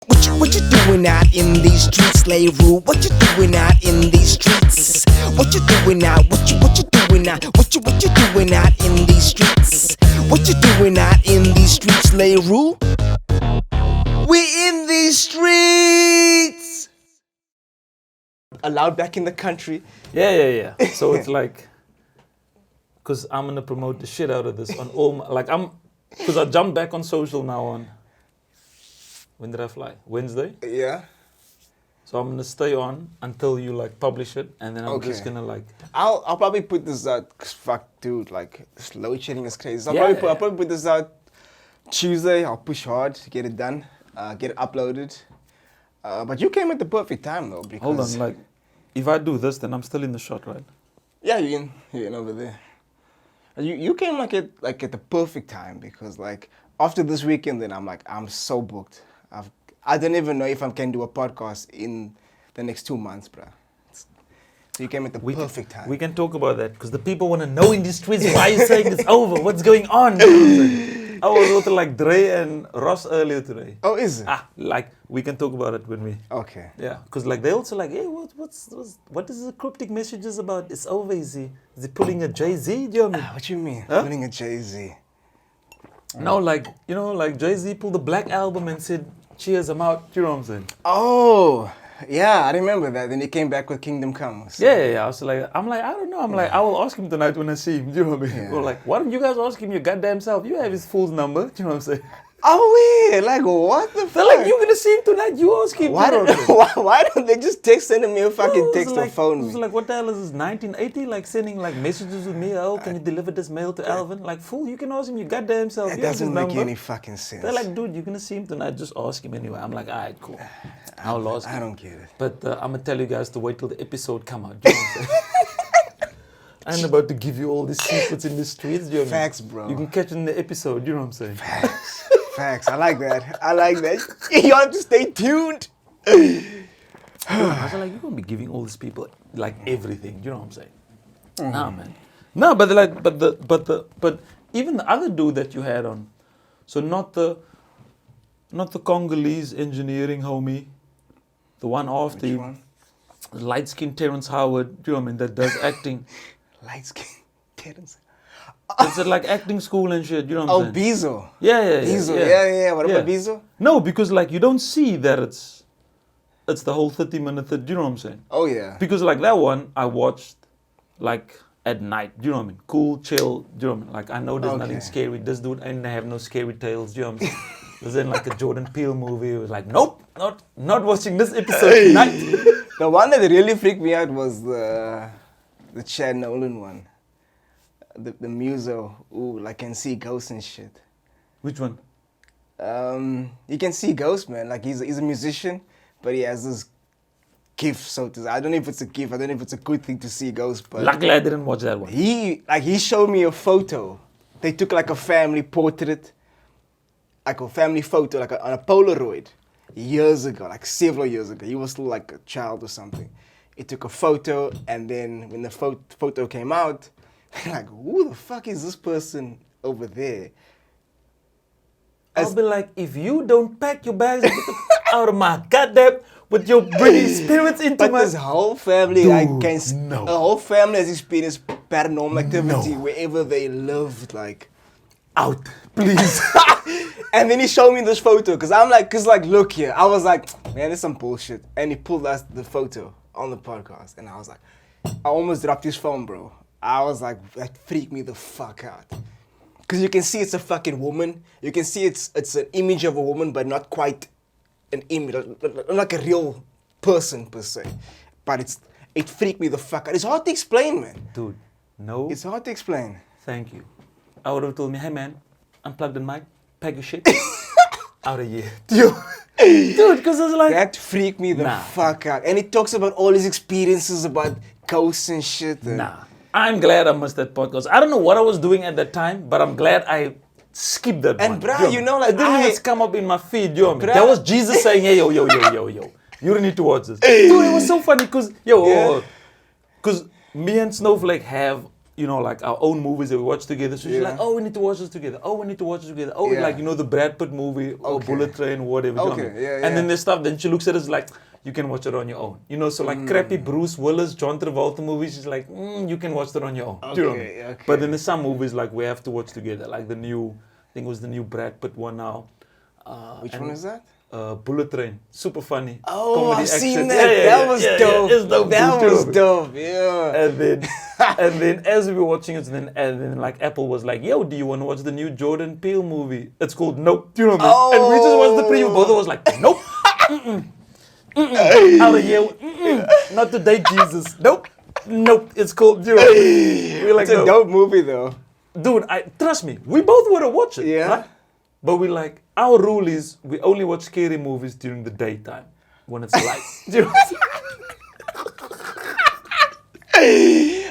What you doing out in these streets, slave rule? What you doing out in these streets? What you doing out? What you doing out? What you doing out in these streets? What you doing out in these streets, slave rule? We in these streets. Allowed back in the country. Yeah. So it's like, because I'm gonna promote the shit out of this on all my, because I jumped back on social now on, when did I fly? Wednesday? Yeah. So I'm gonna stay on until you like publish it, and then I'm just gonna like. I'll probably put this out. 'Cause fuck, dude, like slow chilling is crazy. So I'll probably put this out Tuesday. I'll push hard to get it done, get it uploaded. But you came at the perfect time though, because. Hold on, like, if I do this, then I'm still in the shot, right? Yeah, you're in over there. You came like at the perfect time, because like after this weekend, then I'm so booked. I don't even know if I can do a podcast in the next 2 months, bruh. So you came at the perfect time. We can talk about that, because the people want to know in the streets why you're saying it's over. What's going on? I was with like Dre and Ross earlier today. Oh, is it? Like we can talk about it when we. Okay. Yeah, because like they also like, hey, what is the cryptic messages about? It's over. Is he pulling a Jay-Z? Do you know what I mean? What you mean? Huh? Pulling a Jay-Z? No, like like Jay-Z pulled the Black Album and said, "Cheers, I'm out." You know what I'm saying? Oh, yeah, I remember that. Then he came back with Kingdom Come. So. Yeah. I was like, I don't know. I will ask him tonight when I see him. Do you know what I mean? Yeah. Or like, why don't you guys ask him your goddamn self? You have his fool's number. Do you know what I'm saying? Oh, yeah, like what the fuck? They're like, you're gonna see him tonight. You ask him. Why don't they just send me a fucking text or phone me? It's like, what the hell is this, 1980? Like sending like messages with me. Oh, can you deliver this mail to Alvin? Like, fool, you can ask him your goddamn self. That You have his doesn't make number. any fucking sense. They're like, dude, you're gonna see him tonight. Just ask him anyway. I'm like, alright, cool. I'll ask him. I don't get it. But I'm gonna tell you guys to wait till the episode come out. Do you know what I'm saying? I ain't about to give you all these secrets in the streets. Do you know what I mean? Facts, bro. You can catch it in the episode. You know what I'm saying? Facts. I like that. You have to stay tuned. I was like, you're gonna be giving all these people like everything. You know what I'm saying? Nah, man. No, but like, but even the other dude that you had on, so not the Congolese engineering homie, the one after you, light-skinned Terrence Howard. Do you know what I mean? That does acting. Light-skinned Terrence. It's at like acting school and shit. You know what I'm saying? Bezo. Yeah. Bezo. Yeah. What about Bezo? No, because like you don't see that it's the whole 30-minute thing. Do you know what I'm saying? Oh yeah. Because like that one I watched like at night. Do you know what I mean? Cool, chill. Do you know what I mean? Like I know there's nothing scary. This dude and they have no scary tales. Do you know what I'm saying? It was in like a Jordan Peele movie. It was like, nope, not watching this episode tonight. The one that really freaked me out was the Chad Nolan one. The muso who like can see ghosts and shit. Which one? He can see ghosts, man. Like he's a musician, but he has this gift, so to say. I don't know if it's a gift. I don't know if it's a good thing to see ghosts. But luckily I didn't watch that one. He showed me a photo. They took like a family portrait, like a family photo, like on a Polaroid, years ago, like several years ago. He was still like a child or something. He took a photo, and then when the photo came out, like, who the fuck is this person over there? I'll be like, if you don't pack your bags and get the fuck out of my goddamn with your British spirits into but this whole family, the whole family has experienced paranormal activity wherever they lived, like. Out, please. And then he showed me this photo, cause look here. I was like, man, this is some bullshit. And he pulled us the photo on the podcast, and I was like, I almost dropped his phone, bro. I was like, that freaked me the fuck out. Because you can see it's a fucking woman. You can see it's an image of a woman, but not quite an image, like a real person per se. But it freaked me the fuck out. It's hard to explain, man. Dude, no. It's hard to explain. Thank you. I would have told me, hey man, unplug the mic, pack your shit, out of here. Dude, because I was like... That freaked me the fuck out. And it talks about all his experiences about ghosts and shit. Nah. I'm glad I missed that podcast. I don't know what I was doing at that time, but I'm glad I skipped that one. And bruh, you know, like it didn't even come up in my feed, yo. That was Jesus saying, hey, yo. You don't need to watch this. Dude, it was so funny because, because me and Snowflake have you know, like our own movies that we watch together. So she's Yeah. like, oh, we need to watch this together. Oh, we need to watch this together. Oh, Yeah. like, you know, the Brad Pitt movie or Okay. Bullet Train or whatever. you know what I Okay, mean? yeah, And yeah. then there's stuff, then she looks at us like, you can watch it on your own. You know, so like crappy Bruce Willis, John Travolta movies, she's like, you can watch that on your own. Do you know what I mean? Okay, okay. But then there's some movies like we have to watch together, like the new, I think it was the new Brad Pitt one now. Which one is that? Bullet Train, super funny. Oh, comedy I've seen action. that. That was dope. It's dope. That dude, was dude. dope. Yeah. And then as we were watching it, and then like Apple was like, "Yo, do you want to watch the new Jordan Peele movie?" It's called Nope. Do you know what I mean? And we just watched the preview. Both of us like, "Nope, out of here, not today, Jesus. Nope, nope." It's called. You know, we're like, It's a "No." dope movie though. Dude, trust me, we both would have watched it. Yeah. Right? But we like, our rule is we only watch scary movies during the daytime when it's light. Do you know what I'm saying?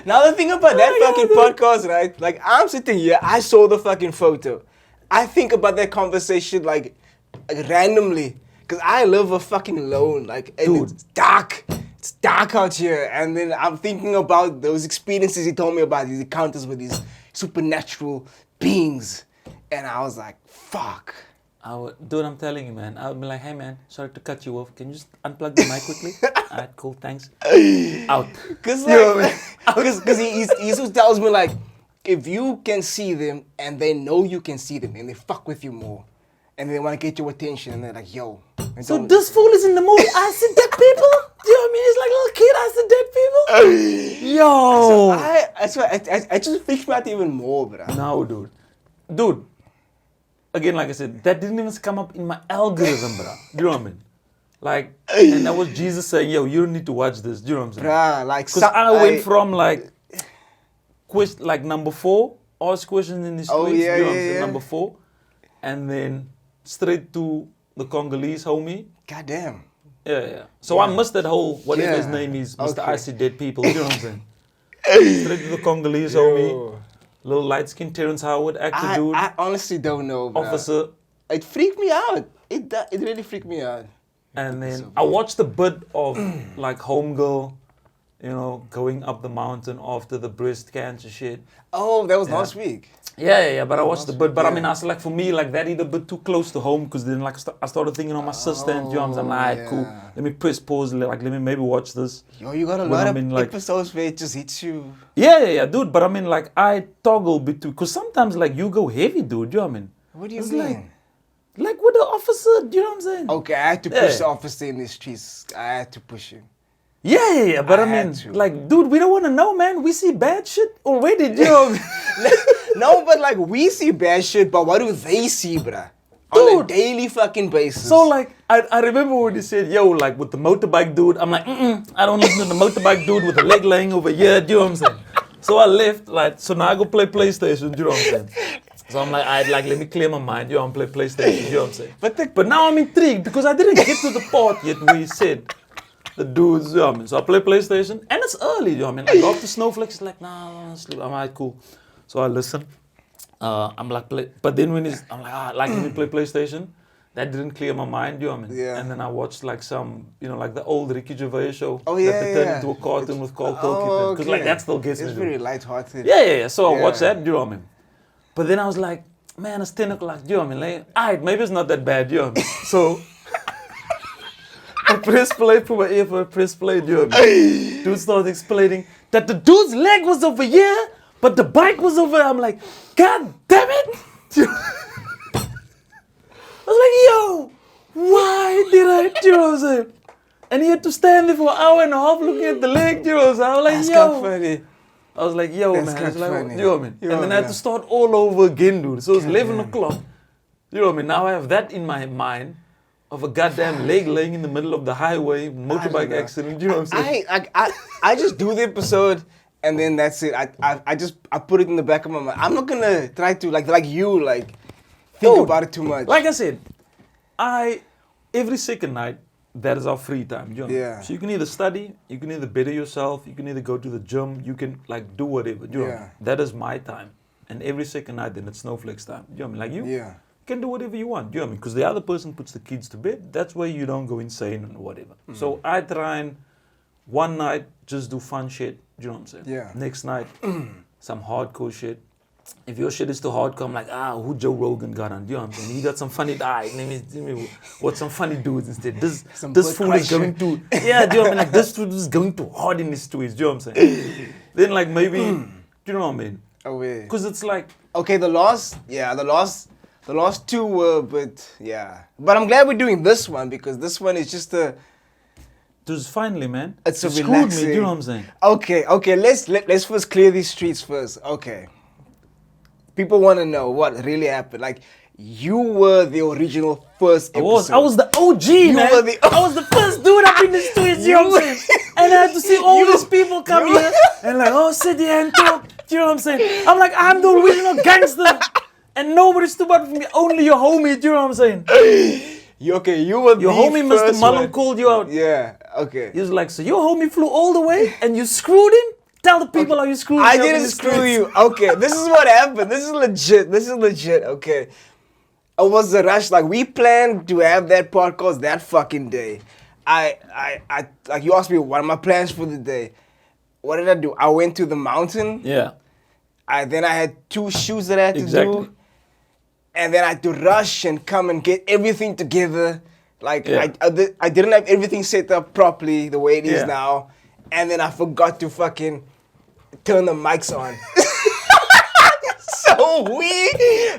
Now the thing about that fucking podcast, right? Like I'm sitting here, I saw the fucking photo. I think about that conversation like randomly, cause I live a fucking alone. Like and Dude. it's dark. It's dark out here, and then I'm thinking about those experiences he told me about, these encounters with these supernatural beings, and I was like, fuck. Dude, I'm telling you, man. I would be like, hey, man, sorry to cut you off. Can you just unplug the mic quickly? All right, cool, thanks. Out. Cause You know what I like, cause he always tells me like, if you can see them and they know you can see them, and they fuck with you more, and they want to get your attention, and they're like, yo. and So don't- this fool is in the movie. I see dead people. Do you know what I mean? He's like a little kid. I see dead people. Yo. I just freaks me out even more, bro. No, dude. Dude. Again, like I said, that didn't even come up in my algorithm, bro. Do you know what I mean? Like, and that was Jesus saying, yo, you don't need to watch this. Do you know what I'm saying? Bruh, like Because I went from like, number 4, ask questions in the streets. Oh, yeah, do you know what I'm yeah, saying? yeah. Number 4. And then straight to the Congolese homie. goddamn. Yeah. So I missed that whole, whatever his Yeah. name is, Mr. Okay. I See Dead People. You know what I'm saying? Straight to the Congolese homie. Yo. Little light-skinned Terrence Howard, actor dude. I honestly don't know, bro. Officer. It freaked me out. It really freaked me out. And then I watched a bit of like Homegirl, you know, going up the mountain after the breast cancer shit. Oh, that was last week. Yeah, but I watched the bit. But I yeah. mean, I was like, for me, like that hit a bit too close to home because then like I started thinking on my sister and John's. I'm like, alright, cool. yeah. Let me press pause. Like, let me maybe watch this. Yo, you got a When lot I'm of in, like- episodes where it just hits you. Yeah, dude. But I mean, like I toggle between because sometimes like you go heavy, dude. Do you know what I mean? What do you It's mean? Like with the officer, do you know what I'm saying? Okay, I had to push the officer in the streets. I had to push him. Yeah. But I had mean, to. like, dude, we don't want to know, man. We see bad shit already. Do you know what I mean? No, but like we see bad shit, but what do they see, bruh? On a Dude. daily fucking basis. So like, I remember when he said, yo, like with the motorbike dude, I'm like, I don't listen to the motorbike dude with the leg laying over here, do you know what I'm saying? So I left, like, so now I go play PlayStation, do you know what I'm saying? So I'm like, let me clear my mind, yo, I'm play PlayStation, do you know what I'm saying? But now I'm intrigued because I didn't get to the part yet where he said, the dudes, you know what I mean? So I play PlayStation, and it's early, you know what I mean? Like, after Snowflakes, it's like, nah, I want to sleep, I'm like, cool. So I listen. I'm like, but then when I'm like, let me play PlayStation. That didn't clear my mind, you know what I mean? Yeah. And then I watched like some, you know, like the old Ricky Gervais show. Oh, That yeah, they turned yeah. into a cartoon with Carl Oh, Pilkington. Because like okay. that still gets It's me. very dude. lighthearted. Yeah. So I watched Yeah. that, you know what I mean? But then I was like, man, it's 10 o'clock, you know what I mean? Like, alright, maybe it's not that bad, you know what I mean? So I press play, put my earphone, press play, you know what I mean? Dude started explaining that the dude's leg was over here, but the bike was over there. I'm like, God damn it! I was like, yo, why did I, you know what I'm saying? And he had to stand there for an hour and a half looking at the leg, you know what I'm saying? I was like, That's yo. kind of funny. I was like, yo, That's man. kinda It's like, funny. you know what I mean? You And know, then I had yeah. to start all over again, dude. So it's 11 damn. o'clock. You know what I mean? Now I have that in my mind of a goddamn leg laying in the middle of the highway, motorbike know. accident. You know what I'm saying? I just do the episode and then that's it. I put it in the back of my mind. I'm not gonna try to like you think Dude, about it too much. Like I said, every second night, that is our free time. You know? Yeah. So you can either study, you can either better yourself, you can either go to the gym, you can like do whatever. You know? Yeah. That is my time. And every second night, then it's Snowflake's time. You know what I mean? Like you Yeah. can do whatever you want. You know what I mean? Because the other person puts the kids to bed. That's where you don't go insane and whatever. So I try and one night just do fun shit. You know what I'm saying? Yeah. Next night, some hardcore shit. If your shit is too hardcore, I'm like, who Joe Rogan got on? You know what I'm saying? He got some funny, let me watch some funny dudes instead. This fool is going to, do you know what I mean? Like, this fool is going too hard in his tweets, you know what I'm saying? Then, like, maybe, do you know what I mean? Oh, yeah. Because it's like... Okay, the last two were, but yeah. But I'm glad we're doing this one, because this one is just a... Just finally, man. It's a screwed relaxing... me, you know what I'm saying? Okay, let's first clear these streets first. Okay. People want to know what really happened. Like, you were the original first episode. I was the OG, man. I was the first dude up in the streets, you know what I'm saying? And I had to see all these people come here and like, sit here and talk. You know what I'm saying? I'm like, I'm the original gangster. And nobody stood up for me, only your homie, do you know what I'm saying? You were your homie, Mr. Mullen, called you out. Yeah, okay. He was like, so your homie flew all the way and you screwed him? Tell the people how you screwed him. I didn't screw you. Okay, this is what happened. This is legit, okay. It was a rush. Like, we planned to have that podcast that fucking day. I like, you asked me, what are my plans for the day? What did I do? I went to the mountain. Yeah. Then I had 2 shoots that I had to do. And then I had to rush and come and get everything together. Like, I didn't have everything set up properly the way it is now. And then I forgot to fucking turn the mics on. So we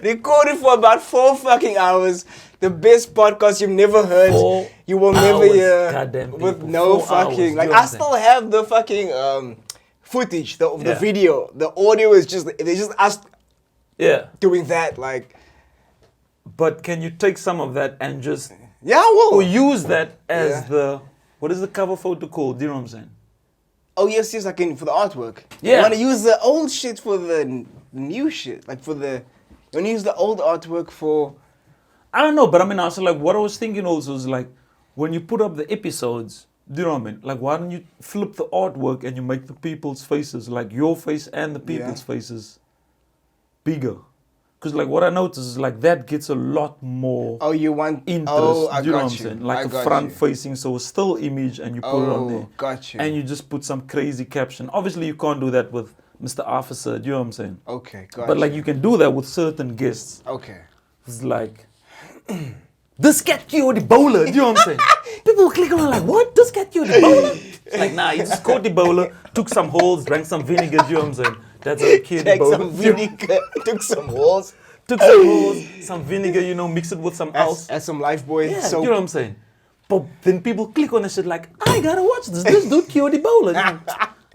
recorded for about 4 fucking hours. The best podcast you've never heard. You will never hear. Goddamn with people. no 4 fucking... hours, Like, I still have the fucking footage, the video. The audio is just... They just us doing that, like... But can you take some of that and just... Yeah, I will. Or use that as the... What is the cover photo called? Do you know what I'm saying? Oh, yes, I can, for the artwork. Yeah. You want to use the old shit for the new shit? Like, for the... You want to use the old artwork for... I don't know, but I mean, also, like, what I was thinking also is, like, when you put up the episodes, do you know what I mean? Like, why don't you flip the artwork and you make the people's faces, like, your face and the people's faces bigger? Because, like, what I noticed is, like, that gets a lot more interest. I do you know got what I'm you. saying? Like a front-facing, so a still image, and you put it on there. Got you. And you just put some crazy caption. Obviously, you can't do that with Mr. Officer, do you know what I'm saying? Okay, got But, like, you can do that with certain guests. Okay. It's like, this cat cured Ebola, do you know what I'm saying? People click on it like, what? This cat cured Ebola? It's like, nah, he just caught Ebola, took some holes, drank some vinegar, do you know what I'm saying? That's how he cured Ebola. Some vinegar, took some holes. Took some holes, some vinegar, you know, mix it with some else. Add some Lifebuoy. Yeah, soap. you know what I'm saying? But then people click on this shit like, I gotta watch this. This dude cured Ebola.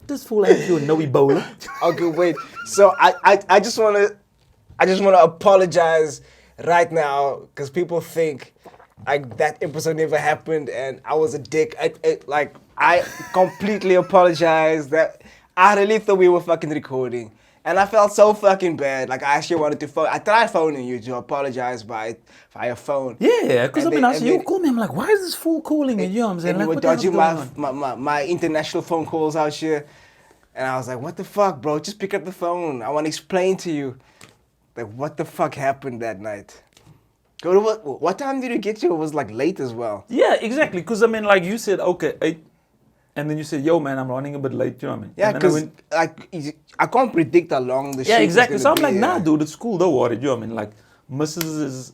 This fool ain't cured no Ebola. Okay, wait. So I just wanna apologize right now, because people think like that episode never happened and I was a dick. I completely apologize. That I really thought we were fucking recording. And I felt so fucking bad. Like, I actually wanted to phone. I tried phoning you to apologize via phone. Yeah, because I mean, you call me. I'm like, why is this fool calling me? You know what I'm saying? And like, you were dodging my international phone calls out here. And I was like, what the fuck, bro? Just pick up the phone. I want to explain to you, like, what the fuck happened that night. What time did you get here? It was, like, late as well. Yeah, exactly. Because, I mean, like, you said, okay, 8. And then you said, yo, man, I'm running a bit late. You know what I mean? Yeah, because, like, I can't predict how long the shit exactly. is So I'm be, like, nah, dude, it's cool. Don't worry. You know what I mean? Like, Mrs.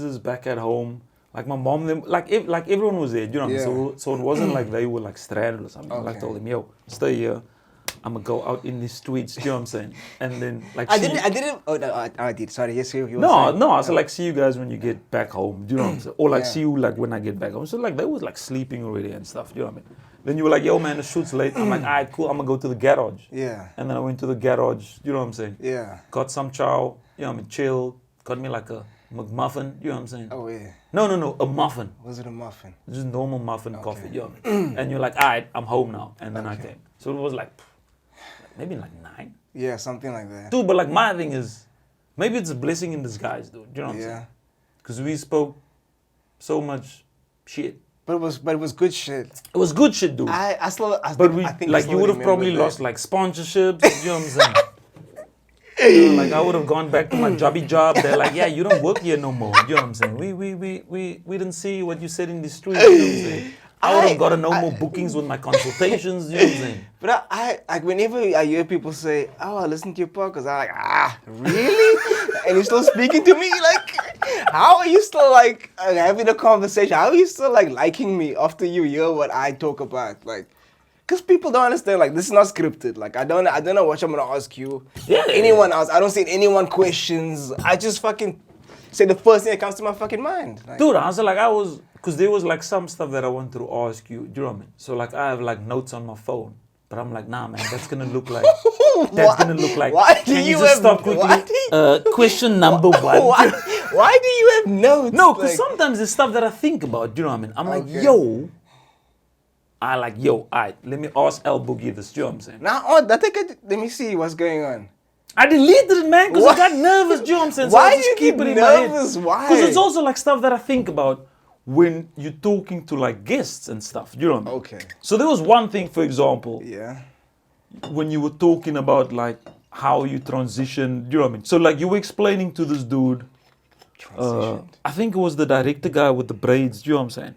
is back at home. Like, my mom, them, like everyone was there. You know what I mean? So it wasn't like they were, like, stranded or something. Okay. Like, told them, yo, stay here. I'm going to go out in the streets. You know what I'm saying? And then, like, I didn't. Oh, no, I did. Sorry. Yes, you were saying. No, I said, like, see you guys when you get back home. Do you know what I'm saying? Or, like, see you, like, when I get back home. So, like, they was, like, sleeping already and stuff. Do you know what I mean? Then you were like, yo, man, the shoot's late. I'm like, all right, cool. I'm going to go to the garage. Yeah. And then I went to the garage. You know what I'm saying? Yeah. Got some chow. You know what I mean? Chill. Got me like a McMuffin. You know what I'm saying? Oh, yeah. No, a muffin. Was it a muffin? Just normal muffin coffee. You know what I mean? And you're like, all right, I'm home now. And then I came. So it was like, maybe like 9. Yeah, something like that. Dude, but like my thing is, maybe it's a blessing in disguise, dude. You know what I'm saying? Because we spoke so much shit. But it was good shit. It was good shit, dude. I think like, you would have probably lost like sponsorships. You know what I'm saying? You know, like, I would have gone back to my job. They're like, yeah, you don't work here no more. You know what I'm saying? We didn't see what you said in the street. You know what I'm saying? I would have gotten no more bookings with my consultations. You know what I'm saying? But I like whenever I hear people say, "Oh, I listen to your podcast," I'm like, really? And you're still speaking to me? Like, how are you still like having a conversation? How are you still like liking me after you hear what I talk about? Like, because people don't understand. Like, this is not scripted. Like, I don't know what I'm gonna ask you. Yeah. Anyone else? I don't send anyone questions. I just fucking say the first thing that comes to my fucking mind. Like, Dude, because there was like some stuff that I wanted to ask you. Do you know what I mean? So like I have like notes on my phone, but I'm like, nah, man, that's gonna look like. Why do Can you just have? stop quickly? Question number one. Why do you have notes? No, because sometimes it's stuff that I think about. Do you know what I mean? I'm like, alright, let me ask El Boogie this. Do you know what I'm saying? Now, let me see what's going on. I deleted it, man, because I got nervous. Do you know what I'm saying? So Why I just do you keep get it in my head. nervous? Why? Because it's also like stuff that I think about when you're talking to like guests and stuff. Do you know what I mean? Okay. So there was one thing, for example, Yeah. when you were talking about like how you transitioned. Do you know what I mean? So like you were explaining to this dude. I think it was the director guy with the braids. Do you know what I'm saying?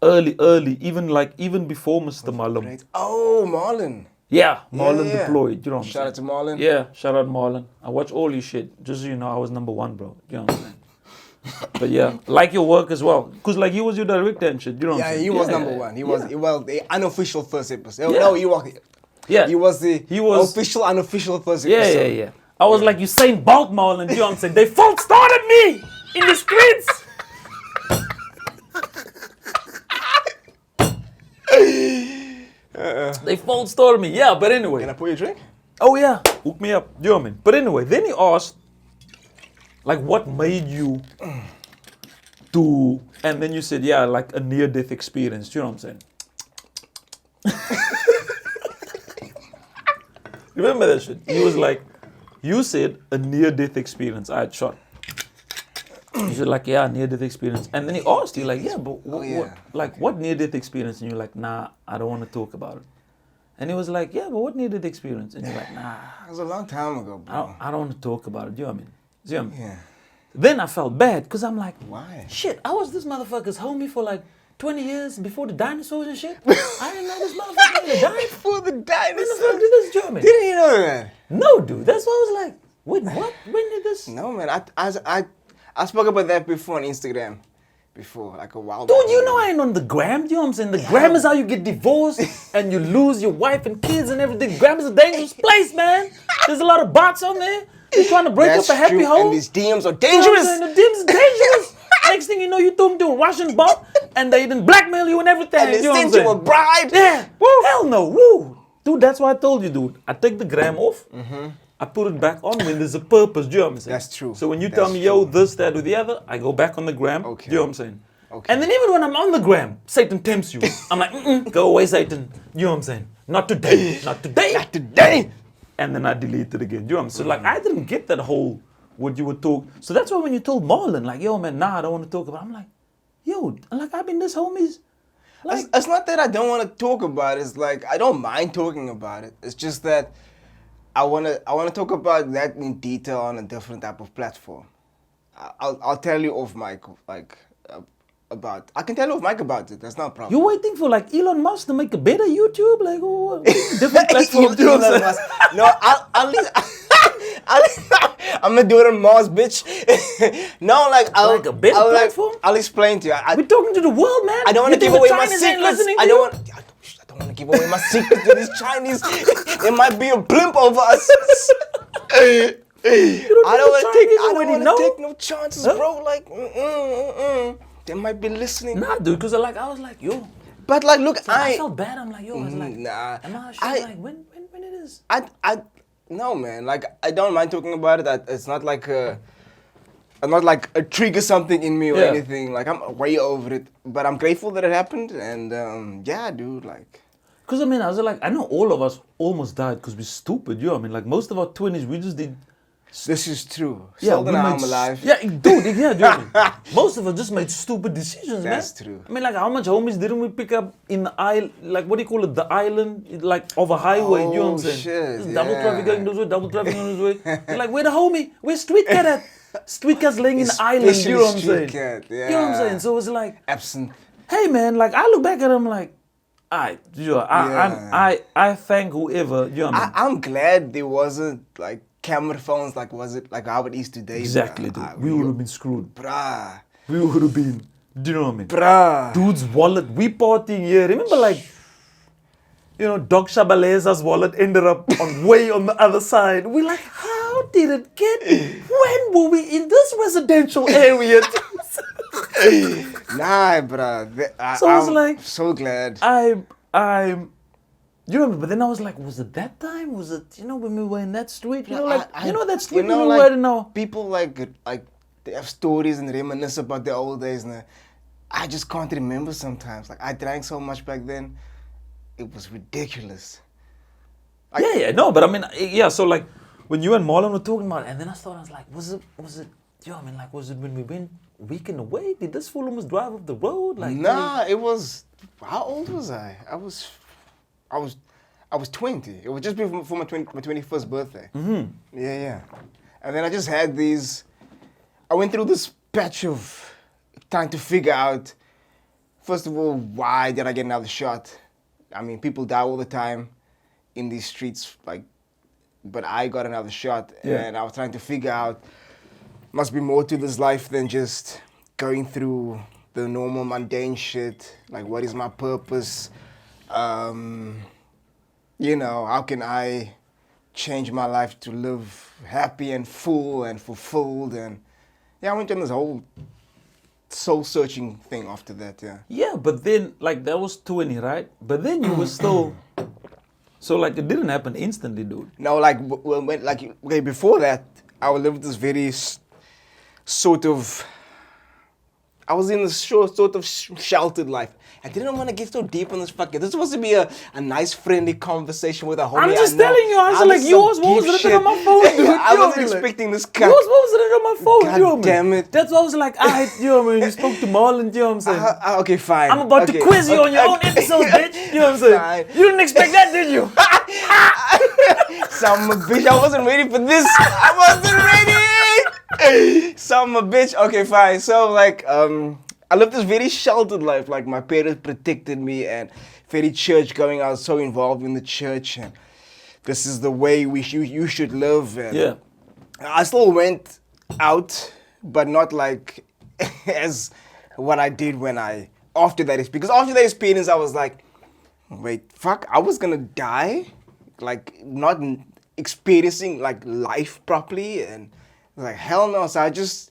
Early, even before Mr. Marlon. Oh, Marlon. Yeah, Marlon yeah. deployed. You know what I'm Shout out saying? to Marlon. Yeah, shout out Marlon. I watch all your shit. Just so you know, I was number one, bro. You know what I'm saying? But yeah, like your work as well. Because like he was your director and shit. You know what I'm Yeah, saying? he was number one. He was well the unofficial first episode. Yeah. No, he was. Yeah. He was the He was- official, unofficial first Yeah, episode. yeah. I was like Usain Bolt, Marlon. You know what I'm saying? They fault started me in the streets. They fault started me. Yeah, but anyway. Can I pour you a drink? Oh yeah, hook me up. Do you know what I mean? But anyway, then he asked, like, what made you to, and then you said, yeah, like a near-death experience. Do you know what I'm saying? Remember that shit? He was like, you said a near-death experience. I had shot. You said like, yeah, near-death experience. And then he asked you like, yeah, but what near-death experience? And you're like, nah, I don't want to talk about it. And he was like, yeah, but what near-death experience? And you're like, nah. It was a long time ago, bro. I don't want to talk about it. Do you know what I mean? Do you know what I mean? Yeah. Then I felt bad because I'm like, Why? shit, I was this motherfucker's homie for like 20 years before the dinosaurs and shit. I didn't know this motherfucker really died. Before the When the dinosaurs. fuck did this, do you know what I mean? Didn't you know that? No, dude. That's why I was like, wait, what? When did this? No, man. I spoke about that before on Instagram. Before, like a while Dude, back. you know I ain't on the gram. You know what I'm saying? The gram is how you get divorced and you lose your wife and kids and everything. Gram is a dangerous place, man. There's a lot of bots on there. They're trying to break That's up a happy true, home. and these DMs are You know what I'm dangerous. saying? The DMs is dangerous. Next thing you know, you took them to a Russian bot and they didn't blackmail you and everything. And they you know what I'm sent you a saying? bride. Yeah. Woo. Hell no. Woo. Dude, that's why I told you, dude. I take the gram off. I put it back on when there's a purpose. Do you know what I'm saying? That's true. So when you That's tell me, yo, true. this, that, or the other, I go back on the gram. Okay. Do you know what I'm saying? Okay. And then even when I'm on the gram, Satan tempts you. I'm like, go away, Satan. You know what I'm saying? Not today. Not today. Not today. And then I delete it again. Do you know what I'm saying? So like, I didn't get that whole, what you would talk. So that's why when you told Marlon, like, yo, man, nah, I don't want to talk about it. I'm like, yo, like, I've been this homies. Like, It's not that I don't want to talk about it. It's like I don't mind talking about it. It's just that I wanna talk about that in detail on a different type of platform. I'll tell you off mic about. I can tell you off mic about it. That's not a problem. you're waiting for like Elon Musk to make a better YouTube? Like, oh, different platform. Do you know what I'm saying? No, I'm gonna do it on Mars, bitch. No, like Like a better platform? I'll explain to you. We're talking to the world, man. I don't want You to give think away the my Chinese ain't secrets. listening I to don't you? want to give away my secrets to these Chinese. There might be a blimp over us. I don't want to take no chances, Huh? bro. Like, they might be listening. Nah, dude, because I was like, yo. But like, look, So I felt bad. I'm like, yo, I was like, nah. am I like, when it is? No, man. Like, I don't mind talking about it. It's not like I'm not like a trigger something in me or Yeah. anything. Like, I'm way over it. But I'm grateful that it happened. And yeah, dude, like. Because I mean, I was like, I know all of us almost died because we're stupid. You know what I mean? Like most of our 20s, we just did. This is true. Yeah, Seldom I'm alive. Yeah, dude, yeah, dude. Most of us just made stupid decisions, man. That's true. I mean, like, how much homies didn't we pick up in the island? Like, what do you call it? The island, like, of a highway. You know what I'm saying? Shit, Just double yeah. traffic going this way, double traffic going this way. You're like, where the homie? Where's Street Cat at? Street Cat's laying in the island. You know what I'm Especially saying? Street Cat, You know what I'm yeah. saying? So it was like, Absent. hey man, like I look back at him like, I thank whoever, you know what I mean? I'm glad there wasn't like camera phones, like was it like how it is today? Exactly, dude. We would have been screwed. Bruh. We would have been, do you know what I mean? Bruh. Dude's wallet, we partying here. Remember like, you know, Doc Shabaleza's wallet ended up way on the other side. We're like, how did it get? When were we in this residential area? Nah, bruh. So I was like, so glad. I'm, you know, but then I was like, was it that time? Was it, you know, when we were in that street? You know, like, you know that street when we were in now? People like they have stories and reminisce about their old days. And I just can't remember sometimes. Like, I drank so much back then. It was ridiculous. No, but I mean, so like, when you and Marlon were talking about it, and then I was like, was it, you know, I mean, like, was it when we went weekend away? Did this fool almost drive off the road? Like, nah, it was, how old was I? I was 20. It was just before my 21st birthday. Mm-hmm. Yeah. And then I just had I went through this patch of trying to figure out, first of all, why did I get another shot? I mean, people die all the time in these streets, like, but I got another shot, and I was trying to figure out, must be more to this life than just going through the normal mundane shit. Like, what is my purpose? You know, how can I change my life to live happy and full and fulfilled? And yeah, I went on this whole soul-searching thing after that, Yeah, but then, like, that was 20, right? But then you were still... So, like, it didn't happen instantly, dude. No, like, before that, I lived this very sort of... I was in this sort of sheltered life. I didn't want to get so deep on this fucking... This was supposed to be a nice, friendly conversation with a homie. I'm just telling you, I was like, yours, what was it on my phone, dude? I wasn't expecting this cut. Yours, what was it on my phone, God you know, damn it. That's why I was like, you know what I mean? You spoke to Marlon, you know what I'm saying? Okay, fine. I'm about to quiz you on your own episode, bitch. You know what I'm saying? Fine. You didn't expect that, did you? Some bitch, I wasn't ready for this. I wasn't ready. Some bitch. Okay, fine. So like, I lived this very sheltered life. Like my parents protected me and very church going. I was so involved in the church and this is the way you should live. And Yeah. I still went out, but not like as what I did after that experience. Because after that experience, I was like, wait, fuck, I was gonna die, like not experiencing like life properly, and like hell no. So I just,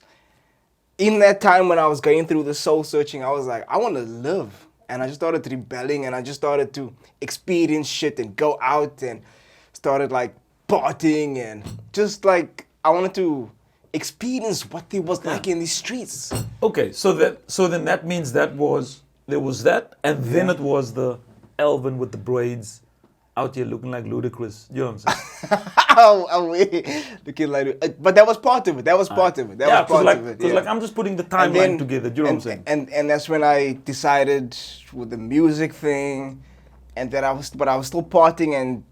in that time when I was going through the soul searching, I was like, I want to live, and I just started rebelling, and I just started to experience shit and go out and started like partying and just like I wanted to experience what it was like in these streets. Okay, so then that means there was that, and then it was the Elvin with the braids out here looking like ludicrous. You know what I'm saying? Looking like, but that was part of it. That was part of it. Because like I'm just putting the timeline together. Do you know what I'm saying? And that's when I decided with the music thing, and that I was still partying and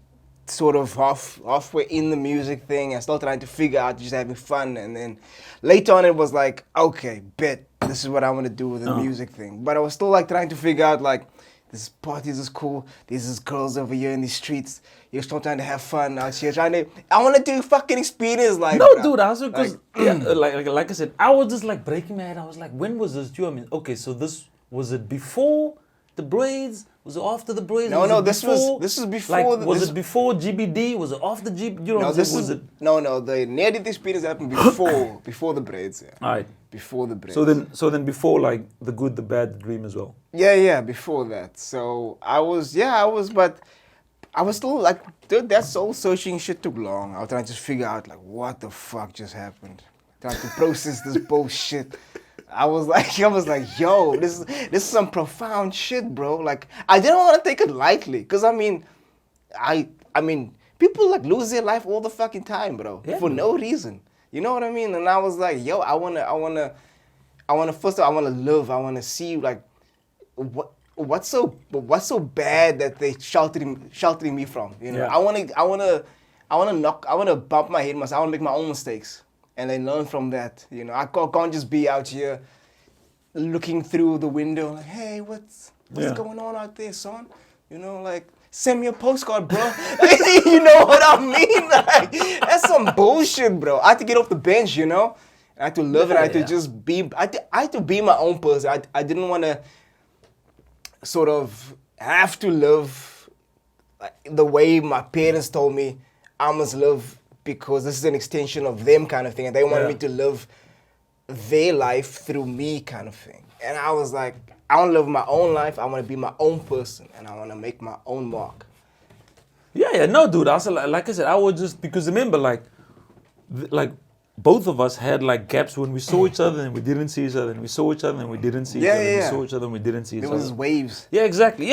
sort of halfway in the music thing and still trying to figure out just having fun. And then later on it was like, okay, bet this is what I want to do with the music thing. But I was still like trying to figure out like, this parties is cool. There's girls over here in the streets. You're still trying to have fun out here. I want to do fucking experience like. No, dude. I was because like I said, I was just like breaking my head. I was like, when was this? Do you know what I mean? Okay, so this was it before the braids? Was it after the braids? No, this was before. Like, was it before GBD? Was it after GBD? You know, no, this was it. No. The near-death experience happened before the braids. Yeah. All right. Before the braids. So then before like the good, the bad, the dream as well. Yeah, before that. So I was, but I was still like, dude, that soul searching shit took long. I was trying to figure out like what the fuck just happened. Trying to process this bullshit. I was like, yo, this is some profound shit, bro. Like, I didn't want to take it lightly, cause I mean, people like lose their life all the fucking time, bro, for no reason. You know what I mean? And I was like, yo, I wanna live. I wanna see like what's so bad that they sheltering me from. You know, I wanna bump my head myself. I wanna make my own mistakes and then learn from that. You know, I can't just be out here looking through the window, like, hey, what's Yeah. going on out there, son? You know, like, send me a postcard, bro. You know what I mean? Like, that's some bullshit, bro. I had to get off the bench, you know? I had to live it. I had to Yeah. just be, I had to be my own person. I didn't want to sort of have to live like, the way my parents told me I must live because this is an extension of them kind of thing. And they wanted me to live their life through me kind of thing. And I was like, I want to live my own life. I want to be my own person. And I want to make my own mark. Yeah, no, dude. I said, like I said, I would just, because remember, like both of us had like gaps when we saw each other and we didn't see each other, and we saw each other and we didn't see each other, and we saw each other and we didn't see each There other. was waves. Yeah, exactly.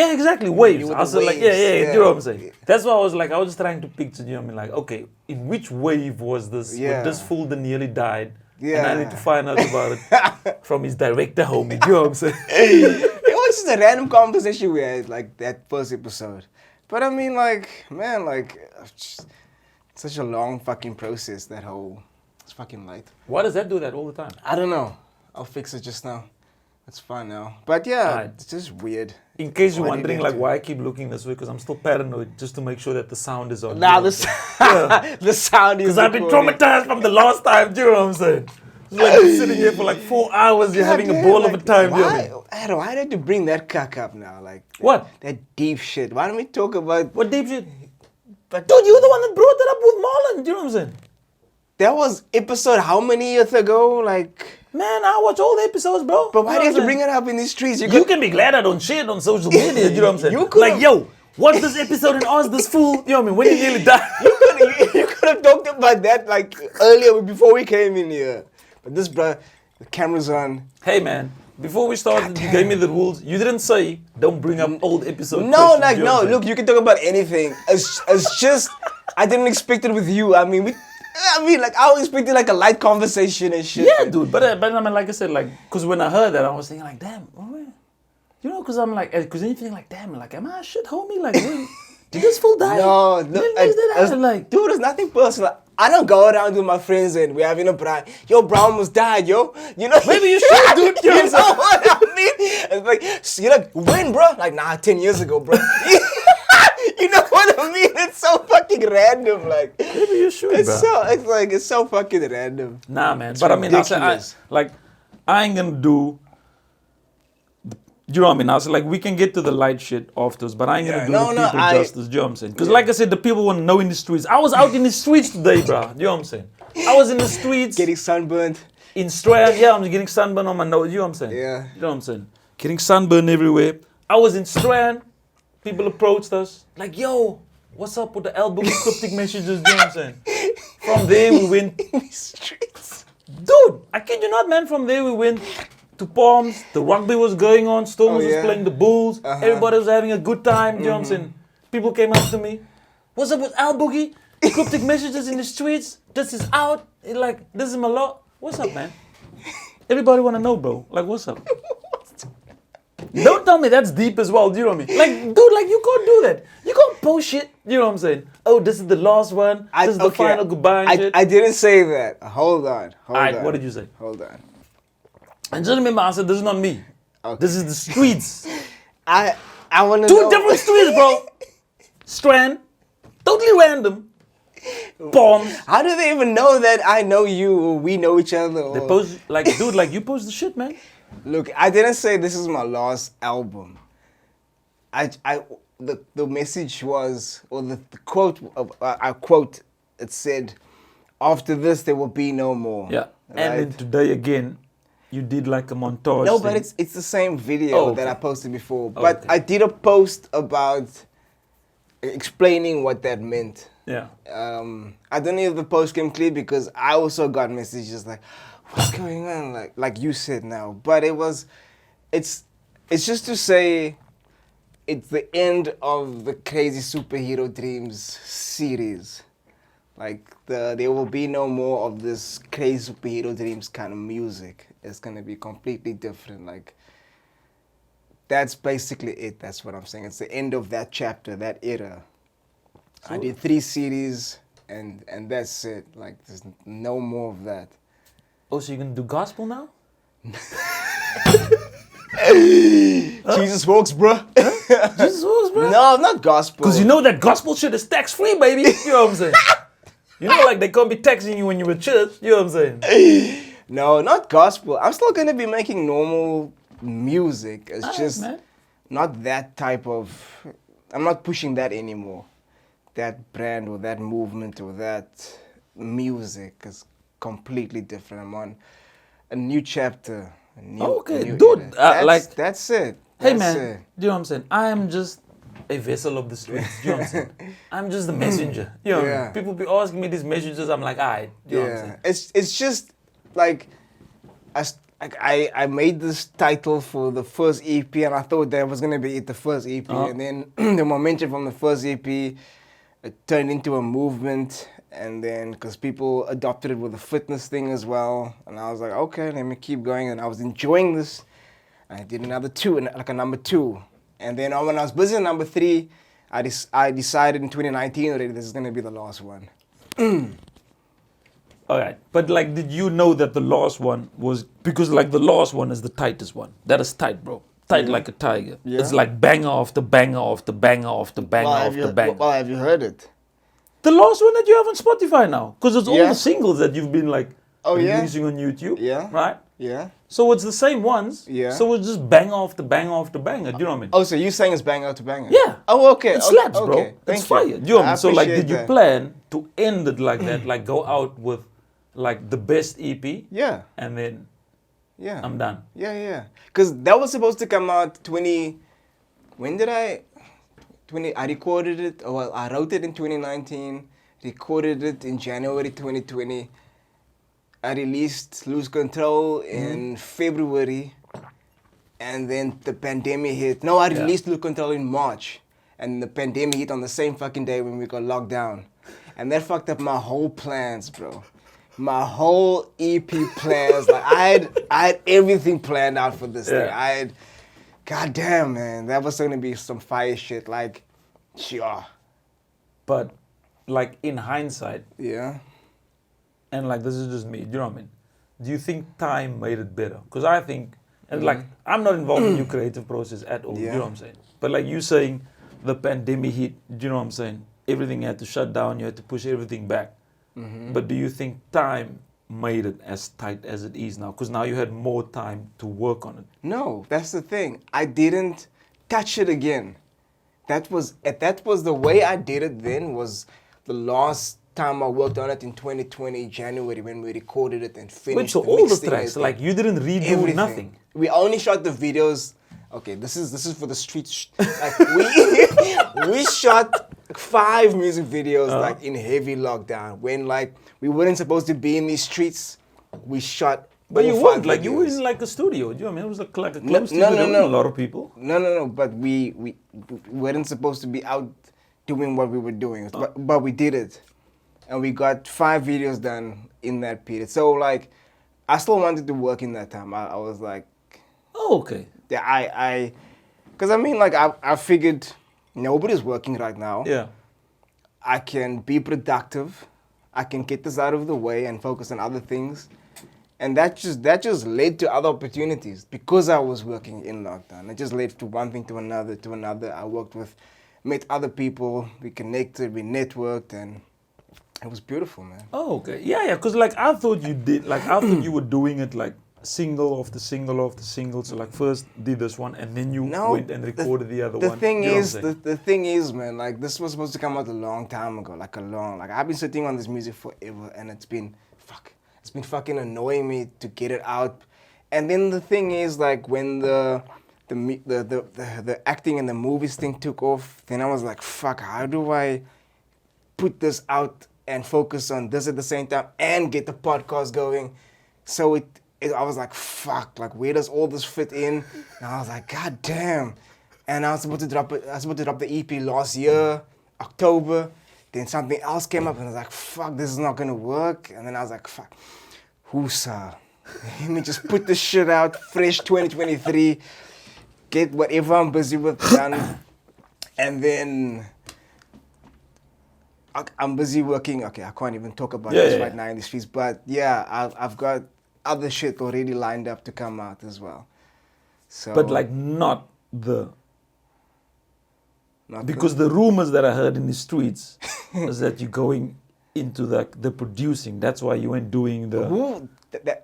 Waves. I was like, yeah, you know what I'm saying? Yeah. That's why I was like, I was just trying to picture, you know what I mean? Like, okay, in which wave was this? Yeah. When this fool that nearly died. Yeah. And I need to find out about it from his director, homie. You know what I'm saying? It was just a random conversation we had, like that first episode. But I mean, like, man, like, just, such a long fucking process, that whole, it's fucking late. Why does that do that all the time? I don't know. I'll fix it just now. It's fine now. But yeah, Alright. it's just weird. In case you're Why do you wondering, have like, to? why I keep looking this way, because I'm still paranoid just to make sure that the sound is on. Nah, You know what I'm saying? the sound is Because I've been recorded. traumatized from the last time, do you know what I'm saying? It's like you're sitting here for like 4 hours, you're having a God ball damn, of a time, do you know what I why, mean? I don't know, why did you bring that cuck up now? Like, What? that deep shit. Why don't we talk about... What deep shit? But Dude, you're the one that brought that up with Marlon, do you know what I'm saying? that was episode how many years ago? Like... Man, I watch all the episodes, bro. But why do you have to bring it? it up in the streets? You can be glad I don't shit on social media, you know what I'm saying? You could've- Like, yo, watch this episode and ask this fool, you know what I mean, when he nearly died. You could have talked about that like earlier before we came in here. But this, bruh, the camera's on. Hey, man, before we started, you gave me the rules. You didn't say, don't bring up old episode No, questions, like, you know what no, I'm saying? look, you can talk about anything. It's just, I didn't expect it with you. I mean, like, I was expecting like a light conversation and shit. Yeah, dude, but I mean, like I said, like, because when I heard that, I was thinking, like, damn, you know, because I'm like, because anything like, damn, like, am I a shit homie? Like, when, did this fool die? No, When did that happen? Like, dude, it's nothing personal. I don't go around with my friends and we're having a bride. Yo, bro almost died, yo. You know, maybe you should, dude. you know what I mean? It's like, you're like, when, bro? Like, nah, 10 years ago, bro. You know what I mean? It's so fucking random, like. maybe you should, It's bro. it's so fucking random. Nah, man. It's But I mean, I said, ridiculous. I ain't gonna do. You know what I mean? I said, like, we can get to the light shit afterwards, but I ain't gonna Yeah, do no, the no, people I- justice. You know what I'm saying? Because, like I said, the people want to know in the streets. I was out in the streets today, bro. You know what I'm saying? I was in the streets Getting sunburned. in Strand. Yeah, I'm getting sunburn on my nose. You know what I'm saying? Yeah. You know what I'm saying? Getting sunburn everywhere. I was in Strand. People approached us like, yo, what's up with the album cryptic messages? You know what I'm saying? From there, we went. In the streets. Dude, I kid you not, man. From there, we went to Palms. The rugby was going on. Stormers Oh, yeah? was playing the Bulls. Uh-huh. Everybody was having a good time. You know what I'm saying? People came up to me. What's up with Al Boogie? Cryptic messages in the streets. This is out. Like, this is my law. What's up, man? Everybody want to know, bro. Like, what's up? Don't tell me that's deep as well. Do you know what I mean? Like, dude, like, you can't do that. You can't post shit. You know what I'm saying? Oh, this is the last one. This is the final goodbye and shit. I didn't say that. Hold on. Alright, what did you say? Hold on. And just remember, I said, this is not me. Okay. This is the streets. I want to Two know. different streets, bro. Strand, totally random. Palms. How do they even know that I know you or we know each other? Or... They post, like, dude, like, you post the shit, man. Look, I didn't say this is my last album. The message was, or the quote, I quote, it said, after this there will be no more. Yeah. Right? And then today again, you did like a montage. No, but thing. it's the same video Oh, okay. that I posted before. But Okay. I did a post about explaining what that meant. Yeah. I don't know if the post came clear because I also got messages like, "What's going on?" Like you said now. But it's just to say, it's the end of the Crazy Superhero Dreams series. Like there will be no more of this Crazy Superhero Dreams kind of music. It's gonna be completely different. Like that's basically it. That's what I'm saying. It's the end of that chapter, that era. I did 3 series and that's it. Like there's no more of that. Oh, so you're gonna do gospel now? Jesus walks, bro. Jesus was, bro. No, not gospel. Because you know that gospel shit is tax-free, baby. You know what I'm saying? You know, like they can't be taxing you when you're at church. You know what I'm saying? No, not gospel. I'm still gonna be making normal music. It's Alright, just man. not that type of. I'm not pushing that anymore. That brand or that movement or that music is completely different. I'm on a new chapter. A new, Okay, new dude, era. like- That's it. Hey, That's man. it. Do you know what I'm saying? I am just a vessel of the streets. Do you know what I'm saying? I'm just the messenger. You know what I Yeah. mean? People be asking me these messages. I'm like, alright. You know what I'm saying? It's just like I made this title for the first EP and I thought that was gonna be it, the first EP, and then the momentum from the first EP it turned into a movement, and then because people adopted it with the fitness thing as well, and I was like, okay, let me keep going, and I was enjoying this. I did another two, like a number 2, and then when I was busy on number 3, I decided in 2019 already this is gonna be the last one. Alright. But like, did you know that the last one was, because like the last one is the tightest one. That is tight, bro. Tight like a tiger. Yeah. It's like banger after banger after banger after banger after banger. Well, have you heard it? The last one that you have on Spotify now. Because it's all Yeah. the singles that you've been like Oh, yeah? releasing on YouTube. Yeah. Right? Yeah. So it's the same ones. Yeah. So it's just banger after banger after banger. Do you know what I mean? Oh, so you saying it's banger to banger? Yeah. Oh, okay. It slaps, okay. bro. Okay. Thank It's fire. you. Do you know what I I mean? So like, appreciate did you that. plan to end it like that? Like go out with like the best EP Yeah. and then Yeah. I'm done. Yeah. Because that was supposed to come out 20. When did I? 20. I recorded it. Oh, well, I wrote it in 2019. Recorded it in January 2020. I released Lose Control in February, and then the pandemic hit. No, I released Lose Control in March, and the pandemic hit on the same fucking day when we got locked down, and that fucked up my whole plans, bro. My whole EP plans. Like I had everything planned out for this thing. I had, goddamn man, that was gonna be some fire shit. Like, sure. But like in hindsight, Yeah. and like this is just me, do you know what I mean? Do you think time made it better? Because I think, and like I'm not involved in your creative process at all, you know what I'm saying? But like you saying the pandemic hit, do you know what I'm saying? Everything had to shut down, you had to push everything back. But do you think time made it as tight as it is now? Because now you had more time to work on it. No, that's the thing. I didn't touch it again. That was the way I did it then was the last time I worked on it in 2020 January when we recorded it and finished. Wait, so all the mixing tracks, it, like you didn't redo everything. nothing? We only shot the videos. Okay, this is for the streets. Like we shot 5 music videos like in heavy lockdown when like we weren't supposed to be in these streets. We shot. But all you 5 weren't, like you were videos. in like a studio, do you know what I mean? It was like a No, close studio, no, there no. wasn't a lot of people. No, but we weren't supposed to be out doing what we were doing, but we did it, and we got 5 videos done in that period. So like, I still wanted to work in that time. I was like, Oh, okay. yeah, because I mean like I figured nobody's working right now. Yeah. I can be productive. I can get this out of the way and focus on other things. And that just led to other opportunities because I was working in lockdown. It just led to one thing to another. I met other people, we connected, we networked, and it was beautiful, man. Oh, okay. Yeah, because like I thought you did, like I thought you were doing it like single after single after single. So like first did this one and then you went and recorded the other one. The thing You know what is, I'm saying? the thing is, man, like this was supposed to come out a long time ago, like I've been sitting on this music forever, and it's been fucking annoying me to get it out. And then the thing is, like when the acting and the movies thing took off, then I was like, fuck, how do I put this out and focus on this at the same time and get the podcast going? So I was like, fuck, like where does all this fit in? And I was like, god damn. And I was supposed to drop the EP last year, October. Then something else came up and I was like, fuck, this is not gonna work. And then I was like, fuck, Husa. Let me just put this shit out, fresh 2023, get whatever I'm busy with done. And then I'm busy working. Okay, I can't even talk about this right now in the streets. But yeah, I've got other shit already lined up to come out as well. So, But like not the not because the rumors that I heard in the streets is that you're going into the producing. That's why you weren't doing the. Who?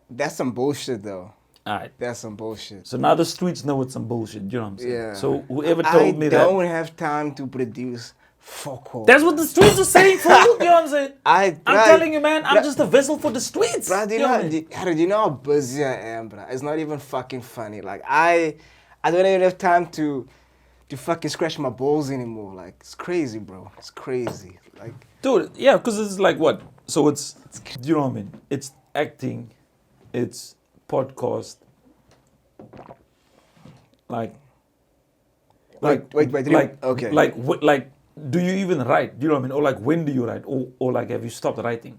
That's some bullshit, though. Alright. That's some bullshit. So now the streets know it's some bullshit. You know what I'm saying? Yeah. So whoever told me I that. don't have time to produce. Fuck all. That's what the streets are saying for you. You know what I'm saying? I'm bruh, telling you, man. I'm just a vessel for the streets. Bro, do you know how busy I am, bro? It's not even fucking funny. Like I don't even have time to fucking scratch my balls anymore. Like it's crazy, bro. It's crazy. Like, dude, yeah, because it's like what? So it's you know what I mean? It's acting, it's podcast, like, do you even write? Do you know what I mean? Or like, when do you write? Or like, have you stopped writing?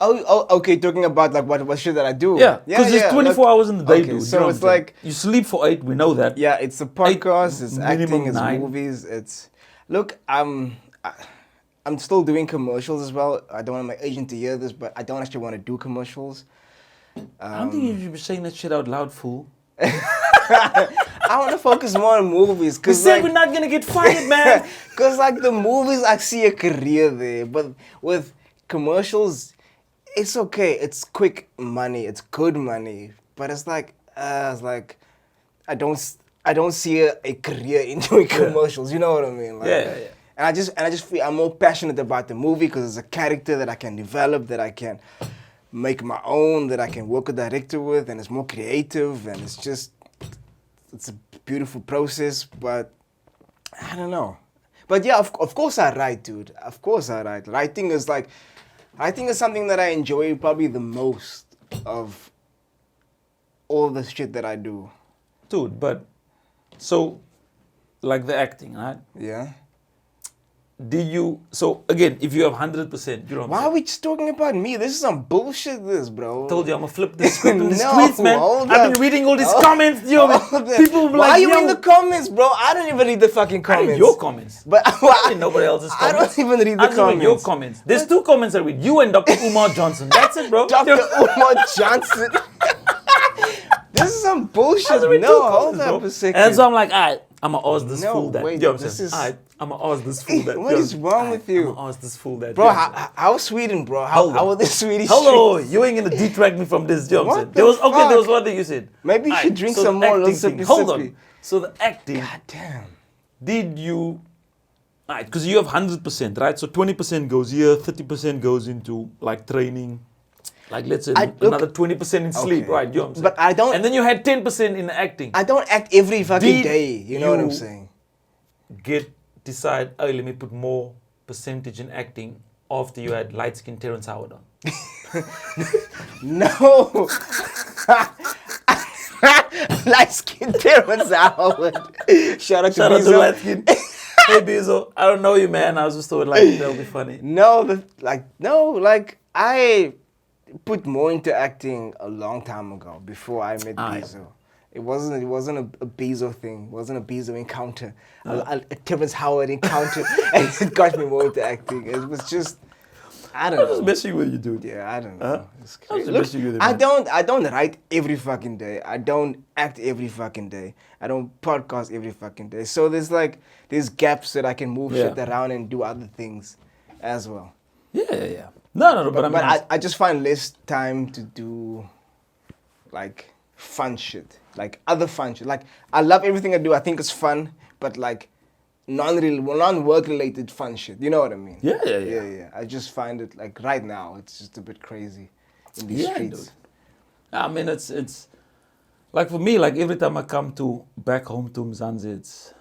Oh, okay. Talking about like what shit that I do. Yeah, because there's 24 hours in the day, okay, dude. So you know it's like you sleep for 8. We know that. Yeah, it's a podcast. 8, it's acting. It's 9. movies. It's look. I'm still doing commercials as well. I don't want my agent to hear this, but I don't actually want to do commercials. I don't think you should be saying that shit out loud, fool. I want to focus more on movies. We Cause said like, we're not gonna get fired, man. Because like the movies, I see a career there, but with commercials, it's okay. It's quick money. It's good money. But it's like I don't see a career in doing commercials. You know what I mean? Like, Yeah. And I just feel I'm more passionate about the movie because it's a character that I can develop, that I can make my own, that I can work with a director with, and it's more creative, and it's a beautiful process. But I don't know. But yeah, of course I write, dude. Of course I write. Writing is something that I enjoy probably the most of all the shit that I do. Dude, but so like the acting, right? Yeah. Did you, so again, if you have 100%, you know what I'm Why saying? are we just talking about me? This is some bullshit, bro. Told you I'm gonna flip the script in the No, streets, man. hold I've up. been reading all these comments, yo. People will be Why like, are you yo, in the comments, bro? I don't even read the fucking I comments. read your comments. But I read nobody else's I comments. don't even read the I just read comments. your comments. There's 2 comments I read. You and Dr. Umar Johnson. That's it, bro. Dr. Umar Johnson. This is some bullshit. No, hold up a second. And so I'm like, alright, I'm gonna ask this fool that. wait, You know what I'm this saying? is- Alright, I'm gonna ask this fool that. What is wrong with you? I'm gonna ask this fool that. Bro, You know what I'm saying? how Sweden, bro? Hold How on. are the Swedish Hello, streets? you ain't gonna detract me from this, you know what I'm What saying? the There was fuck? there was one thing you said. Maybe you should Aight, drink so some the more, little acting thing. sippy Hold sippy. on. So the acting, God damn. did you, right, because you have 100%, right? So 20% goes here, 30% goes into like training, like let's say another 20% in sleep, Okay. right? You know what I'm saying? But I don't- And then you had 10% in acting. I don't act every fucking Did day. You know what I'm you- saying? Decide, oh, let me put more percentage in acting after you had light skin Terrence Howard on. No. Light skin Terrence Howard. Shout out to Shout out to Bizo. light skin. Hey Bizo, I don't know you, man. I was just thought like that'll be funny. No, I put more into acting a long time ago before I met Bizo. It wasn't a Bizo thing. It wasn't a Bizo encounter. A Terrence Howard encounter, and it got me more into acting. It was just, I don't I was just know. messing with you, dude. Yeah, I don't know. Huh? It's I was crazy. just messing with you, I man. don't write every fucking day. I don't act every fucking day. I don't podcast every fucking day. So there's gaps that I can move shit around and do other things as well. Yeah. No, but I mean, I just find less time to do like fun shit, like other fun shit. Like I love everything I do. I think it's fun, but like non-work related fun shit. You know what I mean? Yeah. I just find it like right now it's just a bit crazy in these streets. Dude. I mean, it's like for me, like every time I come back home to Mzansi, it's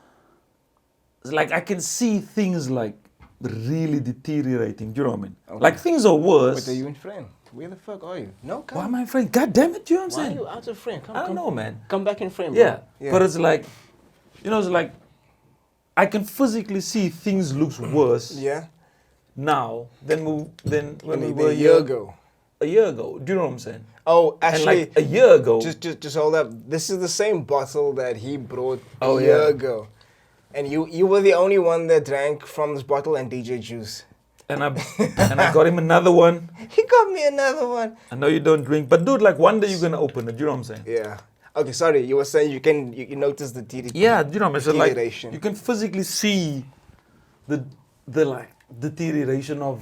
like I can see things like really deteriorating. Do you know what I mean? Okay. Like things are worse. Wait, are you in frame? Where the fuck are you? No, come. Why am I in frame? God damn it, you know what I'm Why are saying? you out of frame? Come, I don't know, man. Come back in frame. Bro. Yeah, but it's like, you know, it's like I can physically see things looks worse Yeah. now than when we Maybe were a year ago. A year ago. Do you know what I'm saying? Oh, And actually, like a year ago. just hold up. This is the same bottle that he brought Oh, a year yeah. ago, and you were the only one that drank from this bottle and DJ Juice. and I got him another one. He got me another one. I know you don't drink, but dude, like one day you're gonna open it. You know what I'm saying? Yeah. Okay, sorry. You were saying you notice the Yeah, you know, so like deterioration. you can physically see the like deterioration of,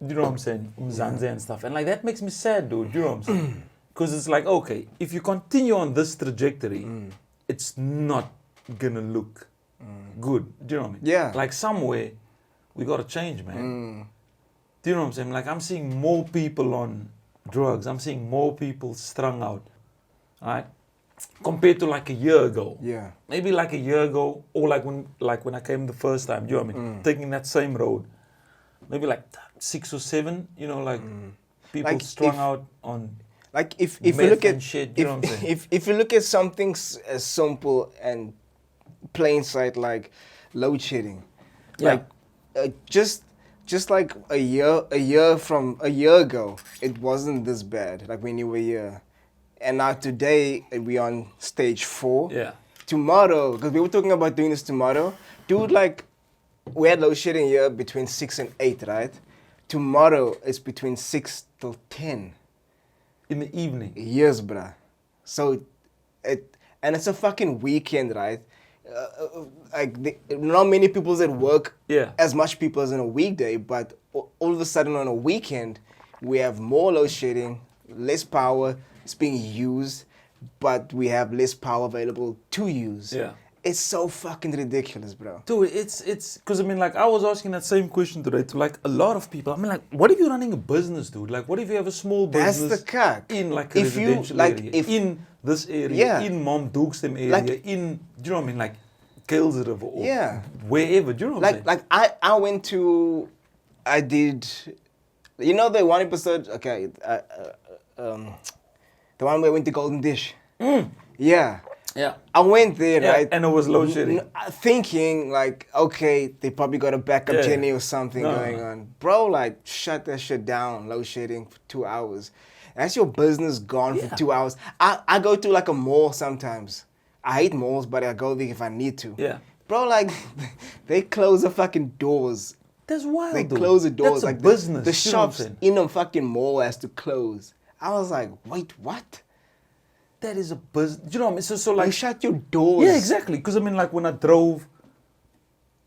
you know what I'm saying, Umzanze and stuff, and like that makes me sad, dude. You know what I'm saying? Because it's like, okay, if you continue on this trajectory, it's not gonna look good. Do you know what I mean? Yeah. Like somewhere, we gotta change, man. Do you know what I'm saying? Like I'm seeing more people on drugs. I'm seeing more people strung out, right? Compared to like a year ago. Yeah. Maybe like a year ago, or like when I came the first time. Do you know what I mean? Taking that same road. Maybe like 6 or 7. You know, like people Like strung if- out on. Like if you meth look at and shit, you know what I'm saying? if you look at something as simple and plain sight like load shedding, Yeah. like just like a year ago, it wasn't this bad. Like when you were here, and now today we on stage 4. Yeah. Tomorrow, because we were talking about doing this tomorrow, dude. Like we had load shedding here between 6 and 8, right? Tomorrow it's between 6 till 10. In the evening. Yes, bruh. So, and it's a fucking weekend, right? Not many people's at work. Yeah. As much people as in a weekday, but all of a sudden on a weekend, we have more load shedding, less power is being used, but we have less power available to use. Yeah. It's so fucking ridiculous, bro. Dude, it's because I mean, like I was asking that same question today to like a lot of people. I mean, like, what if you're running a business, dude? Like, what if you have a small That's business the cack. in like a If you- residential like, area, if- in this area, Yeah. in Mom Dookstem area, Like- in, do you know what I mean, like Kuilsrivier or Yeah. wherever. Do you know what I'm saying? Like I went to, I did, you know the one episode, okay, the one where I went to Golden Dish. Yeah. Yeah. I went there, Yeah, right? and it was load shedding. Thinking like, okay, they probably got a backup Yeah. Jenny or something No. going on. Bro, like, shut that shit down, load shedding for 2 hours. That's your business gone Yeah. for 2 hours. I go to like a mall sometimes. I hate malls, but I go there if I need to. Yeah. Bro, like, they close the fucking doors. That's wild, They dude. close the doors. That's a Like business. the you know what I'm shops saying? in a fucking mall has to close. I was like, wait, what? That is a business. Do you know what I mean? So Like, like, shut your doors. yeah, exactly. Because I mean, like when I drove,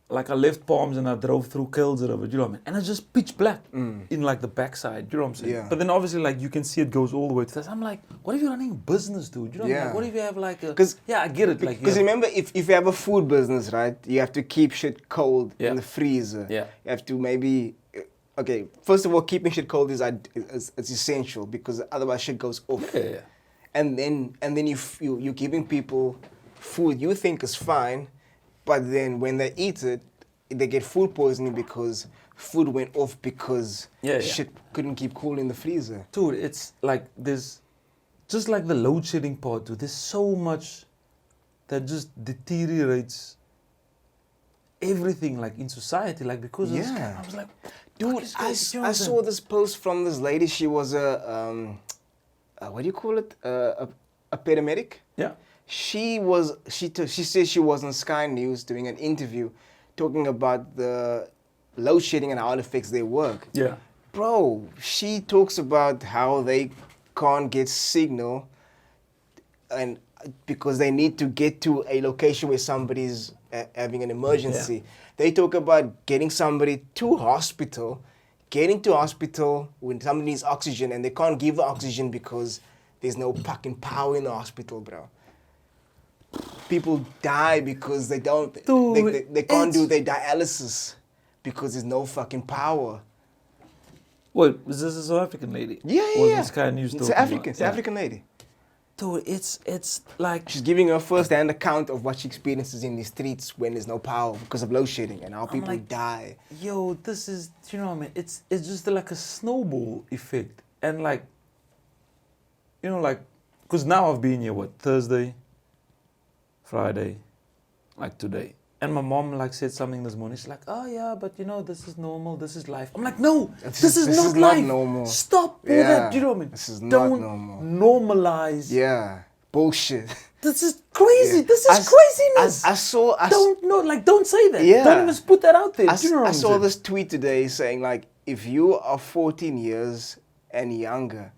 like I left Palms and I drove through Kuilsrivier, do you know what I mean? And it's just pitch black in like the backside, do you know what I'm saying? Yeah. But then obviously like you can see it goes all the way to this. I'm like, what if you're running a business, dude? You know what I mean? Yeah. Like, what if you have like a... 'Cause- yeah, I get it. Like, Because yeah. remember, if you have a food business, right, you have to keep shit cold Yeah. in the freezer. Yeah. You have to maybe, okay, first of all, keeping shit cold is essential because otherwise shit goes off. Yeah. And then you're giving people food you think is fine, but then when they eat it, they get food poisoning because food went off because Yeah. shit couldn't keep cool in the freezer. Dude, it's like there's... just like the load shedding part, dude, there's so much that just deteriorates everything like in society, like because of this Yeah. guy. I was like, Dude, I saw this post from this lady. She was a what do you call it? A paramedic. yeah, She said she was on Sky News doing an interview, talking about the load shedding and how it affects their work. yeah, Bro, she talks about how they can't get signal, and because they need to get to a location where somebody's having an emergency. They talk about getting somebody to hospital, getting to hospital when somebody needs oxygen, and they can't give the oxygen because there's no fucking power in the hospital, bro. People die because they don't. Dude, they can't do it's- their dialysis because there's no fucking power. Wait, was this a South African lady? Yeah, Was yeah. this Sky News It's talking African, about- it's yeah. African lady. Dude, it's like... She's giving her first-hand account of what she experiences in the streets when there's no power because of load shedding and how people like, die. yo, this is, you know what I mean? It's just like a snowball effect. And like, you know, like, because now I've been here, what, Thursday, Friday, like today. And my mom like said something this morning. She's like, oh yeah, but you know, this is normal, this is life. I'm like, no, this is not life. normal. Stop all Yeah, that, you know what I mean? this is not Don't normal. normalize. Yeah, bullshit. This is crazy. Yeah. This is craziness. I saw. Don't say that. Yeah. Don't even put that out there. I, Do you know what I I'm saw saying? this tweet today saying like, if you are 14 years and younger,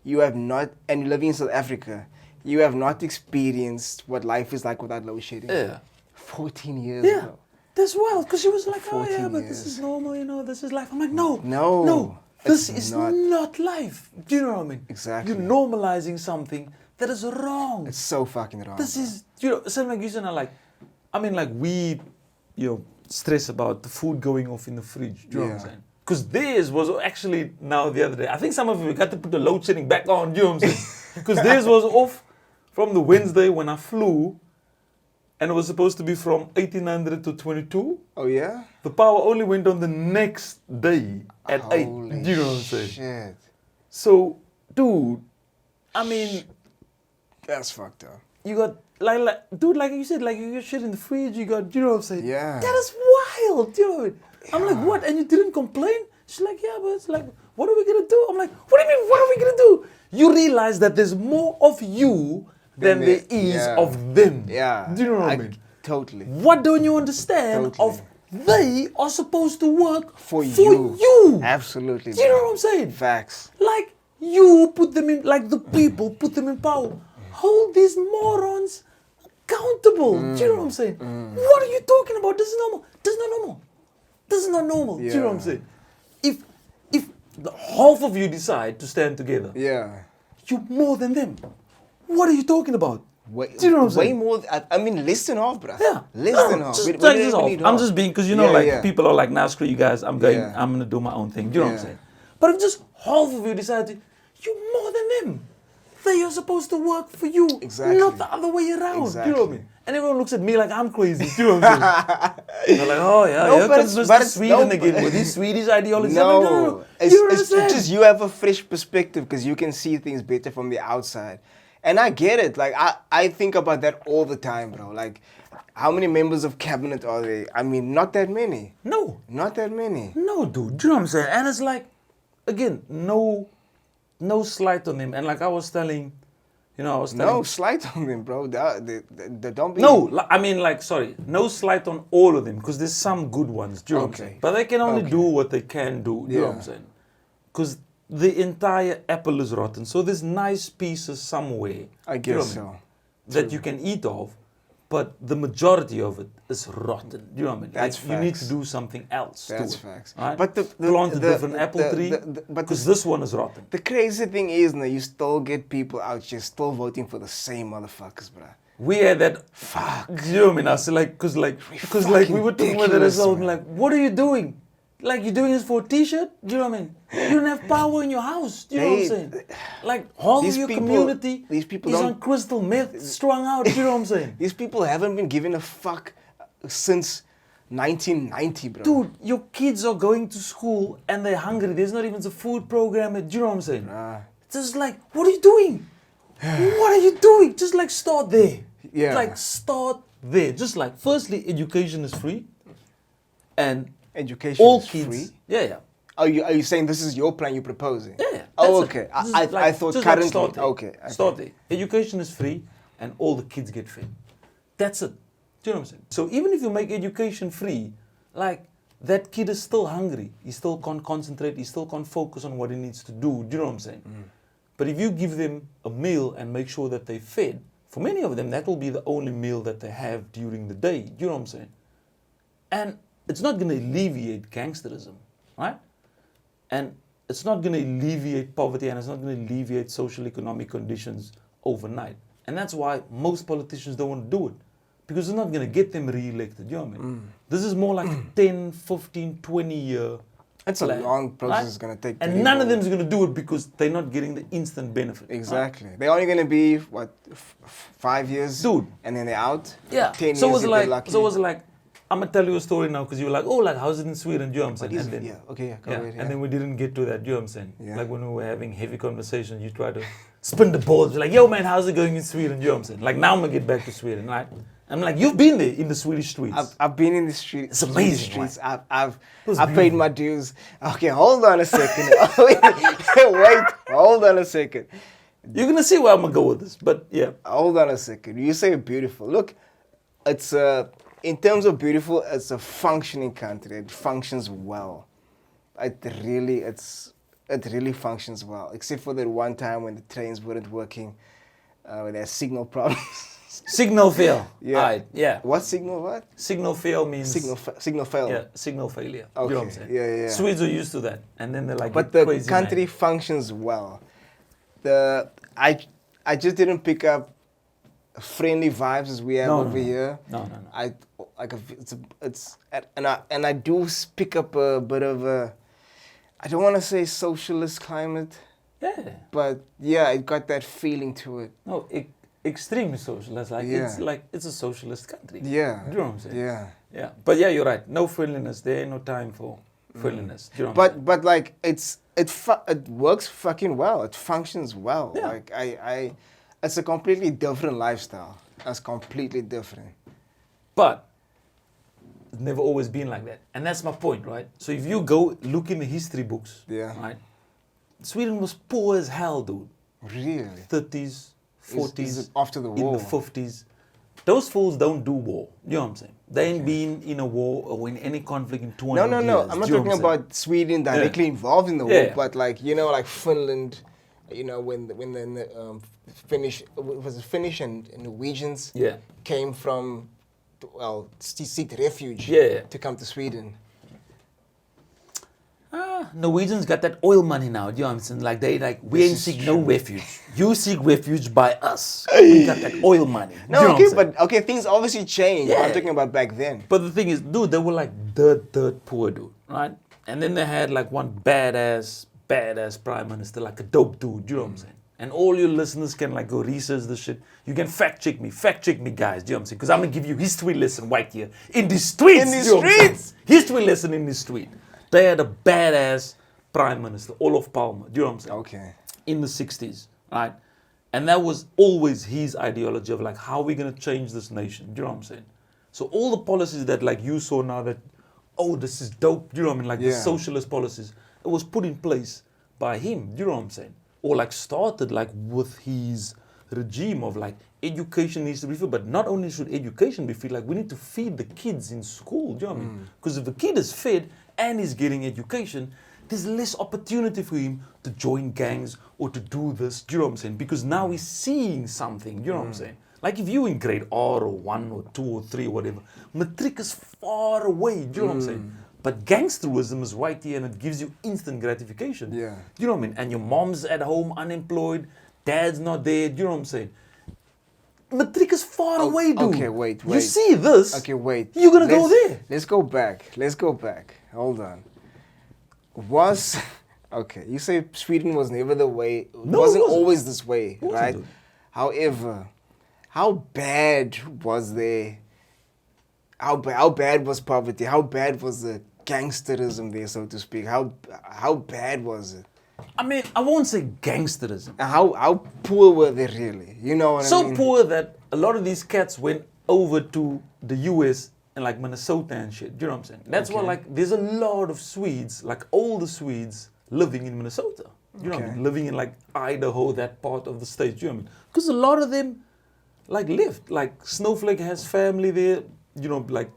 you have not, and you live in South Africa, You have not experienced what life is like without load shedding. Yeah. 14 years, Yeah. bro. That's wild, because she was like, oh 14 yeah, but this years. is normal, you know, this is life. I'm like, no. No, This it's is not. not life. Do you know what I mean? Exactly. You're normalizing something that is wrong. It's so fucking wrong. This is, you know, something like you said, like, I mean, like we, you know, stress about the food going off in the fridge. Do you know what I'm Yeah. saying? Because theirs was actually now the other day. I think some of you got to put the load shedding back on. Do you know what I'm saying? Because theirs was off from the Wednesday when I flew, and it was supposed to be from 1800 to 22. Oh, yeah? The power only went on the next day at 8. Holy Do you know what I'm saying? shit. So, dude, I mean, That's fucked up. you got, like, dude, like you said, like, you got shit in the fridge, you got, you know what I'm saying? Yeah. That is wild, you know what I mean? I'm like, what? And you didn't complain? She's like, yeah, but it's like, what are we gonna do? I'm like, what do you mean, what are we gonna do? You realize that there's more of you than there is yeah. of them. Yeah. Do you know what I mean? Totally. What don't you understand Totally. of they are supposed to work For you. you? Absolutely. Do you know bro. what I'm saying? Facts. Like, you put them in, like the people put them in power. Hold these morons accountable. Do you know what I'm saying? What are you talking about? This is normal. This is not normal. This is not normal. Do you know what I'm Yeah. saying? If the half of you decide to stand together, Yeah. you're more than them. What are you talking about? Way, Do you know what I'm way saying? more. I mean, less than half, bruh. Yeah. Less than half. Just We take don't this even off. need I'm half. just being, because you know, Yeah, like, yeah. people are like, nah, screw you guys. I'm going, Yeah. I'm going to do my own thing. Do you know what I'm Yeah. saying? But if just half of you decide to, you're more than them. They are supposed to work for you. Exactly. Not the other way around. Do you know what I Exactly. mean? And everyone looks at me like I'm crazy. Do you know what I'm saying? They're like, oh yeah, No, here but comes it's- Mr. but it's- Sweden no, again but- with his Swedish ideology. I'm like, no. It's, You it's understand? just you have a fresh perspective because you can see things better from the outside. And I get it. Like, I think about that all the time, bro. Like, how many members of cabinet are there? I mean, not that many. No. Not that many. No, dude. Do you know what I'm saying? And it's like, again, no slight on him. And like I was telling, you know, I was telling. No slight on them, bro. They don't be. No, I mean, like, sorry, no slight on all of them, because there's some good ones. Do you know what I'm Okay. saying? But they can only Okay. do what they can do. Do you know what I'm Yeah. saying? Because the entire apple is rotten. So there's nice pieces somewhere. I do you know guess what I mean, so. that you can eat of, but the majority of it is rotten. Do you know what I mean? That's like, you need to facts. do something else That's to it. facts. Right? But plant a different apple tree, but because this one is rotten. the crazy thing is, now you still get people out here still voting for the same motherfuckers, bro. We had that. Fuck. Do you know what I mean? I said, like, because like we were talking about the ridiculous, result, man. like, what are you doing? Like, you're doing this for a t-shirt? Do you know what I mean? You don't have power in your house. Do you know what I'm saying? Like, half These of your people- community these people is don't- on crystal meth, strung out. Do you know what I'm saying? These people haven't been given a fuck since 1990, bro. Dude, your kids are going to school and they're hungry. There's not even a food program. Do you know what I'm saying? It's just like, what are you doing? What are you doing? Just like start there. Yeah. Like start there. Just like, firstly, education is free. And Education all is kids. free. Yeah. Are you saying this is your plan you're proposing? Yeah. Oh, that's it. okay. This is I like- thought just currently. Like start there. Okay. Start there. Education is free and all the kids get fed. That's it. Do you know what I'm saying? So even if you make education free, like that kid is still hungry. He still can't concentrate. He still can't focus on what he needs to do. Do you know what I'm saying? But if you give them a meal and make sure that they're fed, for many of them, that will be the only meal that they have during the day. Do you know what I'm saying? And it's not going to alleviate gangsterism, right? And it's not going to alleviate poverty, and it's not going to alleviate social economic conditions overnight. And that's why most politicians don't want to do it, because it's not going to get them re-elected. You know what I mean? This is more like a 10, 15, 20 year It's a plan, long process. right? It's gonna take. to And get none of going. them is going to do it because they're not getting the instant benefit. right? Exactly. They're only gonna be what 5 years, Dude. and then they're out. Yeah. 10 So it years was if they're like, lucky. so it was like, I'm gonna tell you a story now because you were like, oh, like how's it in Sweden? Do you know what I'm saying? But is- And then, yeah. Okay. Yeah. Go yeah, ahead, yeah. and then we didn't get to that. Do you know what I'm saying? Yeah. Like when we were having heavy conversations, you try to spin the balls. You're like, yo, man, how's it going in Sweden? Do you know what I'm saying? Like now I'm gonna get back to Sweden, right? I'm like, you've been there in the Swedish streets. I've been in the streets. It's amazing, Streets. right? I've was paid beautiful. my dues. Okay, hold on a second. Wait, hold on a second. You're gonna see where I'm gonna go with this, but yeah. Hold on a second. You say beautiful. Look, it's in terms of beautiful, it's a functioning country. It functions well. It really functions well. Except for that one time when the trains weren't working. when there's signal problems. Signal fail. Yeah. Alright, yeah. What signal? What? Signal fail means Signal fail. yeah, signal failure. Okay. You know what I'm saying? Yeah. Swedes are used to that, and then they're like, But get the crazy country mad. functions well. I just didn't pick up friendly vibes as we have No, over here. No. I like and I do pick up a bit of a, I don't want to say socialist climate, Yeah. but yeah, it got that feeling to it. No, extremely socialist. Like it's a socialist country. Yeah. Do you know what I'm saying? Yeah. Yeah. But yeah, you're right. No friendliness. There ain't no time for friendliness. Do you know what I'm saying? But like it works fucking well. It functions well. Yeah. Like it's a completely different lifestyle. It's completely different. But it's never always been like that. And that's my point, right? So if you go look in the history books, Yeah. right? Sweden was poor as hell, dude. Really? 30s, 40s, Is it after the in war? the 50s. Those fools don't do war. You know what I'm saying? They ain't been in a war or in any conflict in 200 years. No. I'm not Do you know talking what I'm saying? about Sweden directly involved in the war, Yeah. but like like Finland, when the Finnish, was it Finnish and Norwegians Yeah. came from, seek refuge Yeah. to come to Sweden. Norwegians got that oil money now. Do you know what I'm saying? Like we This ain't is seek no refuge. You seek refuge by us. We got that oil money. Do No, you know okay, what I'm saying? but things obviously changed. Yeah. I'm talking about back then. But the thing is, dude, they were like dirt poor, dude, right? And then they had like one badass prime minister, like a dope dude, you know what I'm saying? And all your listeners can like go research this shit. You can fact check me, guys, do you know what I'm saying? Because I'm gonna give you history lesson right here in the streets. In the do you know what I'm saying? streets! History lesson in the street. They had a badass prime minister, Olof Palme, do you know what I'm saying? Okay. In the 60s, right? And that was always his ideology of like, how are we going to change this nation? Do you know what I'm saying? So all the policies that like you saw now that, oh, this is dope, do you know what I mean? Like the Yeah. socialist policies, it was put in place by him, do you know what I'm saying? Or like started like with his regime of like education needs to be free, but not only should education be free, like we need to feed the kids in school, do you know what I mean? Because if the kid is fed and is getting education, there's less opportunity for him to join gangs or to do this, do you know what I'm saying? Because now he's seeing something, do you know what I'm saying? Like if you in grade R or 1 or 2 or 3 or whatever, matric is far away, do you know what I'm saying? But gangsterism is right here and it gives you instant gratification. Yeah. Do you know what I mean? And your mom's at home unemployed, dad's not there, do you know what I'm saying? Matric is far away, dude. Okay, wait. You see this, Okay, wait. you're gonna go there. Let's go back. Hold on. Okay, you say Sweden was never the way, it No, it wasn't wasn't. always this way, Wasn't, right? dude. However, how bad was there, how bad was poverty? How bad was the gangsterism there, so to speak? How bad was it? I mean, I won't say gangsterism. And how poor were they really? You know what I So mean? poor that a lot of these cats went over to the US and like Minnesota and shit. Do you know what I'm saying? That's why Okay. like there's a lot of Swedes, like older Swedes, living in Minnesota. You know what I Okay. mean? Living in like Idaho, that part of the state. Do you know what I mean? Because a lot of them like lived. Like Snowflake has family there. You know, like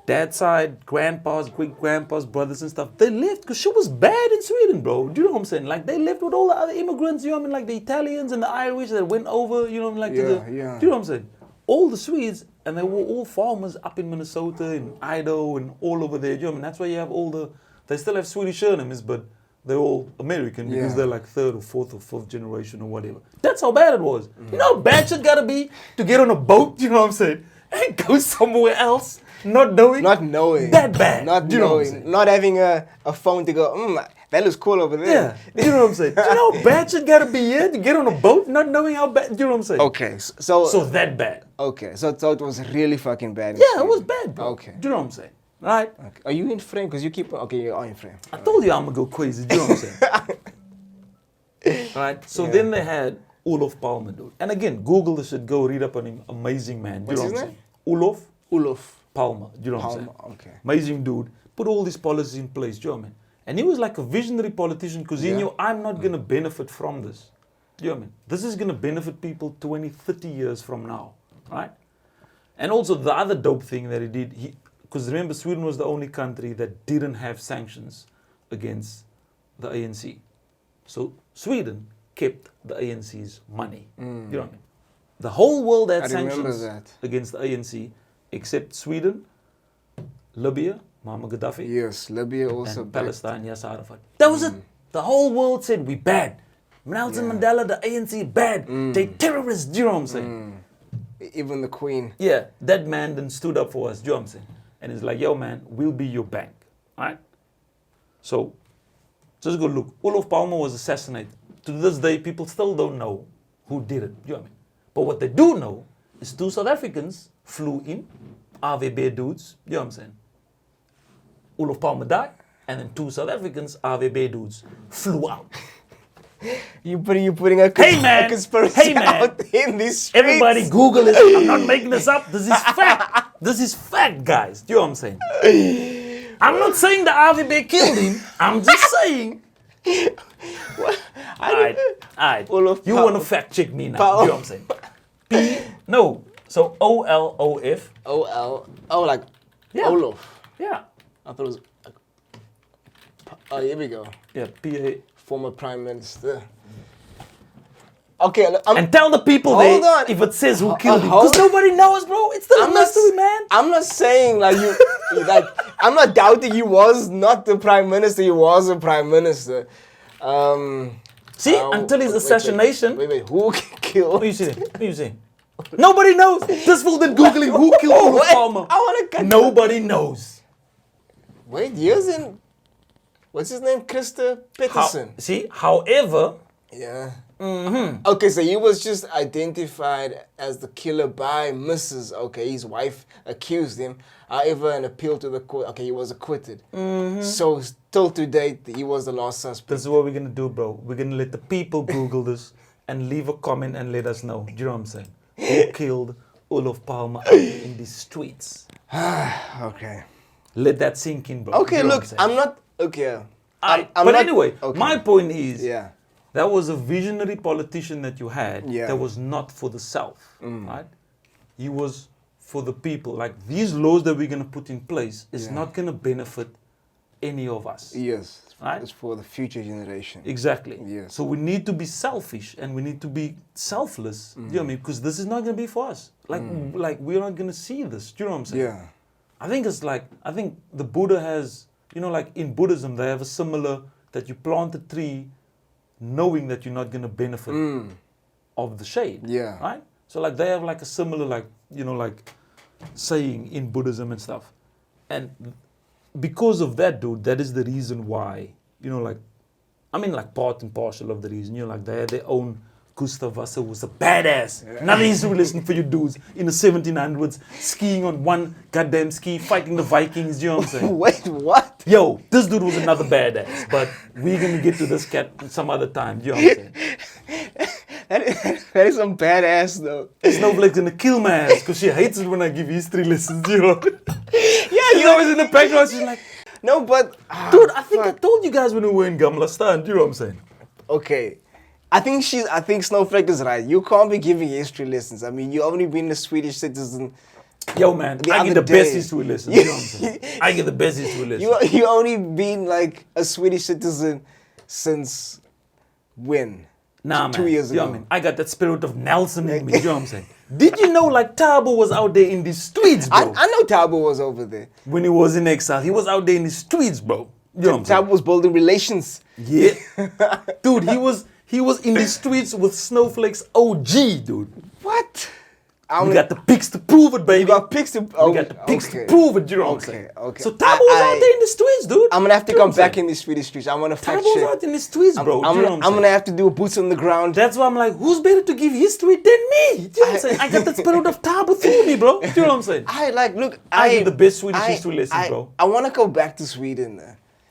dad's side, grandpas, great grandpas, brothers and stuff. They lived because shit was bad in Sweden, bro. Do you know what I'm saying? Like they lived with all the other immigrants. You know what I mean? Like the Italians and the Irish that went over. You know what I mean? Like to the. Yeah. Do you know what I'm saying? All the Swedes, and they were all farmers up in Minnesota and Idaho and all over there. Do you know what I mean? That's why you have all the. They still have Swedish surnames, but they're all American because Yeah. they're like 3rd or 4th or 5th generation or whatever. That's how bad it was. You know how bad shit gotta be to get on a boat, you know what I'm saying? And go somewhere else, not knowing. Not knowing. That bad. Not Do you know what I'm knowing. saying? Not having a phone to go, that looks cool over there. Yeah, you know what I'm saying? Do you know how bad shit gotta be here to get on a boat, not knowing how bad, do you know what I'm saying? Okay, so that bad. okay, so it was really fucking bad. in Yeah, it was Sweden. bad, bro. Okay. Do you know what I'm saying? Right? Okay. Are you in frame? Because you keep okay, you are in frame. I told you I'm gonna go crazy, do you know what I'm saying? Right? So Yeah. then they had Olof Palme, dude. And again, Google this shit, go read up on him. Amazing man. Do you What's know his what I'm name? saying? Olof Olof Palme. Do you know what I'm saying? Palme. Okay. Amazing dude. Put all these policies in place, do you know what I mean? And he was like a visionary politician because he Yeah. knew I'm not going to benefit from this. Do you know what I mean? This is going to benefit people 20, 30 years from now, right? And also the other dope thing that he did, because remember Sweden was the only country that didn't have sanctions against the ANC. So Sweden kept the ANC's money. You know what I mean? The whole world had I remember sanctions that. against the ANC, except Sweden, Libya, Muammar Gaddafi, Yes, Libya also. and Palestine, Yasser Arafat. That was it. The whole world said, we bad. Nelson Mandela, the ANC, bad. They terrorists, do you know what I'm saying? Even the Queen. Yeah, that man then stood up for us, do you know what I'm saying? And he's like, yo man, we'll be your bank, right? So, just go look. Olof Palme was assassinated. To this day, people still don't know who did it, do you know what I mean? But what they do know is 2 South Africans flew in, AWB dudes, you know what I'm saying? Olof Palme died, and then 2 South Africans, AWB dudes, flew out. You putting a, Hey, man. a conspiracy Hey, man. out in these streets. Everybody Google it. I'm not making this up. This is fact. This is fact, guys. Do you know what I'm saying? I'm not saying the AWB killed him. I'm just saying. Alright. You want to fact check me now. Do you know what I'm saying? No. So OLOF. Oh, like Yeah. Olof. Yeah. I thought it was. Oh, here we go. Yeah. PA. Former Prime Minister. Okay, And tell the people Hold there on. if it says who killed him. hold Because nobody knows, bro. It's still a mystery, man. I'm not saying like you, like I'm not doubting he was not the Prime Minister. He was a Prime Minister. See, until his assassination. Wait, who killed? What are you saying? What are you saying? Nobody knows. This fool then Googling who killed Olof Wait, Palme. I want to. Nobody knows. Wait, years in. What's his name? Christa Peterson. However, Yeah. Okay, so he was just identified as the killer by Mrs. Okay, his wife accused him. However, an appeal to the court. Okay, he was acquitted. So still to date, he was the last suspect. this is what we're gonna do, bro. We're gonna let the people Google this and leave a comment and let us know. Do you know what I'm saying? Who killed Olof Palme out in these streets? Okay. Let that sink in, bro. Okay, You know look, what I'm saying? I'm not. Okay. But not, anyway, okay. my point is, Yeah. that was a visionary politician that you had. Yeah. That was not for the self, right? He was for the people. Like these laws that we're gonna put in place is not gonna benefit any of us. Yes. Right? It's for the future generation. Exactly. Yes. So we need to be selfish and we need to be selfless. Do you know what I mean? Because this is not gonna be for us. Like we're not gonna see this. Do you know what I'm saying? Yeah. I think it's like the Buddha has, you know, like in Buddhism they have a similar that you plant a tree knowing that you're not gonna benefit of the shade. Yeah. Right? So like they have like a similar like, you know, like saying in Buddhism and stuff. And because of that, dude, that is the reason why, you know, like, I mean, like part and parcel of the reason, you know, like they had their own. Gustav Vasa was a badass. Nothing used to be listening for you dudes in the 1700s, skiing on one goddamn ski, fighting the Vikings, you know what I'm saying? Wait, what? Yo, this dude was another badass, but we're gonna get to this cat some other time, you know what I'm saying? That is some badass though. Snowflake's gonna kill my ass because she hates it when I give history lessons, you know? Yeah, She's always in the background, she's like, No, but dude, I think I told you guys when we were in Gamlastan, you know what I'm saying? okay. I think Snowflake is right. You can't be giving history lessons. I mean, you only been a Swedish citizen. Yo, man, I get the best history lessons, you know what I'm saying? I get the best history lessons. You only been like a Swedish citizen since when? Nah, man. 2 years You know ago. what I mean? I got that spirit of Nelson in me, you know what I'm saying? Did you know like Thabo was out there in the streets, bro? I know Thabo was over there. When he was in exile, he was out there in the streets, bro. You know what I'm saying? Thabo was building relations. Yeah. Dude, he was in the streets with Snowflake's OG, dude. What? We got the pics to prove it, baby. You got pics to. We got the pics to prove it, you know what I'm saying? Okay. So Thabo was out there in the streets, dude. I'm gonna have to You know come what I'm back saying? in the Swedish streets. I want to fact Thabo was check. out in the streets, bro. I'm you know what gonna have to do a boots on the ground. That's why I'm like, who's better to give history than me? You know what I'm saying? I got that spirit of Thabo through me, bro. You know what I'm saying? I give the best Swedish history lessons, bro. I want to go back to Sweden.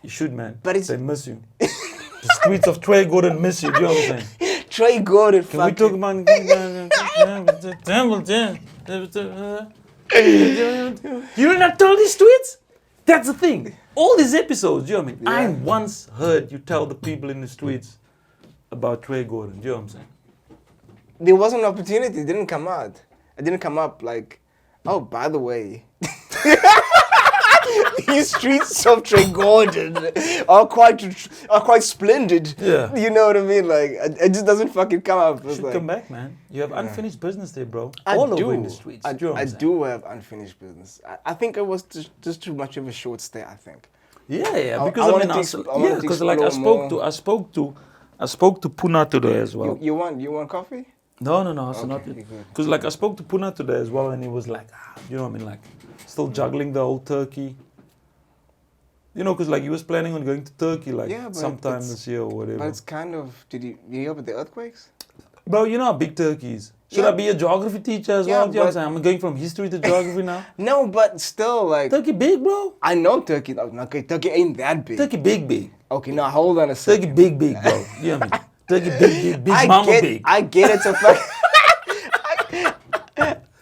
You should, man. But it's- they miss you. The streets of Trädgården miss you. Do you know what I'm saying? Trey Gordon. Can we talk about You did not tell these tweets? That's the thing. All these episodes, you know what I mean? I once heard you tell the people in the streets about Trädgården. You know what I'm saying? There was an opportunity. It didn't come out. It didn't come up like, oh, by the way. You these streets of Trey Gordon are quite splendid. Yeah. You know what I mean? Like, it just doesn't fucking come up. You It's should like, come back, man. You have unfinished business there, bro. I All do. over in the streets. I, Do you know what I I'm saying? do have unfinished business. I think it was just too much of a short stay, I think. Yeah, I because I wanted mean, to also, exp- I wanted yeah, to because like explore I spoke to Puna today as well. You want coffee? No, it's not. Okay, good. Because like I spoke to Puna today as well, and he was like, you know what I mean, like still juggling the whole Turkey. You know, because like he was planning on going to Turkey like Yeah, but sometime it's- this year or whatever. But it's kind of. Did you hear about the earthquakes? Bro, you know how big Turkey is. Should Yeah. I be a geography teacher as Yeah, well? Do you know what I'm but- saying? I'm going from history to geography now. No, but still, like, Turkey big, bro. I know Turkey. Okay, Turkey ain't that big. Turkey big. Okay, now hold on a second. Turkey big, bro. You know what I mean? Turkey big mama big. I get it's a fuck.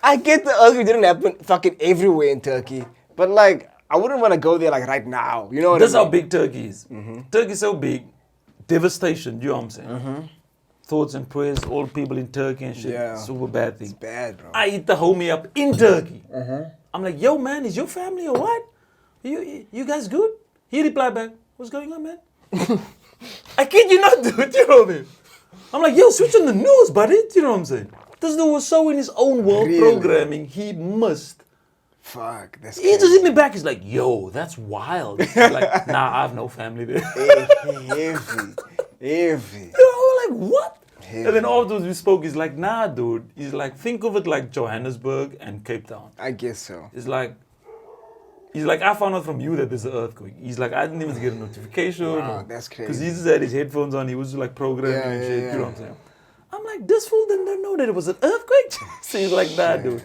I get the earthquake didn't happen fucking everywhere in Turkey, but like I wouldn't want to go there like right now. You know what That's I how mean? big Turkey is. Turkey's so big. Devastation, you know what I'm saying? Thoughts and prayers, all people in Turkey and shit. Yeah. Super bad thing. It's bad, bro. I hit the homie up in Turkey. I'm like, yo, man, is your family or what? You guys good? He replied back, what's going on, man? I kid you not, dude. You know what I mean? I'm like, yo, switch on the news, buddy. You know what I'm saying? This dude was so in his own world Really? programming, he must. Fuck, that's He just hit me back. He's like, yo, that's wild. I'm like, nah, I have no family there. heavy. You know, we're like, what? Heavy. And then afterwards we spoke. He's like, nah, dude. He's like, think of it like Johannesburg and Cape Town. I guess so. He's like, I found out from you that there's an earthquake. He's like, I didn't even get a notification. Wow, that's crazy. Because he just had his headphones on. He was like programming and shit. You know what I'm saying? I'm like, this fool didn't know that it was an earthquake. So he's like, nah, dude.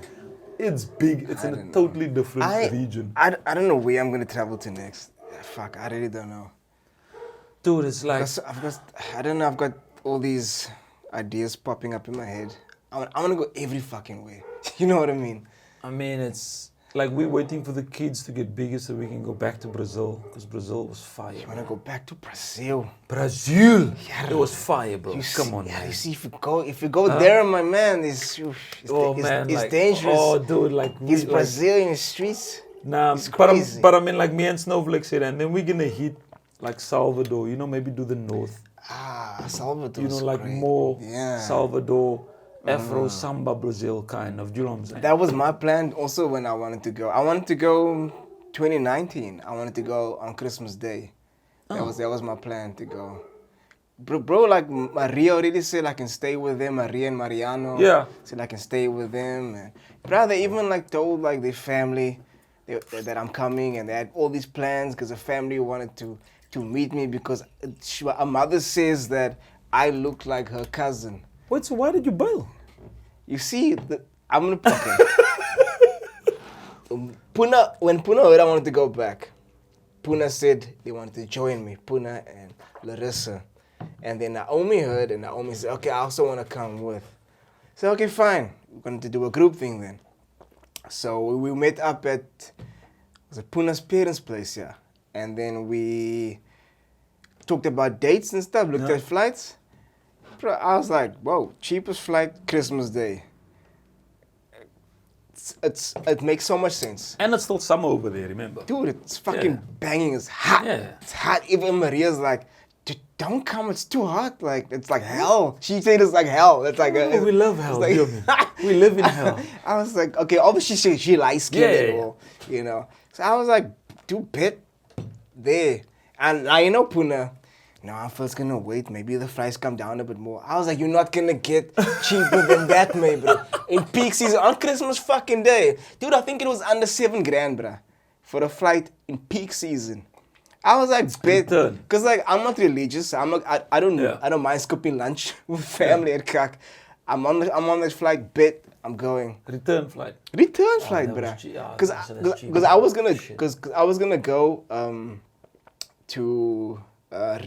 It's big. It's in a totally different region. I don't know where I'm gonna travel to next. Fuck, I really don't know. Dude, it's like, I don't know. I've got all these ideas popping up in my head. I want to go every fucking way. You know what I mean? I mean, it's like we're waiting for the kids to get bigger so we can go back to Brazil. Because Brazil was fire. I want to go back to Brazil. Brazil! Yeah. It was fire, bro. Come on, yeah, man. you see, if you go there, my man, it's like, dangerous. Oh, dude, like, It's Brazilian streets. Nah, It's but crazy. I mean, like me and Snowflake said, and then we're gonna hit like Salvador. You know, maybe do the north. Salvador. You know, like more Yeah. Salvador, Afro Samba Brazil kind of. Do you know what I'm saying? That was my plan also when I wanted to go. I wanted to go 2019. I wanted to go on Christmas Day. That was my plan to go. Bro, like Maria already said I can stay with them, Maria and Mariano. Yeah. Said I can stay with them. And, bro, they even like told like their family that I'm coming, and they had all these plans because the family wanted to meet me because a mother says that I look like her cousin. Wait, so why did you bail? You see, I'm gonna okay. When Puna heard I wanted to go back, Puna said they wanted to join me, Puna and Larissa. And then Naomi heard, and Naomi said, okay, I also want to come with. So, okay, fine. We're going to do a group thing then. So we met up at Puna's parents' place, yeah. And then we talked about dates and stuff, looked at flights. Bro, I was like, whoa, cheapest flight, Christmas Day. It makes so much sense. And it's still summer over there, remember? Dude, it's fucking banging. It's hot. Yeah. It's hot. Even Maria's like, don't come. It's too hot. Like, it's like hell. She said it's like hell. It's like we love hell. like, you know what I mean? We live in hell. I was like, okay, obviously she light skinned Yeah. and all, you know. So I was like, dude, bet there. And I know Puna. No, I'm first gonna wait. Maybe the flights come down a bit more. I was like, you're not gonna get cheaper than that, mate, bro. In peak season, on Christmas fucking day. Dude, I think it was under $7,000, bro. For a flight in peak season. I was like, bet. Because like, I'm not religious. I don't mind skipping lunch with family at Kak. I'm on that flight, bet. I'm going. Return flight, Flight, that bro. was cheap. Because I was gonna go to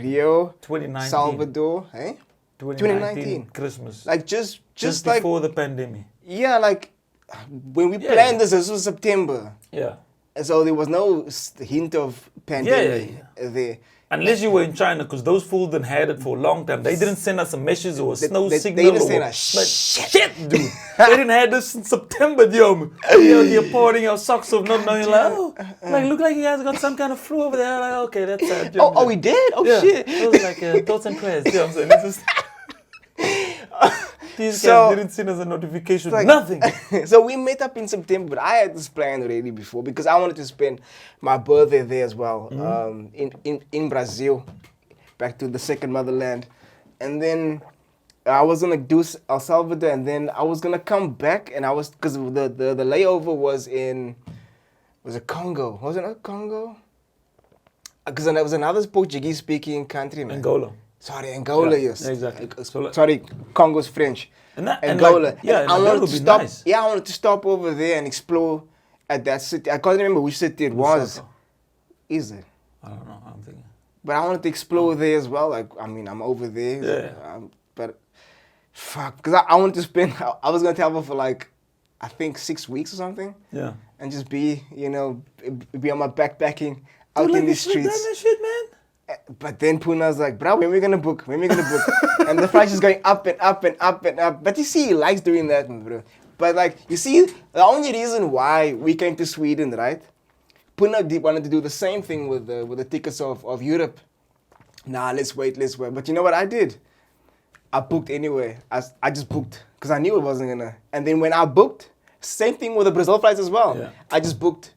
Rio, 2019. Salvador, eh? 2019. Christmas. Like just before like the pandemic. yeah, like when we planned this was September. Yeah. And so there was no hint of pandemic there. Unless you were in China, because those fools done had it for a long time. They didn't send us a message or a snow signal. They didn't or send us shit, dude. They didn't have this since September, yo. We out here pouring our socks off, not knowing, like, oh, like, look like you guys got some kind of flu over there. Like, okay, that's sad. Oh, we did? Oh, yeah. shit. It was like thoughts and prayers, you know what I'm saying? This is... These guys didn't send us a notification, like, nothing. So we met up in September, but I had this plan already before because I wanted to spend my birthday there as well, in Brazil, back to the second motherland. And then I was gonna do El Salvador, and then I was gonna come back, and because the layover was it Congo? Was it not Congo? Because there was another Portuguese-speaking country, man. Angola. Sorry, Angola, yes. Exactly. Sorry, Congo's French. I Angola. wanted to stop. Nice. Yeah, I wanted to stop over there and explore at that city. I can't remember which city it was. Is it? I don't know. I'm thinking. But I wanted to explore there as well. Like, I mean, I'm over there. Yeah. But fuck, because I wanted to spend. I was gonna travel for like, I think 6 weeks or something. Yeah. And just be on my backpacking out in the streets. That shit, man. But then Puna's like, bro, when we gonna book? And the price is going up and up and up and up. But you see, he likes doing that, bro. But like, you see, the only reason why we came to Sweden, right? Puna wanted to do the same thing with the tickets of Europe. Nah, let's wait. But you know what I did? I booked anyway. I just booked because I knew it wasn't gonna. And then when I booked, same thing with the Brazil flights as well. Yeah. I just booked.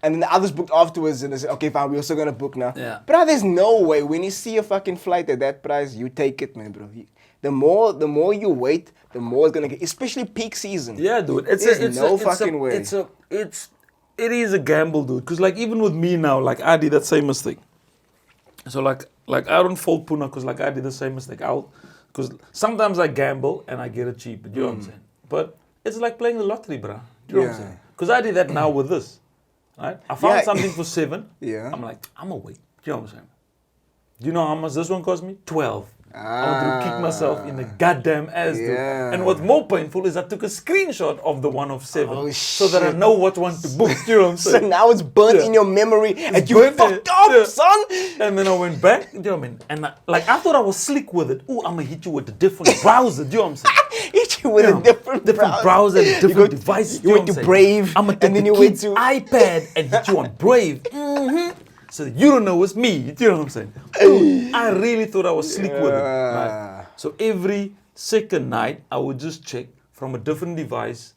And then the others booked afterwards, and they said, okay, fine, we're also gonna book now. Yeah. But there's no way, when you see a fucking flight at that price, you take it, man, bro. The more you wait, the more it's gonna get, especially peak season. Yeah, dude. It's no fucking way. It is a gamble, dude. Because like even with me now, like I did that same mistake. So like I don't fault Puna because like I did the same mistake. Because sometimes I gamble and I get it cheap. You know what I'm saying? But it's like playing the lottery, bro. You know what I'm saying? Because I did that now with this. Right? I found something for 7. Yeah. I'm like, I'm gonna wait. You know what I'm saying? Do you know how much this one cost me? 12. I wanted to kick myself in the goddamn ass, dude. And what's more painful is I took a screenshot of the one of 7 so that I know what one to book. You know what I'm saying? So now it's burnt in your memory and you fucked up, son. And then I went back. You know what I mean? And I thought I was slick with it. Ooh, I'm gonna hit you with a different browser. Do you know what I'm saying? Hit you with a different browser, different device. You went to Brave, I'm gonna take and then the you went to iPad and hit you on Brave. So you don't know it's me. You know what I'm saying? Dude, I really thought I was slick with it. Right? So every second night, I would just check from a different device,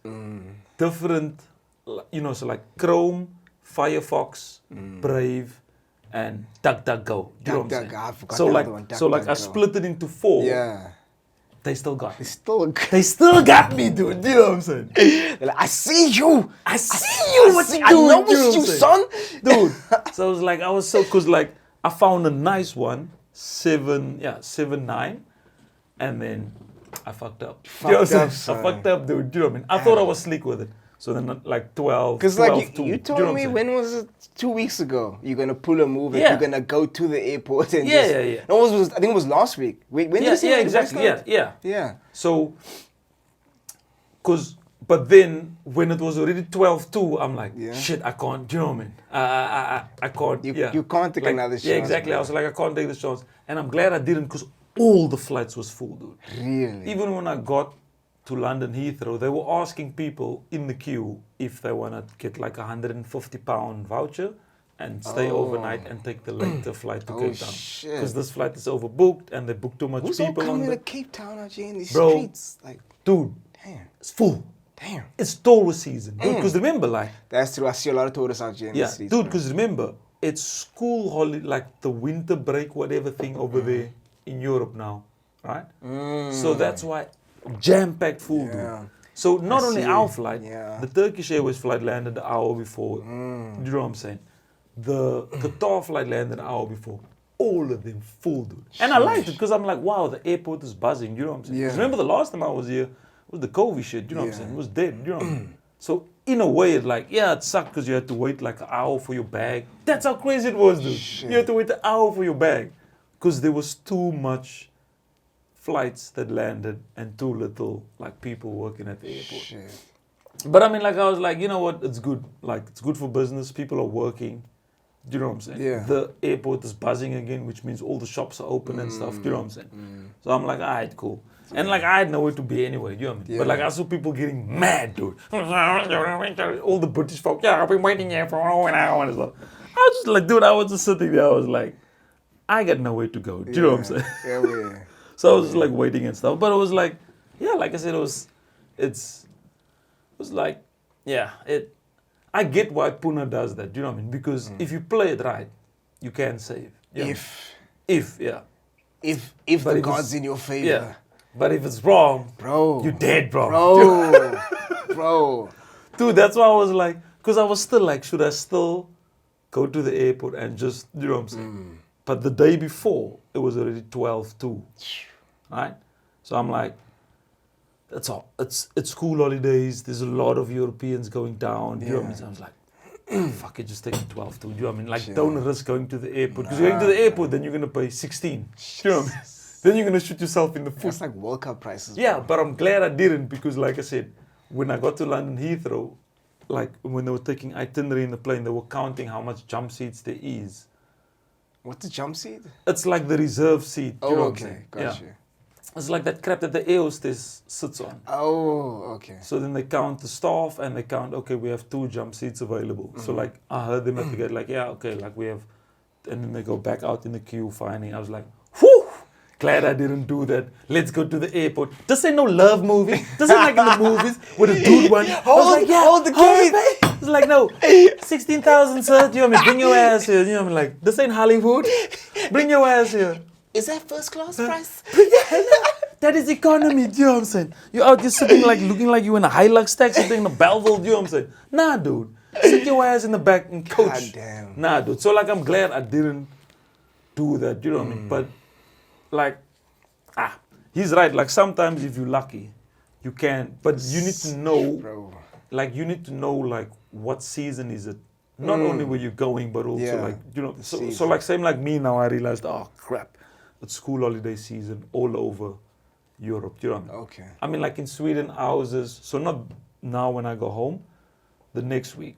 different, so like Chrome, Firefox, Brave, and DuckDuckGo. You know what I'm saying? I split it into 4. Yeah. They still got me. They still got me, dude. You know what I'm saying? They're like, I see you. I see you. What you doing? I know it's you, son. Dude. So I was so, cause like I found a nice one, 7.9, and then I fucked up. I fucked up, dude. You know what I mean? I thought I was slick with it. So then like 12. Because like you told me, when was it? 2 weeks ago, you're gonna pull a move and you're gonna go to the airport and yeah. No, I think it was last week. When did you say exactly. Yeah. So, but then when it was already 12:02, I'm like, shit, I can't. Do you know what I mean? I can't. You can't take another chance. Yeah, exactly. Bro. I was like, I can't take this chance, and I'm glad I didn't because all the flights was full, dude. Really? Even when I got to London Heathrow, they were asking people in the queue if they want to get like £150 voucher and stay overnight and take the later flight to Cape Town. Because this flight is overbooked and they booked too much people on to Cape Town out here in these streets? Like, dude, damn, it's full. Damn. It's tourist season. Because remember, like... That's true. I see a lot of tourists out here in the streets. Dude, because remember, it's school holiday, like the winter break, whatever thing over there in Europe now, right? So that's why jam-packed full, dude. So not only our flight, the Turkish Airways flight landed an hour before. You know what I'm saying? The Qatar flight landed an hour before. All of them full, dude. And I liked it because I'm like, wow, the airport is buzzing. You know what I'm saying? 'Cause remember the last time I was here, it was the COVID shit. You know what I'm saying? It was dead. You know what I mean? So in a way, it's like, it sucked because you had to wait like an hour for your bag. That's how crazy it was, dude. You had to wait an hour for your bag because there was too much flights that landed and too little like people working at the airport. But I mean, like I was like, you know what? It's good. Like it's good for business. People are working. Do you know what I'm saying? Yeah. The airport is buzzing again, which means all the shops are open and stuff. Do you know what I'm saying? So I'm like, alright, cool. And like I had nowhere to be anyway, do you know what I mean? Yeah. But like I saw people getting mad, dude. All the British folk, yeah, I've been waiting here for an hour and stuff. I was just like, dude, I was just sitting there, I was like, I got nowhere to go. Do you know what I'm saying? Yeah. So I was just like waiting and stuff. But it was like, yeah, like I said, it was like, yeah, I get why Puna does that, do you know what I mean? Because if you play it right, you can save. You know? If But the God's in your favor. Yeah. But if it's wrong, bro, you're dead, bro. Bro. Dude, that's why I was like, because I was still like, should I still go to the airport and just, you know what I'm saying? But the day before, it was already 12-2, right? So I'm like, that's all. It's school holidays. There's a lot of Europeans going down. You know what I mean? So I was like, fuck it, just take it 12-2. Do you know what I mean? Like, don't risk going to the airport. Because going to the airport, then you're going to pay 16. Do you know what I mean? Then you're going to shoot yourself in the foot. That's like World Cup prices. Yeah, but I'm glad I didn't because, like I said, when I got to London Heathrow, like when they were taking itinerary in the plane, they were counting how much jump seats there is. What's the jump seat? It's like the reserve seat. Oh, you know okay. what I'm saying? Got Yeah. you. It's like that crap that the air hostess sits on. Oh, okay. So then they count the staff and they count, okay, we have 2 jump seats available. So like I heard them at the gate, like, yeah, okay, like we have, and then they go back out in the queue finding. I was like, whew, glad I didn't do that. Let's go to the airport. This ain't no love movie. This ain't like in the movies with a dude one. Hold the gate. It's like, no, 16,000, sir. Do you know what I mean? Bring your ass here. You know what I mean? Like, this ain't Hollywood. Bring your ass here. Is that first class price? That is economy, do you know what I'm saying? You're out there sitting like, looking like you in a Hilux taxi, sitting in a Belleville, do you know what I'm saying? Nah, dude. Sit your ass in the back and coach. God damn. Nah, dude. So like, I'm glad I didn't do that, do you know what I mean? But like, he's right. Like sometimes if you're lucky, you can, but you need to know, Bro. like you need to know like what season is it? Not only where you're going, but also like, you know, so like same like me now, I realized, oh crap, it's school holiday season all over Europe, do you know what I mean? Okay. I mean like in Sweden, ours is, so not now when I go home, the next week.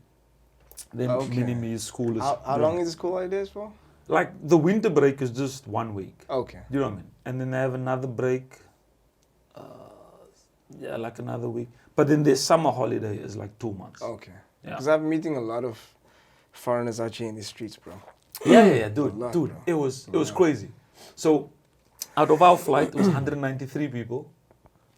Then meaning me school is. How long is the school holidays for? Like the winter break is just 1 week. Okay. Do you know what I mean? And then they have another break, like another week. But then their summer holiday is like 2 months. Okay. Yeah. Because I'm meeting a lot of foreigners out here in the streets, bro. Yeah, dude, lot, dude, bro. it was crazy. So, out of our flight, it was 193 people.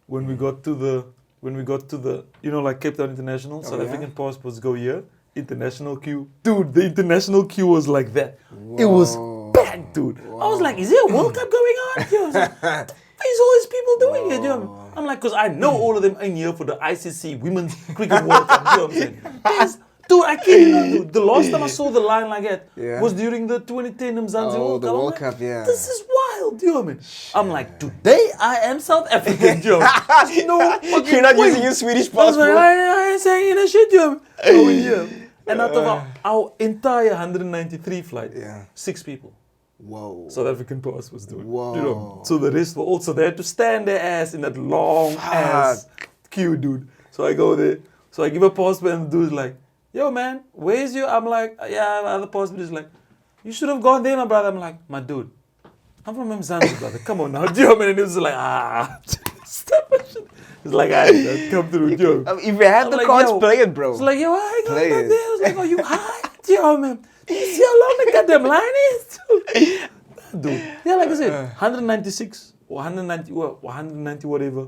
When we got to the, you know, like Cape Town International, South African passports go here, international queue. Dude, the international queue was like that. Whoa. It was packed, dude. I was like, is there a World Cup going on? You know, I was like, what is all these people doing here? You know what I mean? I'm like, because I know all of them ain't here for the ICC Women's Cricket World Cup. You know what I'm saying? Dude, I can't even do. The last time I saw the line like that was during the 2010 Mzansi World Cup. The World Cup, yeah. This is wild, do you know what I mean? I'm like, today I am South African, do you know what I mean? No fucking You're not way. using your Swedish I was passport. like, I ain't saying that shit, do you know what I mean? Over here. And out of our entire 193 flight, 6 people. Whoa. South African passports, dude. Whoa. You know? So the rest were also, they had to stand their ass in that long ass queue, dude. So I go there. So I give a passport and the dude's like, yo man, where's you? I'm like, yeah, my other passport is like, you should have gone there, my brother. I'm like, my dude, I'm from Mzansi, brother. Come on now. Do you know what I mean? And he was like, stop that shit. It's like, I come through, Joe. If you had the like, cards, yo, play it, bro. It's like, yo, I ain't going Play back it. there. I was like, are you high? Yo, man. Do you see how long the goddamn line is? Dude. Yeah, like I said, 196 or 190 whatever,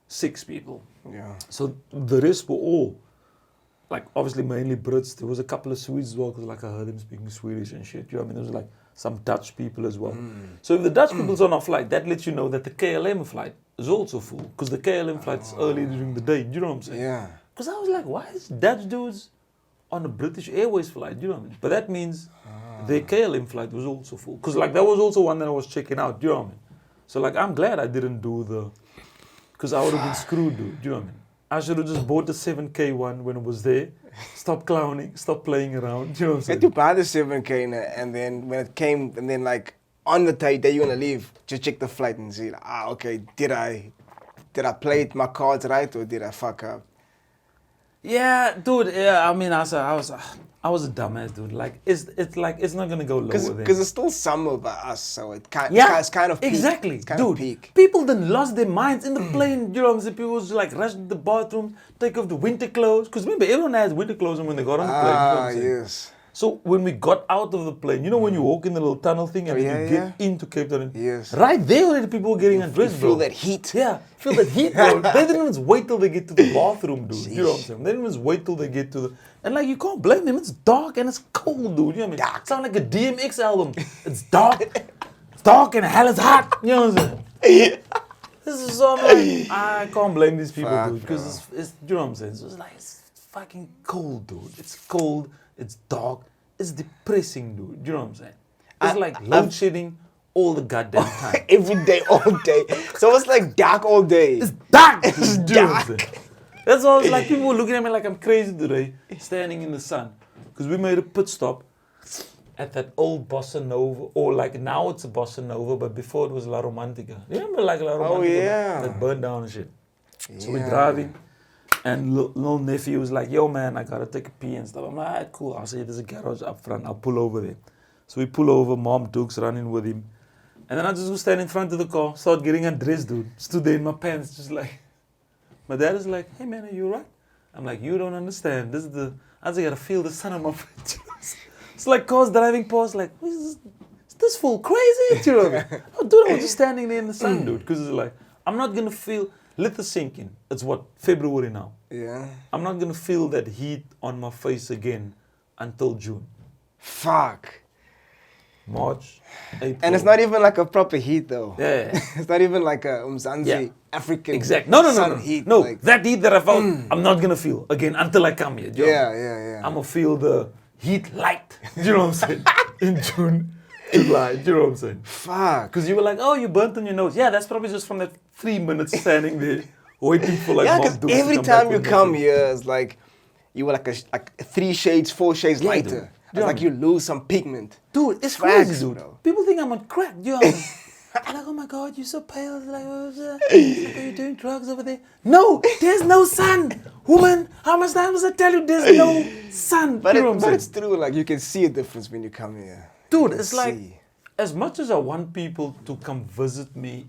6 people. Yeah. So the rest were all, like obviously mainly Brits. There was a couple of Swedes as well, because like I heard them speaking Swedish and shit. You know what I mean? There was like some Dutch people as well. So if the Dutch people's on our flight, that lets you know that the KLM flight is also full, because the KLM flight is early during the day. Do you know what I'm saying? Yeah. Because I was like, why is Dutch dudes on a British Airways flight? Do you know what I mean? But that means their KLM flight was also full. Because like that was also one that I was checking out. Do you know what I mean? So like I'm glad I didn't do the, because I would have been screwed, dude. Do you know what I mean? I should have just bought the 7K one when it was there. Stop clowning, stop playing around. Do you know what I'm saying? Had to buy the 7K and then when it came, and then like on the day you're gonna leave, just check the flight and see, okay, did I play my cards right or did I fuck up? Yeah, dude. Yeah, I mean, I was a dumbass, dude. Like, it's not gonna go lower than. Because it's still summer by us, so it's kind of peak. exactly, It's kind dude. of peak. People then lost their minds in the plane. You know what I'm saying? People was like rush to the bathroom, take off the winter clothes. Because remember, everyone has winter clothes on when they got on the plane. You know what I'm saying? Yes. So when we got out of the plane, you know when you walk in the little tunnel thing and then you get into Cape Town, Yes. right there already people were getting undressed, You feel bro. that heat. Yeah, feel that heat, bro. They didn't even wait till they get to the bathroom, dude. You know what I'm saying? They didn't even wait till they get to the... And like, you can't blame them. It's dark and it's cold, dude. You know what I mean? Dark. It sounds like a DMX album. It's dark. It's dark and hell is hot. You know what I'm saying? This is so, man. I can't blame these people, Fuck, dude. Because it's, you know what I'm saying? It's just like, it's fucking cold, dude. It's cold. It's dark. It's depressing, dude. You know what I'm saying? It's like load shedding all the goddamn time. Every day, all day. So it's like dark all day. It's dark. It's dude. You know what I'm dark. saying? That's why I was like, people were looking at me like I'm crazy today, standing in the sun. Because we made a pit stop at that old Bossa Nova, or like now it's a Bossa Nova, but before it was La Romantica. You remember like La Romantica? Oh, yeah. That burned down and shit. So we're Yeah. driving, and little nephew was like, yo man, I gotta take a pee and stuff. I'm like, alright, cool. I'll say there's a garage up front. I'll pull over there. So we pull over, mom Duke's running with him. And then I just go stand in front of the car, start getting undressed, dude. Stood there in my pants, just like... My dad is like, hey man, are you alright? I'm like, you don't understand. This is the... I just gotta feel the sun on my face. It's like cars driving past, like, is this fool crazy? You know what I mean? Oh, dude, I was just standing there in the sun, dude. Because it's like, I'm not gonna feel... Let this sink in. It's what? February now. Yeah. I'm not gonna feel that heat on my face again until June. Fuck. March, April. And it's not even like a proper heat though. Yeah. It's not even like a Umzanzi Yeah. African Exactly. No. sun heat. No, like- that heat that I felt, I'm not gonna feel again until I come here. Do you know? Yeah. I'm gonna feel the heat light. Do you know what I'm saying? In June, July. Do you know what I'm saying? Fuck. Because you were like, oh, you burnt on your nose. Yeah, that's probably just from that 3 minutes standing there waiting for like Yeah, Mom because Dukes to every come back time you with come nothing. here, it's like you were like 3 shades, 4 shades Yeah, lighter. dude. It's like you lose some pigment. Dude, it's Facts, crazy, dude. bro. People think I'm on crack. Do you know what I mean? They're like, oh my God, you're so pale. It's like, it's like, are you doing drugs over there? No, there's no sun. Woman, how much time must I tell you there's no sun? But, You know what I'm but saying? it's true, like you can see a difference when you come here. Dude, You it's can like, see. as much as I want people to come visit me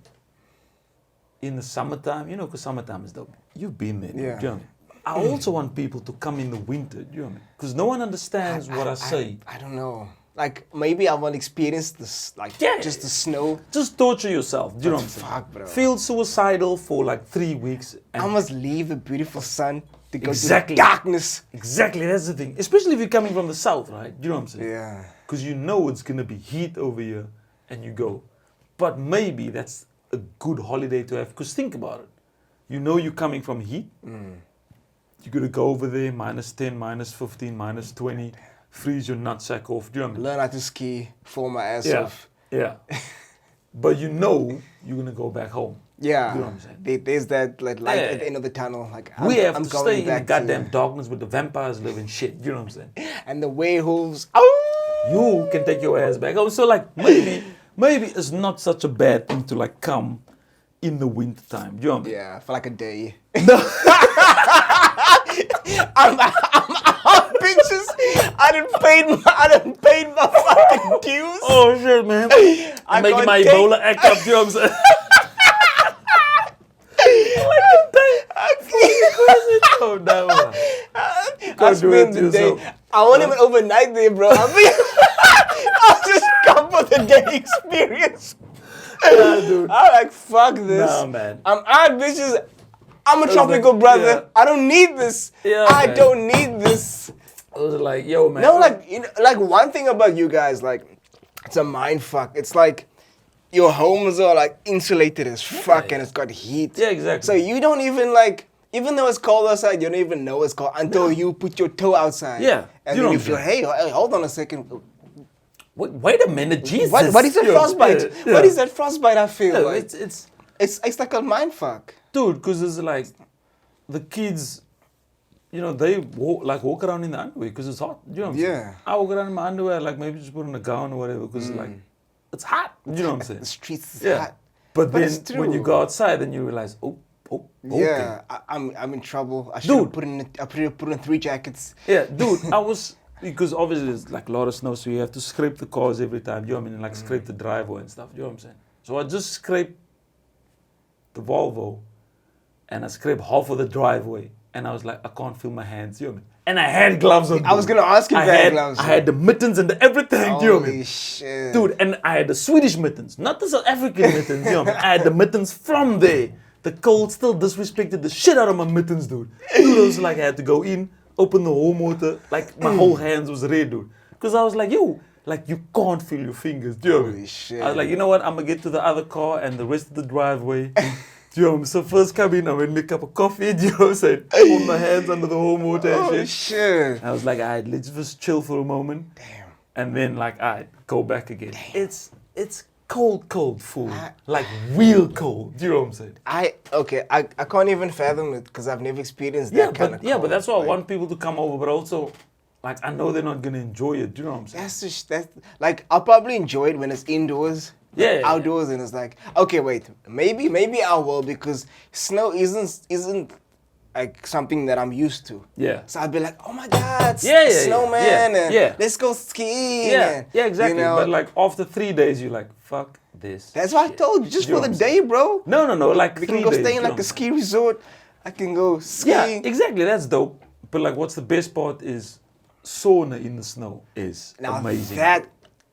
in the summertime, you know, because summertime is dope. You've been there, Yeah. do you know what I mean? I also want people to come in the winter, do you know what I mean? Because no one understands what I say. I don't know. Like maybe I want to experience this, like Yeah. just the snow. Just torture yourself, do you know what I'm saying? Fuck, bro. Feel suicidal for like 3 weeks. And I must leave the beautiful sun to go Exactly. to the darkness. Exactly, that's the thing. Especially if you're coming from the south, right? Do you know what I'm saying? Yeah. Because you know it's going to be heat over here and you go. But maybe that's a good holiday to have. Because think about it. You know you're coming from heat. You're going to go over there, minus 10, minus 15, minus 20, freeze your nutsack off. Do you know what I mean? Learn how to ski, fall my ass Yeah. off. Yeah. But you know you're going to go back home. Yeah. You know what I'm saying? There's that like, light Yeah. at the end of the tunnel. Like We have I'm to going stay in the back goddamn to, darkness with the vampires living shit. You know what I'm saying? and the werewolves. Oh! You can take your ass back home. So like maybe it's not such a bad thing to like come in the winter time. Do you know what I mean? Yeah, for like a day. No. I'm out, bitches. I done paid my fucking dues. Oh shit, man. I'm making got my cake. Ebola act up. Do you know what I'm saying? Oh no. I Can't do spend it the to day. yourself. I won't even overnight there, bro. I'll just come for the day experience. Nah, dude. I'm like, fuck this. Nah, man. I'm out, bitches. I'm a was tropical like, brother. yeah. I don't need this. Yeah, I man. don't need this. I was like, yo, man. No, like, you know, like one thing about you guys, like, it's a mind fuck. It's like your homes are like insulated as fuck and it's got heat. Yeah, exactly. So you don't even like, even though it's cold outside, you don't even know it's cold until you put your toe outside. Yeah. And You then know you what feel, I'm hey, hold on a second. Wait a minute, Jesus. What is that Yo, frostbite? yeah, What yeah. is that frostbite I feel No, like? It's like a mind fuck. Dude, because it's like the kids, you know, they walk around in the underwear because it's hot. You know what I'm saying? Yeah. I walk around in my underwear, like maybe just put on a gown or whatever because like it's hot. You know what I'm saying? The streets is Yeah. hot. But But then it's when you true. go outside, then you realize, oh, Oh, okay. Yeah, I'm in trouble. I should have put in 3 jackets. Yeah, dude, because obviously there's like a lot of snow, so you have to scrape the cars every time, you know what I mean? Like scrape the driveway and stuff, you know what I'm saying? So I just scraped the Volvo and I scraped half of the driveway and I was like, I can't feel my hands, you know what I mean? And I had gloves on. I was gonna ask you if you had gloves. I had the mittens and the everything, you know what I mean? Holy shit. Dude, and I had the Swedish mittens, not the South African mittens, you know what I mean? I had the mittens from there. The cold still disrespected the shit out of my mittens, dude. Dude, it was like I had to go in, open the whole motor, like my whole hands was red, dude. Because I was like, yo, like you can't feel your fingers, do you know what I mean? Holy shit. I was like, you know what, I'm gonna get to the other car and the rest of the driveway. Do you know what I mean? So first come in, I went make a cup of coffee, do you know what I'm saying? Hold my hands under the whole motor and Oh shit. shit. I was like, alright, let's just chill for a moment. Damn. And then like, alright, go back again. It's cold food. Like real cold. Do you know what I'm saying? I can't even fathom it because I've never experienced that kind of cold. Yeah, but that's why I want people to come over, but also like I know they're not gonna enjoy it. Do you know what I'm saying? That's like I'll probably enjoy it when it's indoors. Yeah. Outdoors and it's like, okay, wait, maybe I will because snow isn't like something that I'm used to. Yeah. So I'd be like, oh my God, yeah, snowman, and let's go skiing. Yeah, and, exactly. You know, But like after 3 days, you're like, fuck this. that's what I told you, just You know for the what I'm day, bro. No, like We 3 can go days. stay in you know like what a I'm ski resort. I can go skiing. saying? Yeah, exactly. That's dope. But like, what's the best part is sauna in the snow is Now amazing. that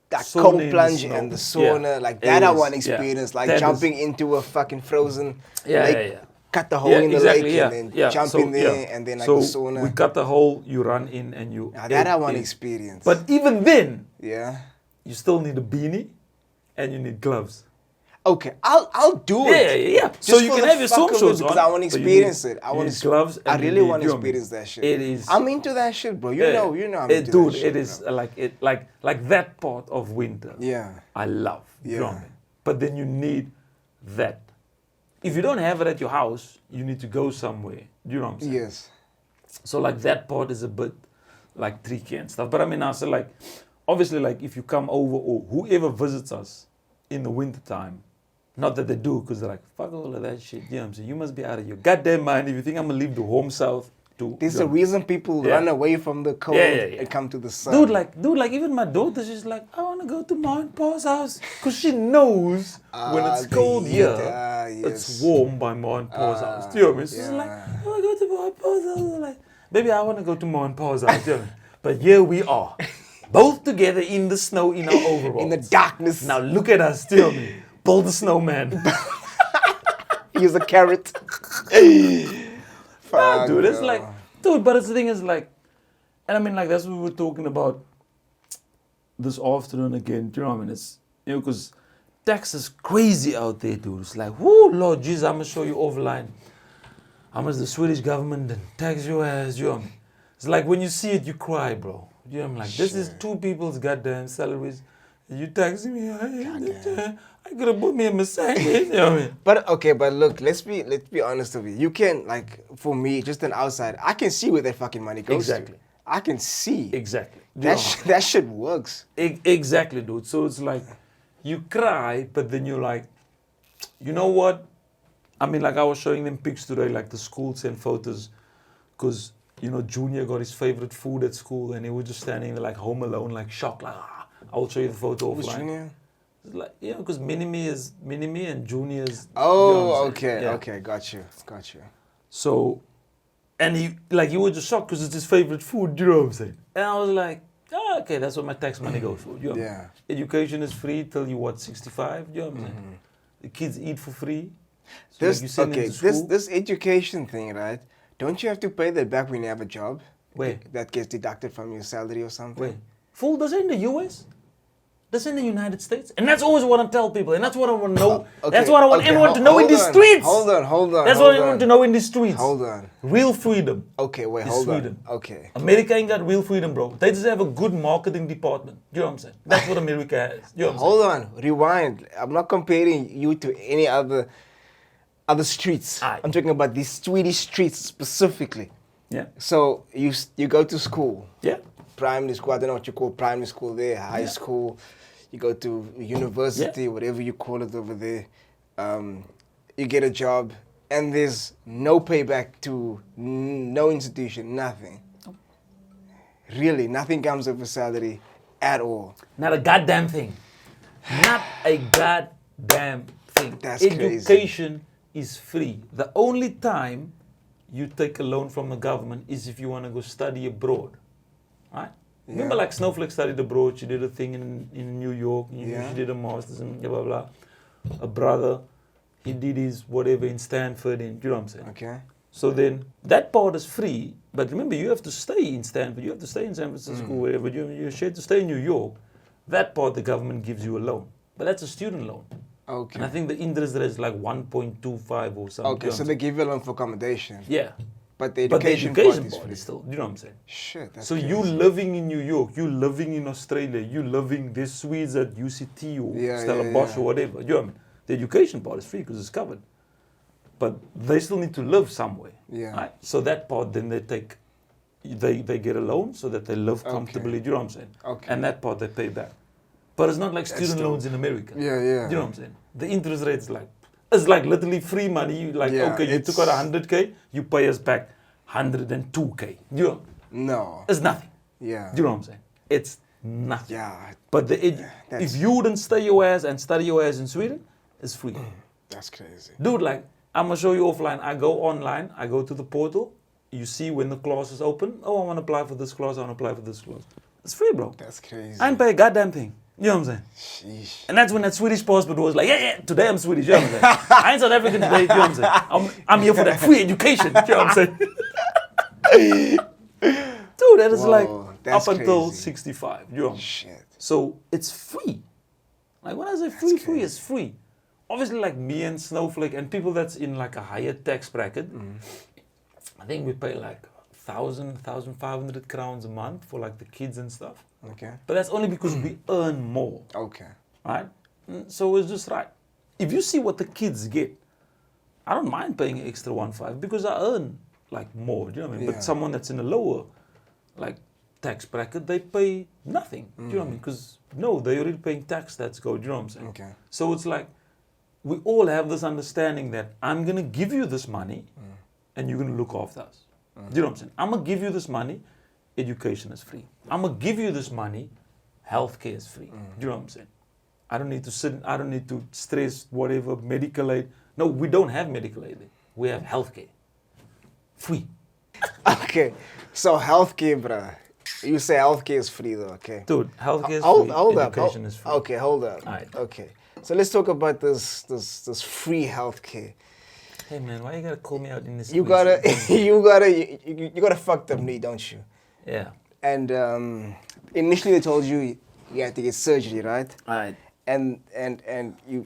Sauna cold in the plunge snow. and the sauna, Yeah. like It that I is, want to yeah. experience, like That jumping into a fucking frozen Yeah, lake, yeah. cut the hole in the lake and then jump So, in there and then like so the sauna. we cut the hole, you run in and you... Now that I want to it- experience. But even then, yeah. you still need a beanie and you need gloves. Okay, I'll do it. Yeah. So Just you for can the have your fuck swim of it, shorts because on. I want to but you experience need- it. you need gloves. I and you really need- want to you know what I mean? experience that shit. It is. I'm into that shit, bro. You know I'm into Dude, that shit. it is like that part of winter. Yeah. I love. You know what I Yeah. mean? But then you need that. If you don't have it at your house, you need to go somewhere. You know what I'm saying? Yes. So like that part is a bit like tricky and stuff. But I mean, I say like, obviously like if you come over or whoever visits us in the winter time, not that they do because they're like, fuck all of that shit. You know what I'm saying? You must be out of your goddamn mind if you think I'm gonna leave the home south to... There's a reason people run away from the cold and come to the sun. Dude, like even my daughter, she's like, I want to go to Ma and Pa's house. Because she knows when it's the cold heat, here, yes. it's warm by Ma and Pa's house. Do you know what I mean? She's like, I want to go to Ma and Pa's house. I'm like, baby, I want to go to Ma and Pa's house. Do you know what I mean? But here we are, both together in the snow in our overalls. In the darkness. Now look at us, do you know what I mean? Build a snowman. Use a carrot. Nah, dude, it's like, dude, but the thing is like, and I mean like that's what we were talking about this afternoon again. Do you know what I mean? It's, you know, because tax is crazy out there, dude. It's like, whoo, Lord Jesus, I'm gonna show you offline how much the Swedish government then tax your ass. You know what I mean? It's like when you see it, you cry, bro. You know what I mean? Like this is 2 people's goddamn salaries. You taxing me? I could have bought me a Mercedes. You know what I mean? But okay, but look, let's be honest with you. You can, like, for me, just an outsider, I can see where that fucking money goes Exactly. to. I can see. Exactly. That shit works. Exactly, dude. So it's like you cry, but then you're like, you know what? I mean, like I was showing them pics today, like the school sent photos, because you know Junior got his favorite food at school, and he was just standing there like home alone, like shocked, like I'll show you the photo Who's offline. Junior? It's like, you know, because Mini-Me and Junior's. Oh, you know what I'm okay, saying? Yeah. okay, got you. So, and he was just shocked because it's his favorite food. You know what I'm saying? And I was like, oh, okay, that's what my tax money goes for. You know? Yeah. Education is free till you 65. You know what I'm saying? The kids eat for free. So This like you send them to school. this education thing, right? Don't you have to pay that back when you have a job? Where? That gets deducted from your salary or something? Wait, fool, does it in the US? Does it in the United States? And that's always what I tell people, and that's what I want to know. That's what I want everyone to know in the streets. Hold on. That's what I want to know in the streets. Hold on. Real freedom. Okay, wait, is hold Sweden. on. Okay. America ain't got real freedom, bro. They just have a good marketing department. You know what I'm saying? That's what America has. You know what I'm Hold on, rewind. I'm not comparing you to any other streets. Aye. I'm talking about these Swedish streets specifically. saying? So you go to school, Yeah. primary school. I don't know what you call primary school there, high school. You go to university, whatever you call it over there. You get a job. and there's no payback to no institution, nothing. Really, nothing comes of a salary at all. Not a goddamn thing. Not a goddamn thing. That's Education is free. The only time you take a loan from the government is if you want to go study abroad. Right? Yeah. Remember, like Snowflake studied abroad. She did a thing in New York. Yeah. She did a master's and blah, blah, blah. A brother, he did his whatever in Stanford. You know what I'm saying? Okay. So then that part is free. But remember, you have to stay in Stanford. You have to stay in San Francisco, wherever. You have to stay in New York. That part, the government gives you a loan. But that's a student loan. Okay. And I think the interest rate is like 1.25 or something. Okay, so they give you a loan for accommodation. Yeah. But the education, part is still, you know what I'm saying? Shit, that's So crazy. you living in New York, you living in Australia, you living, there's Swedes at UCT or Stellenbosch or whatever. You know what I mean? The education part is free because it's covered. But they still need to live somewhere. Yeah. Right? So that part, then they take, they get a loan so that they live comfortably. Do you know what I'm saying? Okay. And that part they pay back. But it's not like student loans in America. Yeah, yeah. Do you know what I'm saying? The interest rate is like, it's like literally free money. You like, okay, you took out 100K, you pay us back 102K. You know? No. It's nothing. Yeah. Do you know what I'm saying? It's nothing. Yeah. But if you wouldn't stay your ass and study your ass in Sweden, it's free. That's crazy. Dude, like, I'm going to show you offline. I go online, I go to the portal, you see when the class is open. Oh, I want to apply for this class, I want to apply for this class. It's free, bro. That's crazy. I didn't pay a goddamn thing. You know what I'm saying? Sheesh. And that's when that Swedish passport was like, yeah, today I'm Swedish. You know what I'm saying? I ain't South African today. You know what I'm saying? I'm here for that free education. You know what I'm saying? Dude, that is like up until 65. You know what I'm saying? Shit. So it's free. Like when I say free, it's free. Obviously, like me and Snowflake and people that's in like a higher tax bracket, I think we pay like 1,500 crowns a month for like the kids and stuff. Okay. But that's only because we earn more. Okay. Right? So it's just right. If you see what the kids get, I don't mind paying an extra 1.5 because I earn like more. Do you know what I mean? Yeah. But someone that's in a lower like tax bracket, they pay nothing. Do you know what I mean? Because no, they're already paying tax. That's go. Do you know what I'm saying? Okay. So it's like we all have this understanding that I'm gonna give you this money, and you're gonna look after us. Do you know what I'm saying? I'm gonna give you this money. Education is free. I'm gonna give you this money. Healthcare is free. Do you know what I'm saying? I don't need to sit. I don't need to stress whatever medical aid. No, we don't have medical aid. We have healthcare. Free. Okay. So healthcare, bruh. You say healthcare is free though, okay? Dude, healthcare is Hold free. up. Education is free. Okay, hold up. Alright. Okay. So let's talk about this free healthcare. Hey man, why you gotta call me out in this? You situation? you got a fucked up knee, don't you? Yeah. And initially they told you you had to get surgery, right? Alright. And you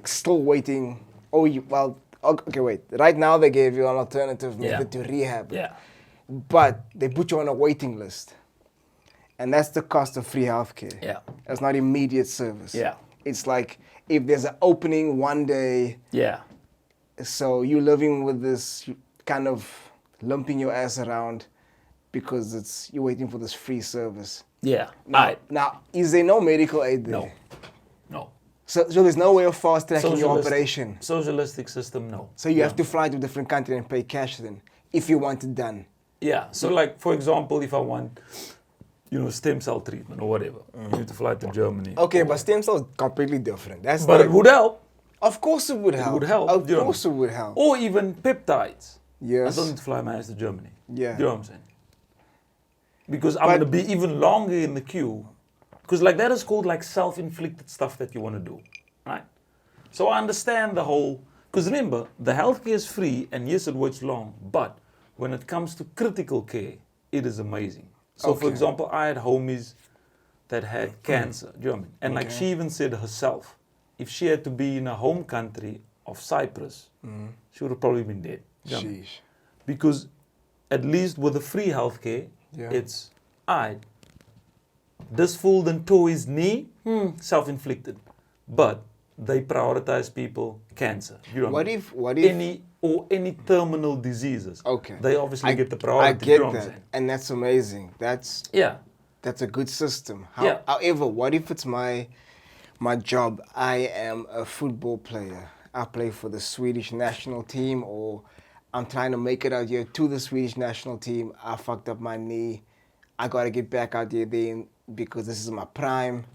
still waiting. Okay, wait. Right now they gave you an alternative method to rehab. Yeah. But they put you on a waiting list. And that's the cost of free healthcare. Yeah. It's not immediate service. Yeah. It's like if there's an opening one day, Yeah. so you're living with this kind of lumping your ass around because you're waiting for this free service. Yeah. Now, is there no medical aid there? No. No. So there's no way of fast tracking your operation. Socialistic system, no. So you have to fly to a different country and pay cash then, if you want it done. Yeah. So like, for example, if I want, stem cell treatment or whatever, you need to fly to Germany. Okay, but stem cells completely different. That's But it would help. Of course it would help. It would help. Of course it would help. Or even peptides. Yes. I don't need to fly my ass to Germany. Yeah. Do you know what I'm saying? Because I'm going to be even longer in the queue. Because like that is called like self-inflicted stuff that you want to do. Right? So I understand the whole... Because remember, the healthcare is free and yes, it works long. But when it comes to critical care, it is amazing. So for example, I had homies that had cancer. Do you know what I mean? And like she even said herself, if she had to be in a home country of Cyprus, she would have probably been dead. Do you know what I mean? Because at least with the free healthcare, it's, this fool then tore his knee, self-inflicted. But they prioritize people, cancer. You know what if any terminal diseases? Okay. They obviously get the priority. I get that. And that's amazing. That's a good system. However, what if it's my job? I am a football player I play for the Swedish national team, or I'm trying to make it out here to the Swedish national team. I fucked up my knee. I gotta get back out there then because this is my prime.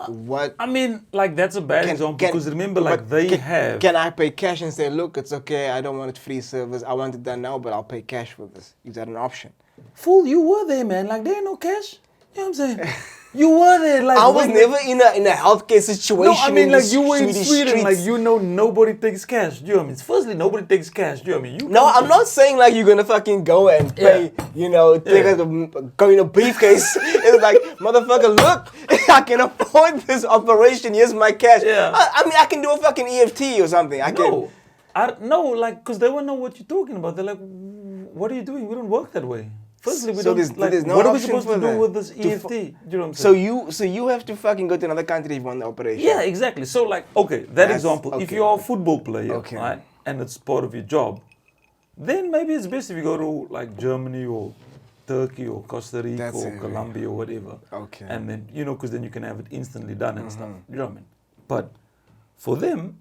What? I mean, like, that's a bad example because remember, like, Can I pay cash and say, look, it's okay, I don't want it free service, I want it done now, but I'll pay cash for this? Is that an option? Fool, you were there, man. Like, there ain't no cash. You know what I'm saying? You were there. Like, I was never in a healthcare situation. No, I mean, like, you were in Swedish Sweden, streets. like, you know, nobody takes cash. Do you know what I mean? Firstly, nobody takes cash. Do you know what I mean? You No, I'm not saying like you're gonna fucking go and pay, you know, go in a briefcase. It's like, motherfucker, look, I can afford this operation. Here's my cash. Yeah. I mean, I can do a fucking EFT or something. No, like, because they won't know what you're talking about. They're like, what are you doing? We don't work that way. Firstly, we So don't, like, there's no what are we option supposed for to do that? with this EFT? Do you know what I'm saying? So you have to fucking go to another country if you want the operation. Yeah, exactly. So, like, okay, example, if okay. you're a football player, right, and it's part of your job, then maybe it's best if you go to, like, Germany or Turkey or Costa Rica or Colombia or whatever. Okay. And then, you know, because then you can have it instantly done and stuff. You know what I mean? But for them,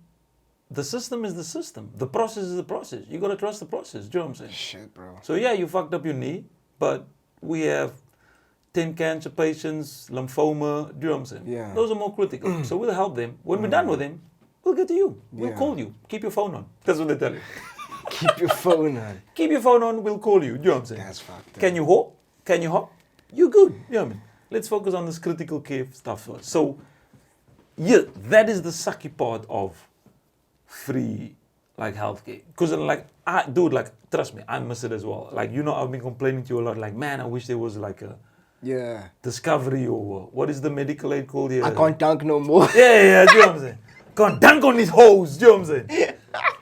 the system is the system. The process is the process. You got to trust the process. Do you know what I'm saying? Shit, bro. So, yeah, you fucked up your knee, but we have 10 cancer patients, lymphoma, do you know what I'm saying? Yeah. Those are more critical. So we'll help them. When we're done with them, we'll get to you. We'll call you. Keep your phone on. That's what they tell you. Keep your phone on. Keep your phone on, we'll call you. Do you know what I'm saying? That's fucked up. Can you hop? Can you hop? You're good. You know what I mean? Let's focus on this critical care stuff first. So, yeah, that is the sucky part of free, like, healthcare. Because, like, dude, like, trust me, I miss it as well. Like, you know, I've been complaining to you a lot. Like, man, I wish there was, like, a discovery or what is the medical aid called here? I can't dunk no more. Yeah, do you know what I'm saying? Can't dunk on these hoes, do you know what I'm saying?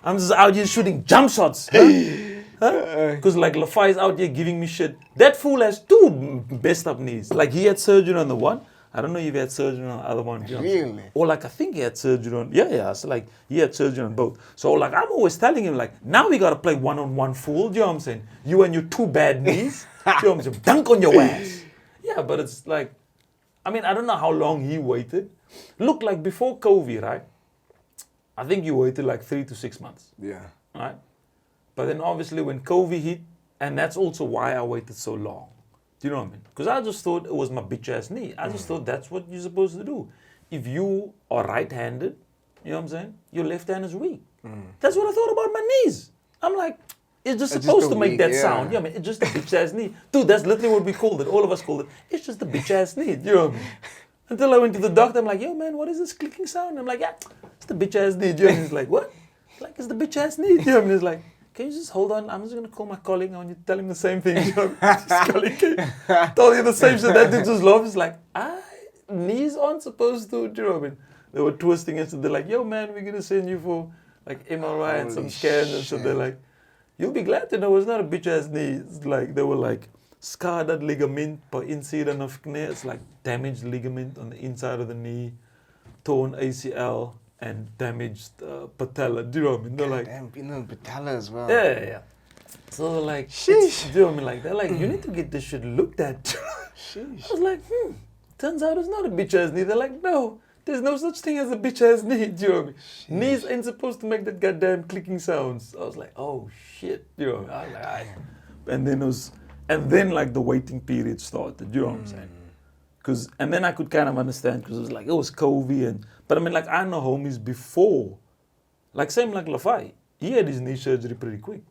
I'm just out here shooting jump shots. Because, like, Lafai is out here giving me shit. That fool has two messed up knees. Like, he had surgery on the one. I don't know if he had surgery on the other one. You know? Really? Or, like, I think he had surgery on... Yeah. So, like, he had surgery on both. So, like, I'm always telling him, like, now we got to play one-on-one, fool. Do you know what I'm saying? You and your two bad knees. Do you know what I'm saying? Dunk on your ass. Yeah, but it's like... I mean, I don't know how long he waited. Look, like, before COVID, right? I think you waited, like, 3 to 6 months. Yeah. Right? But then, obviously, when COVID hit, and that's also why I waited so long. Do you know what I mean? Because I just thought it was my bitch-ass knee. I just thought that's what you're supposed to do. If you are right-handed, you know what I'm saying? Your left hand is weak. That's what I thought about my knees. I'm like, it's just supposed to make that sound. Yeah, I mean, it's just a bitch-ass knee. Dude, that's literally what we called it. All of us called it. It's just a bitch-ass knee. Do you know what I mean? Until I went to the doctor, I'm like, yo, man, what is this clicking sound? I'm like, yeah, it's the bitch-ass knee. Do you know what I mean? He's like, what? Like, it's the bitch-ass knee. Do you know what I mean? He's like, can you just hold on? I'm just going to call my colleague. I want you to tell him the same thing. You know? Told you the same shit. That dude just laughed. He's like, knees aren't supposed to. Do you know what I mean? They were twisting it. So they're like, yo, man, we're going to send you for like MRI and some scans. And so they're like, you'll be glad to know it's not a bitch-ass knee. It's like, they were like, skadat ligament på insidan av knä. It's like damaged ligament on the inside of the knee, torn ACL. And damaged patella. Do you know what I mean? They're like, damn, you know, patella as well. Yeah. So they're like, sheesh. Do you know what I mean? Like, they're like, you need to get this shit looked at. Sheesh. I was like, turns out it's not a bitch-ass knee. They're like, no, there's no such thing as a bitch-ass knee. Do you know what I mean? Knees ain't supposed to make that goddamn clicking sounds. I was like, oh shit. You know, I was like, and then like the waiting period started. You know what I'm saying? And then I could kind of understand because it was like, it was COVID. But I mean, like, I know homies before. Like, same like Lafai. He had his knee surgery pretty quick.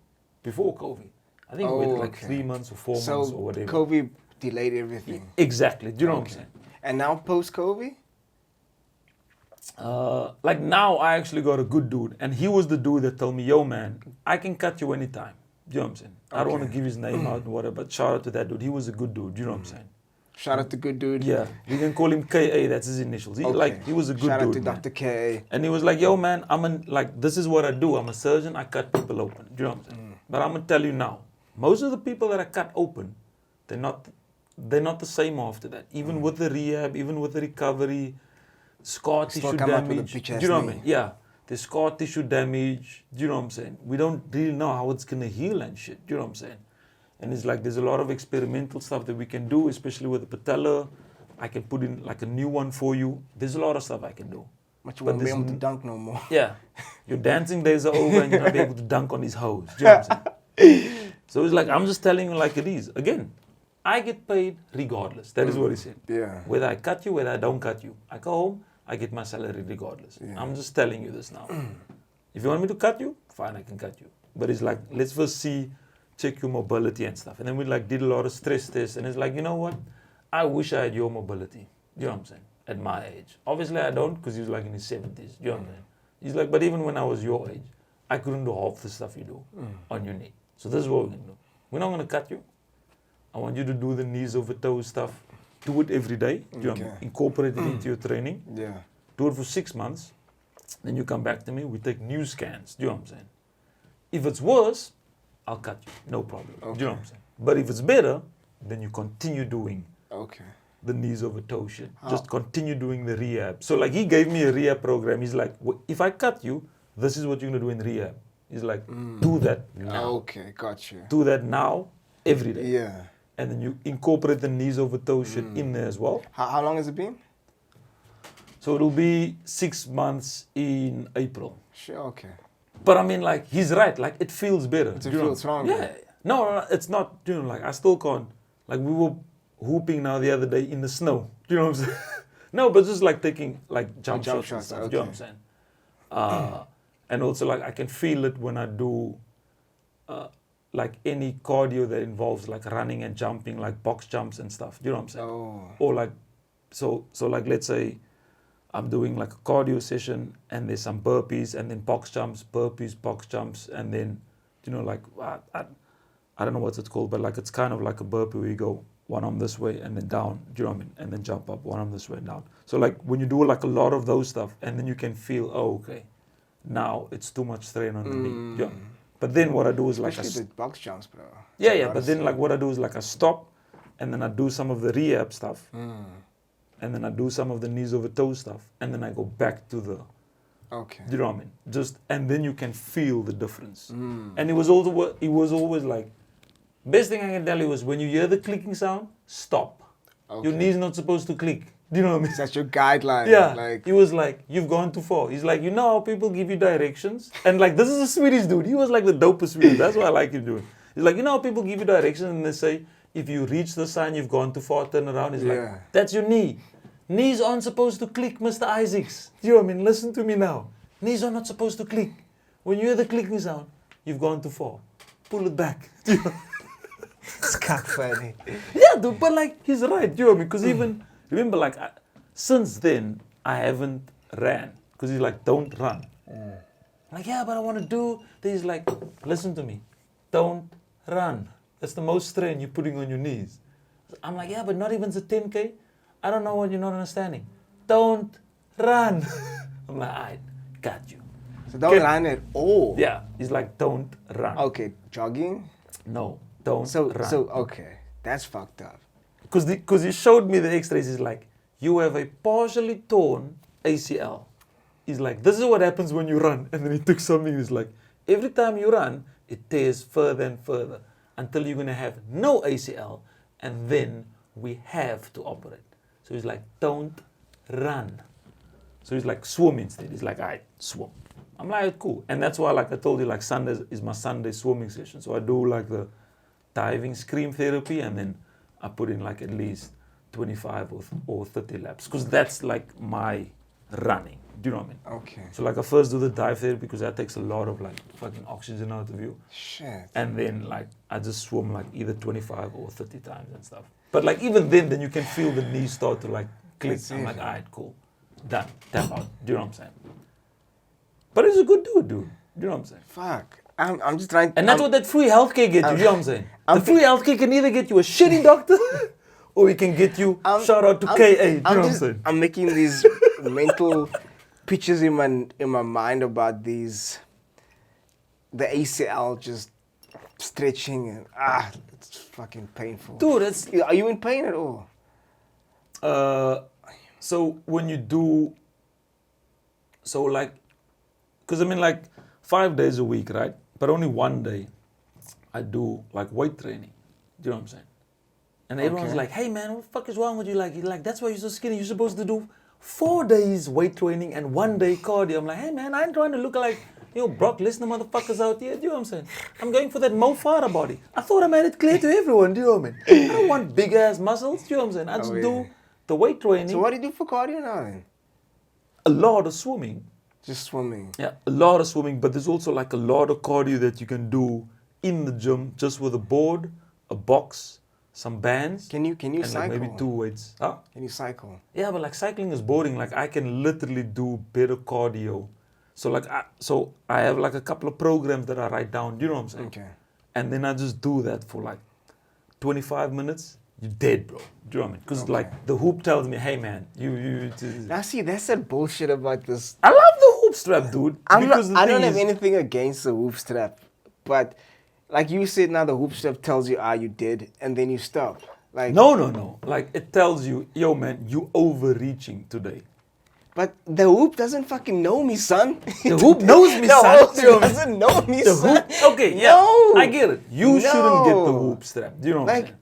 Before COVID. I think he waited like 3 months or 4 months or whatever. COVID delayed everything. Exactly. Do you know what I'm saying? And now post-COVID? Like, now I actually got a good dude. And he was the dude that told me, yo, man, I can cut you anytime. Do you know what I'm saying? I don't want to give his name out and whatever, but shout out to that dude. He was a good dude. Do you know what I'm saying? Shout out to good dude. Yeah, we can call him KA. That's his initials. He was a good dude. Shout out to man. Dr. KA. And he was like, "Yo, man, this is what I do. I'm a surgeon. I cut people open. Do you know what I'm saying? But I'm gonna tell you now, most of the people that I cut open, they're not the same after that. Even with the rehab, even with the recovery, scar tissue damage. Do you know what I mean? Yeah, there's scar tissue damage. Do you know what I'm saying? We don't really know how it's gonna heal and shit. Do you know what I'm saying? And it's like, there's a lot of experimental stuff that we can do, especially with the patella. I can put in like a new one for you. There's a lot of stuff I can do. But you won't be this able to n- dunk no more. Yeah, your dancing days are over and you're not be able to dunk on these hoes. Do you know what I'm saying? So it's like, I'm just telling you like it is. Again, I get paid regardless. That is what he said. Yeah. Whether I cut you, whether I don't cut you. I go home, I get my salary regardless. Yeah. I'm just telling you this now. If you want me to cut you, fine, I can cut you. But it's like, let's first check your mobility and stuff. And then we like did a lot of stress tests. And it's like, you know what? I wish I had your mobility. You know what I'm saying? At my age. Obviously I don't, because he was like in his 70s. You know what I'm saying? He's like, but even when I was your age, I couldn't do half the stuff you do on your knee. So this is what we're going to do. We're not going to cut you. I want you to do the knees over toes stuff. Do it every day. You know what I mean? Incorporate it into your training. Yeah. Do it for 6 months. Then you come back to me. We take new scans. Do you know what I'm saying? If it's worse, I'll cut you. No problem. Okay. Do you know what I'm saying? But if it's better, then you continue doing Okay. the knees over toe shit. Just continue doing the rehab. So like he gave me a rehab program. He's like, if I cut you, this is what you're going to do in rehab. He's like, do that now. Okay, got you. Do that now, every day. Yeah. And then you incorporate the knees over toe shit in there as well. How long has it been? So it'll be 6 months in April. Sure, okay. But I mean, like, he's right. Like, it feels better. It feels stronger. Yeah. No, it's not, you know, like, I still can't. Like, we were hooping now the other day in the snow. Do you know what I'm saying? No, but just like taking, like, jump shots and stuff. Okay. Do you know what I'm saying? And also, like, I can feel it when I do, like, any cardio that involves, like, running and jumping, like, box jumps and stuff. Do you know what I'm saying? Oh. Or, like, so like, let's say I'm doing, like, a cardio session and there's some burpees and then box jumps, box jumps, and then, you know, like, I don't know what it's called, but, like, it's kind of like a burpee where you go one arm this way and then down, do you know what I mean? And then jump up, one arm this way and down. So, like, when you do, like, a lot of those stuff, and then you can feel, oh, okay, now it's too much strain on the knee. Yeah. But then what I do is, like, Especially the box jumps, bro. yeah, but then, like, what I do is, like, I stop, and then I do some of the rehab stuff, and then I do some of the knees over toe stuff, and then I go back to the, Okay. do you know what I mean? Just, and then you can feel the difference. And it was always like, best thing I can tell you is when you hear the clicking sound, stop. Okay. Your knee's not supposed to click. Do you know what I mean? That's your guideline. Yeah, Like, he was like, you've gone too far. He's like, you know how people give you directions? And like, this is a Swedish dude. He was like the dopest Swedish. That's why I like him doing. He's like, you know how people give you directions and they say, if you reach the sign, you've gone too far, turn around. He's like, that's your knee. Knees aren't supposed to click, Mr. Isaacs. Do you know what I mean? Listen to me now. Knees are not supposed to click. When you hear the clicking sound, you've gone too far. Pull it back. it's kind of funny. Yeah, dude, but like, he's right. Do you know what I mean? Because even, remember, like, since then, I haven't ran. Because he's like, don't run. I'm like, yeah, but I want to do. Then he's like, listen to me. Don't run. That's the most strain you're putting on your knees. I'm like, yeah, but not even the 10K. I don't know what you're not understanding. Don't run. I'm like, I got you. So don't run at all. Yeah, he's like, don't run. Okay, jogging? No, don't run. So, okay, that's fucked up. Because he showed me the x-rays, he's like, you have a partially torn ACL. He's like, this is what happens when you run. And then he took something, he's like, every time you run, it tears further and further until you're going to have no ACL, and then we have to operate. So he's like, don't run. So he's like, swim instead. He's like, all right, swim. I'm like, cool. And that's why, like I told you, like Sundays is my Sunday swimming session. So I do like the diving scream therapy, and then I put in like at least 25 or 30 laps. Because that's like my running. Do you know what I mean? Okay. So like I first do the dive therapy because that takes a lot of like fucking oxygen out of you. Shit. And then like I just swim like either 25 or 30 times and stuff. But like even then you can feel the knees start to like click. I'm like, all right, cool. Done. Tap out. Do you know what I'm saying? But he's a good dude. Do you know what I'm saying? Fuck. I'm just trying. And that's what that free healthcare gets you. Do you know what I'm saying? The free healthcare can either get you a shitty doctor or it can get you, shout out to KA. Do you know what I'm saying? I'm making these mental pictures in my mind about the ACL just stretching and it's fucking painful. Dude, it's... Are you in pain at all? So when you do... So like... Because I mean like 5 days a week, right? But only one day I do like weight training. Do you know what I'm saying? And everyone's like, hey man, what the fuck is wrong with you? Like that's why you're so skinny. You're supposed to do 4 days weight training and 1 day cardio. I'm like, hey man, I ain't trying to look like, Brock Lesnar motherfuckers out here. Do you know what I'm saying? I'm going for that Mo Farah body. I thought I made it clear to everyone. Do you know what I mean? I don't want big ass muscles. Do you know what I'm saying? I just do the weight training. So what do you do for cardio now then? A lot of swimming. Just swimming. Yeah, a lot of swimming, but there's also like a lot of cardio that you can do in the gym just with a board, a box, some bands. Can you and cycle? like maybe 2 weights. Huh? Can you cycle? Yeah, but like cycling is boring. Like I can literally do better cardio. So like I have like a couple of programs that I write down. Do you know what I'm saying? Okay. And then I just do that for like 25 minutes. You're dead, bro. Do you know what I mean? Because like the hoop tells me, hey man, you. Now see, that's that bullshit about this. I love the hoop strap, dude. I don't have anything against the hoop strap, but like you said, now the hoop strap tells you, you did, and then you stop. Like No. Like it tells you, yo man, you overreaching today. But the hoop doesn't fucking know me, son. The hoop knows me, the son. hoop doesn't know me, The son. hoop, okay, yeah, No. I get it. You shouldn't get the hoop strap. Do you know what I'm saying?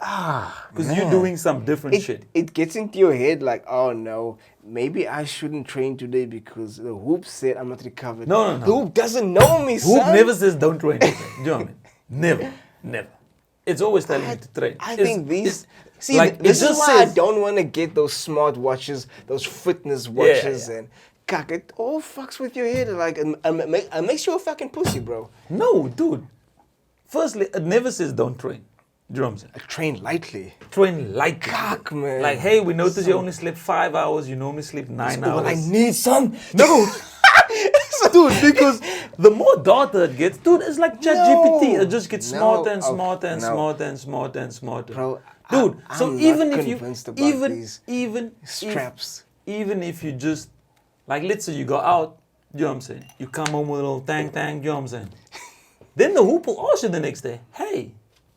Because you're doing some different shit. It gets into your head like, oh no, maybe I shouldn't train today because the hoop said I'm not recovered. No. The hoop doesn't know me, Hoop son. never says don't train today. Do you know what I mean? Never. It's always telling you to train. I think these... See, like, this it is just why I says- don't want to get those smart watches, those fitness watches, and cock, it all fucks with your head. Like, it makes you a fucking pussy, bro. No, dude. Firstly, it never says don't train. Do you know what I'm saying? I train lightly. Train lightly. Cock, man. Like, hey, we noticed you only slept 5 hours. You normally sleep 9 hours. What I need, son. No. Dude, because the more data it gets, dude, it's like ChatGPT. It just gets smarter and smarter and smarter and smarter and smarter. Bro, dude, so I'm even not if you convinced about these straps. even if you just like, let's say you go out, you know what I'm saying? You come home with a little tang, you know what I'm saying? Then the hoop will ask you the next day, hey,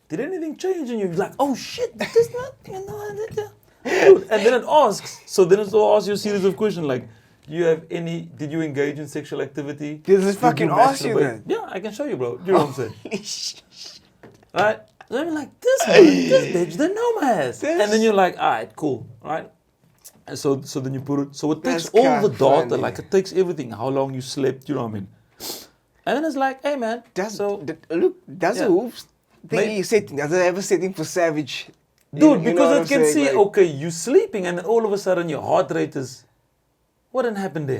did anything change? And you're like, oh shit, this not, Dude, and then it asks, so then it will ask you a series of questions like, did you engage in sexual activity? Does it fucking ask you masturbate? that? Yeah, I can show you, bro. You know what I'm saying? Right? So I'm like, this bitch, they know my ass. And then you're like, all right, cool, right? And so then you put it, so it takes That's all the kinda data, funny. like it takes everything, how long you slept, you know what I mean? And then it's like, hey man, Does Yeah. the hoops thingy setting, does it have a setting for savage? dude, You know what because I'm it can saying? see, Like, okay, you sleeping, and then all of a sudden your heart rate is, what didn't happen there?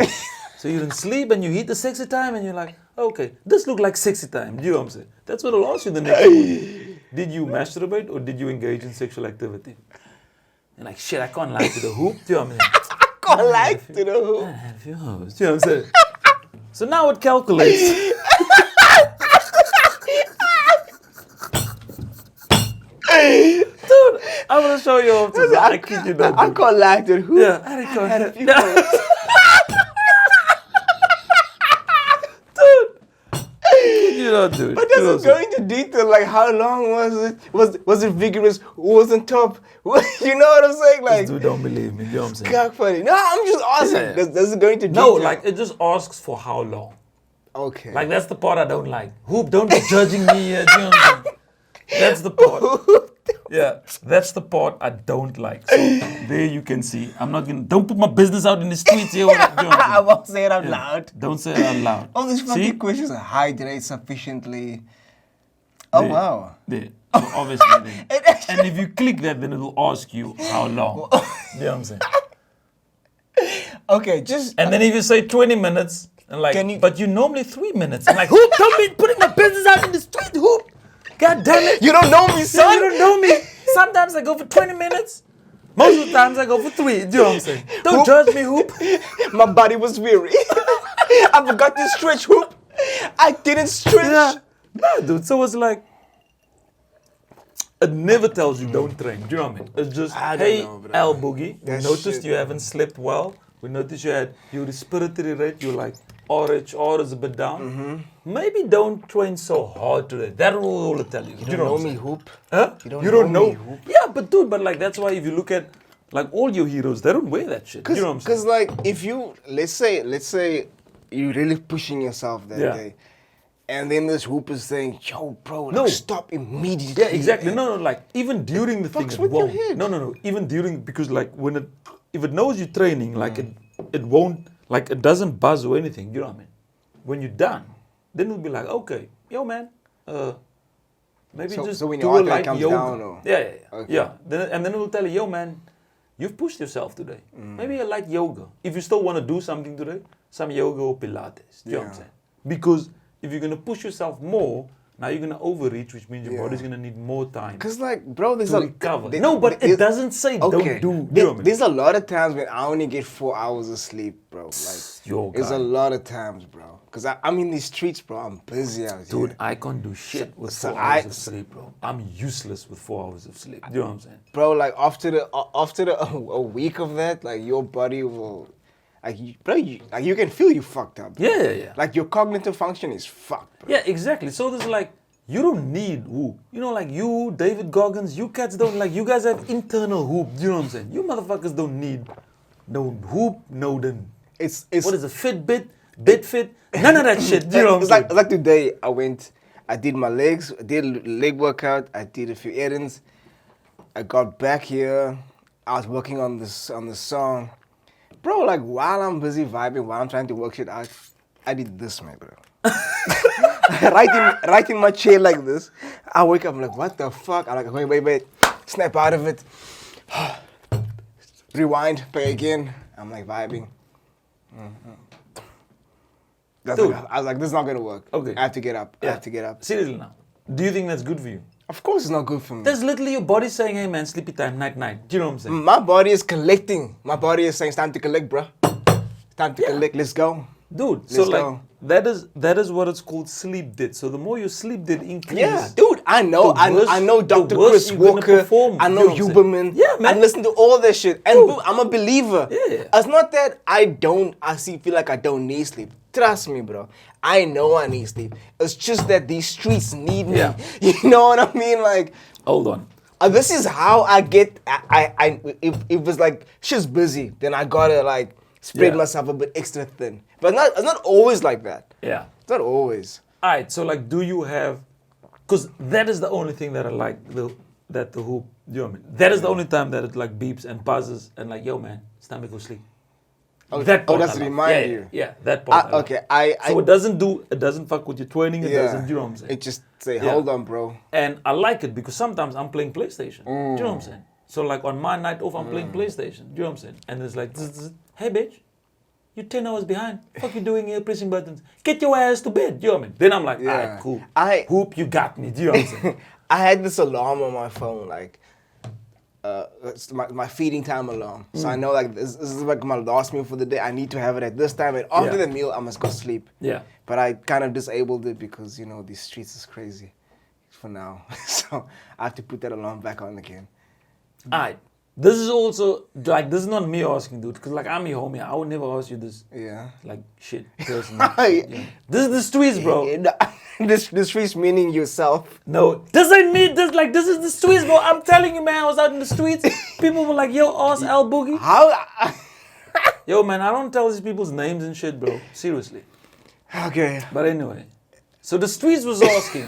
So you're in sleep and you hit the sexy time and you're like, okay, this look like sexy time. Do you know what I'm saying? That's what it'll ask you the next one. Did you masturbate or did you engage in sexual activity? And like, shit, I can't lie to the hoop. Do you know what I'm saying? I can't like to the hoop. I had a few hoes. Do you know what I'm saying? So now it calculates. Dude, I'm gonna show you how to I kid you not. I dude. can't like the hoop. Yeah, I had a few Yeah. hoes. You know, dude. But You know does it go into detail? Like, how long was it? Was it vigorous? Who was on top? You know what I'm saying? Like, Dude, don't believe me. You know what I'm saying? cock funny. No, I'm just asking. Yeah. Does it go into detail? No, like it just asks for how long. Okay. Like that's the part I don't like. Hoop, don't be judging me. You know what I'm saying? That's the part. Yeah, that's the part I don't like. So there you can see. I'm not gonna. Don't put my business out in the streets here. You know what I'm I saying? won't say it out loud. Don't say it out loud. All these See? fucking questions are hydrate sufficiently. Oh, There. wow. There. So obviously, then. It actually- And if you click that, then it will ask you how long. You know what I'm saying? Okay, just. And then if you say 20 minutes, and like, Can you- but you normally 3 minutes. I'm like, Hoop, don't be putting my business out in the street, Hoop. God damn it. You don't know me, son. You don't know me. Sometimes I go for 20 minutes. Most of the times I go for 3. Do you know what I'm saying? Don't Hoop. judge me, Hoop. My body was weary. I forgot to stretch, hoop. I didn't stretch. Yeah. No, dude. So it's like, it never tells you don't train. Do you know what I mean? It's just, I don't hey, know, bro. Al Boogie, we That noticed shit, you haven't slept well. We noticed you had your respiratory rate, you're like, RH is a bit down. Maybe don't train so hard today. That will all tell you. You Do don't know what I'm me, saying? hoop. Huh? You don't You don't know know. me, Hoop. Yeah, but dude, but like that's why if you look at like all your heroes, they don't wear that shit. You know what I'm saying? Because like if you let's say you're really pushing yourself that Yeah. day, and then this hoop is saying, "Yo, bro, like, No. stop immediately." Yeah, exactly. No, like even during the thing, Fucks it with your won't. head. No. Even during because like if it knows you're training, like it won't, like, it doesn't buzz or anything. You know what I mean? When you're done, then it'll be like, okay, yo, man, maybe just so when do your a heart rate light comes yoga. down, or Yeah. Okay. Yeah. And then it will tell you, yo, man, you've pushed yourself today. Maybe a light yoga. If you still want to do something today, some yoga or Pilates. Do you know what I'm Yeah. saying? Because if you're going to push yourself more, now you're going to overreach, which means your Yeah. body's going to need more time Cause like, bro, there's to a recover. there- No, but there- it doesn't say don't do. You know what I mean? There's a lot of times when I only get 4 hours of sleep, bro. Like, Yo, there's guy. a lot of times, bro. Cause I'm in these streets, bro. I'm busy out here. Dude, I can't do shit with so 4 hours of sleep, bro. I'm useless with 4 hours of sleep. Do you know what I'm saying? Bro, like after a week of that, like your body will, like, you can feel you fucked up. Bro. Yeah. Like your cognitive function is fucked, bro. Yeah, exactly. So there's like, you don't need whoop. You know, like you, David Goggins, you cats don't, like, you guys have internal whoop. You know what I'm saying? You motherfuckers don't need no whoop, no then. It's What is a Fitbit, Bitfit? None of that shit. You know what I'm saying? it's like today I did my legs, I did a leg workout, I did a few errands. I got back here, I was working on the song. Bro, like while I'm busy vibing, while I'm trying to work shit out, I did this, man, bro. right in my chair like this. I wake up, I'm like, what the fuck? I'm like, wait. Snap out of it. Rewind, play again. I'm like vibing. Dude. I was like, this is not gonna work. Okay. I have to get up. I Yeah. have to get up. Seriously now. Do you think that's good for you? Of course it's not good for me. That's literally your body saying, hey man, sleepy time, night. Do you know what I'm saying? My body is collecting. My body is saying it's time to collect, bro. It's time to Yeah. collect. Let's go. Dude, so Let's like go. that is what it's called sleep debt. So the more your sleep debt increases, Yeah, dude, I know. the worse- I know the Dr. worse Chris you're gonna Walker. perform, I you know know what I'm saying? Huberman. Yeah, man. I listen to all that shit. And Dude. bro, I'm a believer. Yeah. It's not that feel like I don't need sleep. Trust me, bro. I know I need sleep. It's just that these streets need me. Yeah. You know what I mean? Like, hold on. this is how I get. If it's like shit's busy, then I gotta like spread Yeah. myself a bit extra thin. But it's not always like that. Yeah. It's not always. Alright, so like do you have, because that is the only thing that I like, that the hoop, you know what I mean? That is the only time that it like beeps and buzzes and like, yo man, it's time to go sleep. Oh, That part that's I to like. remind Yeah, you. Yeah, that part. I like. Okay, So it doesn't fuck with your twirling, it doesn't, you know what I'm saying? It just say, Yeah. hold on, bro. And I like it because sometimes I'm playing PlayStation. Do you know what I'm saying? So like on my night off, I'm playing PlayStation. Do you know what I'm saying? And it's like, hey bitch, you're 10 hours behind. What you doing here pressing buttons? Get your ass to bed. Do you know what I mean? Then I'm like, Yeah. alright, cool. Hoop, you got me. Do you know what I'm saying? I had this alarm on my phone, like, it's my feeding time alarm. So I know like this is like my last meal for the day. I need to have it at this time, and after Yeah. the meal, I must go sleep. Yeah. But I kind of disabled it because you know these streets is crazy for now. So I have to put that alarm back on again. Alright. This is also like, this is not me asking, dude, because like I'm your homie. I would never ask you this Yeah. like shit personally. Yeah. This is the streets, bro. This streets meaning yourself. No, doesn't mean this. Like, this is the streets, bro. I'm telling you, man. I was out in the streets. People were like, "Yo, ass Al Boogie." How? Yo, man, I don't tell these people's names and shit, bro. Seriously. Okay. But anyway, so the streets was asking.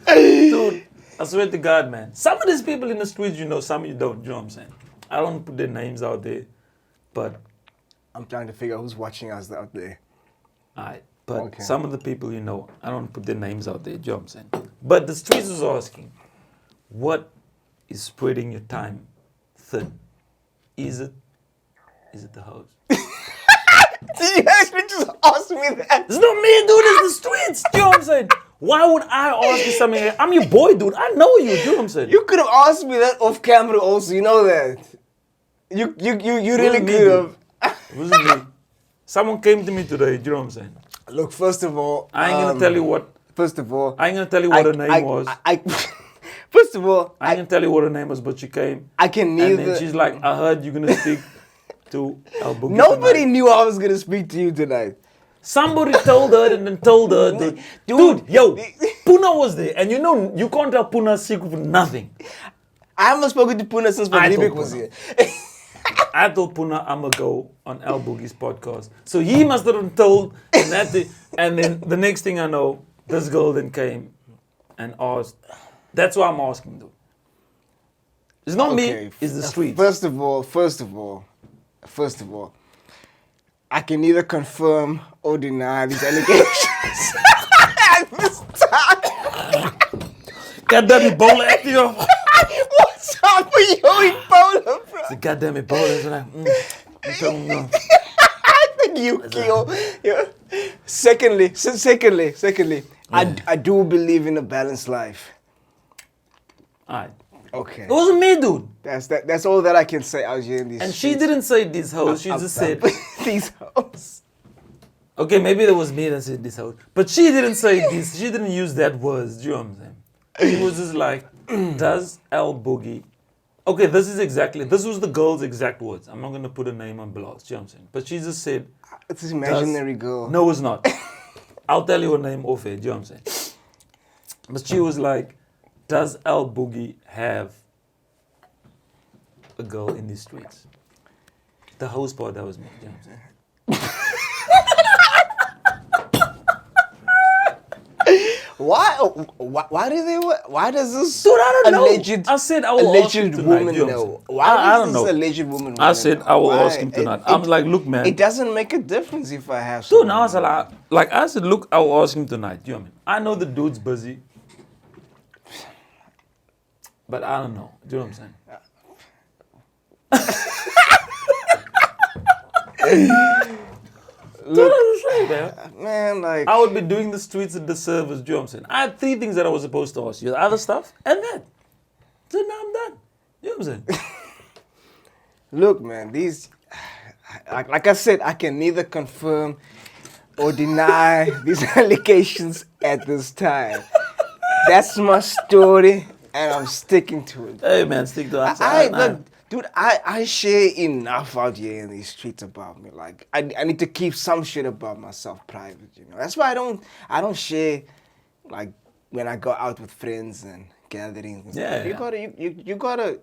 Dude, I swear to God, man. Some of these people in the streets, you know, some you don't. You know what I'm saying? I don't put their names out there, but I'm trying to figure out who's watching us out there. alright. But Okay. some of the people, you know, I don't put their names out there. You know what I'm saying? But the streets was asking, what is spreading your time thin? Is it the house? Did you actually just ask me that? It's not me, dude. It's the streets. You know what I'm saying? Why would I ask you something? I'm your boy, dude. I know you. You know what I'm saying? You could have asked me that off camera also, you know that. You really me, could have. It wasn't me. Someone came to me today. Do you know what I'm saying? Look, first of all, I ain't gonna tell you what. First of all, I ain't gonna tell you what her name was. First of all, I ain't gonna tell you what her name was, but she came. I can And neither. then she's like, I heard you're gonna speak to Al Boogie Nobody tonight. knew I was gonna speak to you tonight. Somebody told her and then told her, dude, yo, Puna was there, and you know you can't tell Puna's secret for nothing. I haven't spoken to Puna since I Libik told was Puna. here. I told Puna I'm gonna go on Al Boogie's podcast, so he must have told, and then the next thing I know, this girl then came and asked. That's why I'm asking, dude. It's not Okay, me, it's the streets. First of all, I can neither confirm or deny these allegations at this time. Goddamn Ebola acting up. What's up with you, Ebola, bro? The goddamn Ebola is like, I think you kill. Yeah. Secondly, I do believe in a balanced life. Alright. Okay. It wasn't me, dude. That's all that I can say out here in these And streets. she didn't say these hoes, she just said, these hoes. okay, maybe it was me that said this hoes. But she didn't say this, she didn't use that words, do you know what I'm saying? She was just like, does L Boogie... Okay, this was the girl's exact words. I'm not going to put a name on blogs, do you know what I'm saying? But she just said... It's this imaginary girl. No, it's not. I'll tell you her name off air, do you know what I'm saying? But she was like, does L Boogie have a girl in these streets? The host part, that was me, do you know what I'm saying? Why does this Dude, I don't know. alleged, I said I will ask him alleged tonight, woman you know what I'm know? saying? Why I does don't this know. alleged woman I said know? I will Why? ask him tonight. I'm like, look, man. It doesn't make a difference if I have Dude, someone. now I said, I said, look, I will ask him tonight. You know what I mean? I know the dude's busy. But I don't know. Do you know what I'm saying? Look, Man. man, like I would be doing the streets a disservice. Do you know what I'm saying? I had 3 things that I was supposed to ask you. The other stuff and that. So now I'm done. You know what I'm saying? look, man, these, like I said, I can neither confirm or deny these allegations at this time. That's my story, and I'm sticking to it. Hey, man, stick to it. Look, dude, I share enough out here in these streets about me. Like, I need to keep some shit about myself private, you know. That's why I don't share, like, when I go out with friends and gatherings and Yeah, stuff.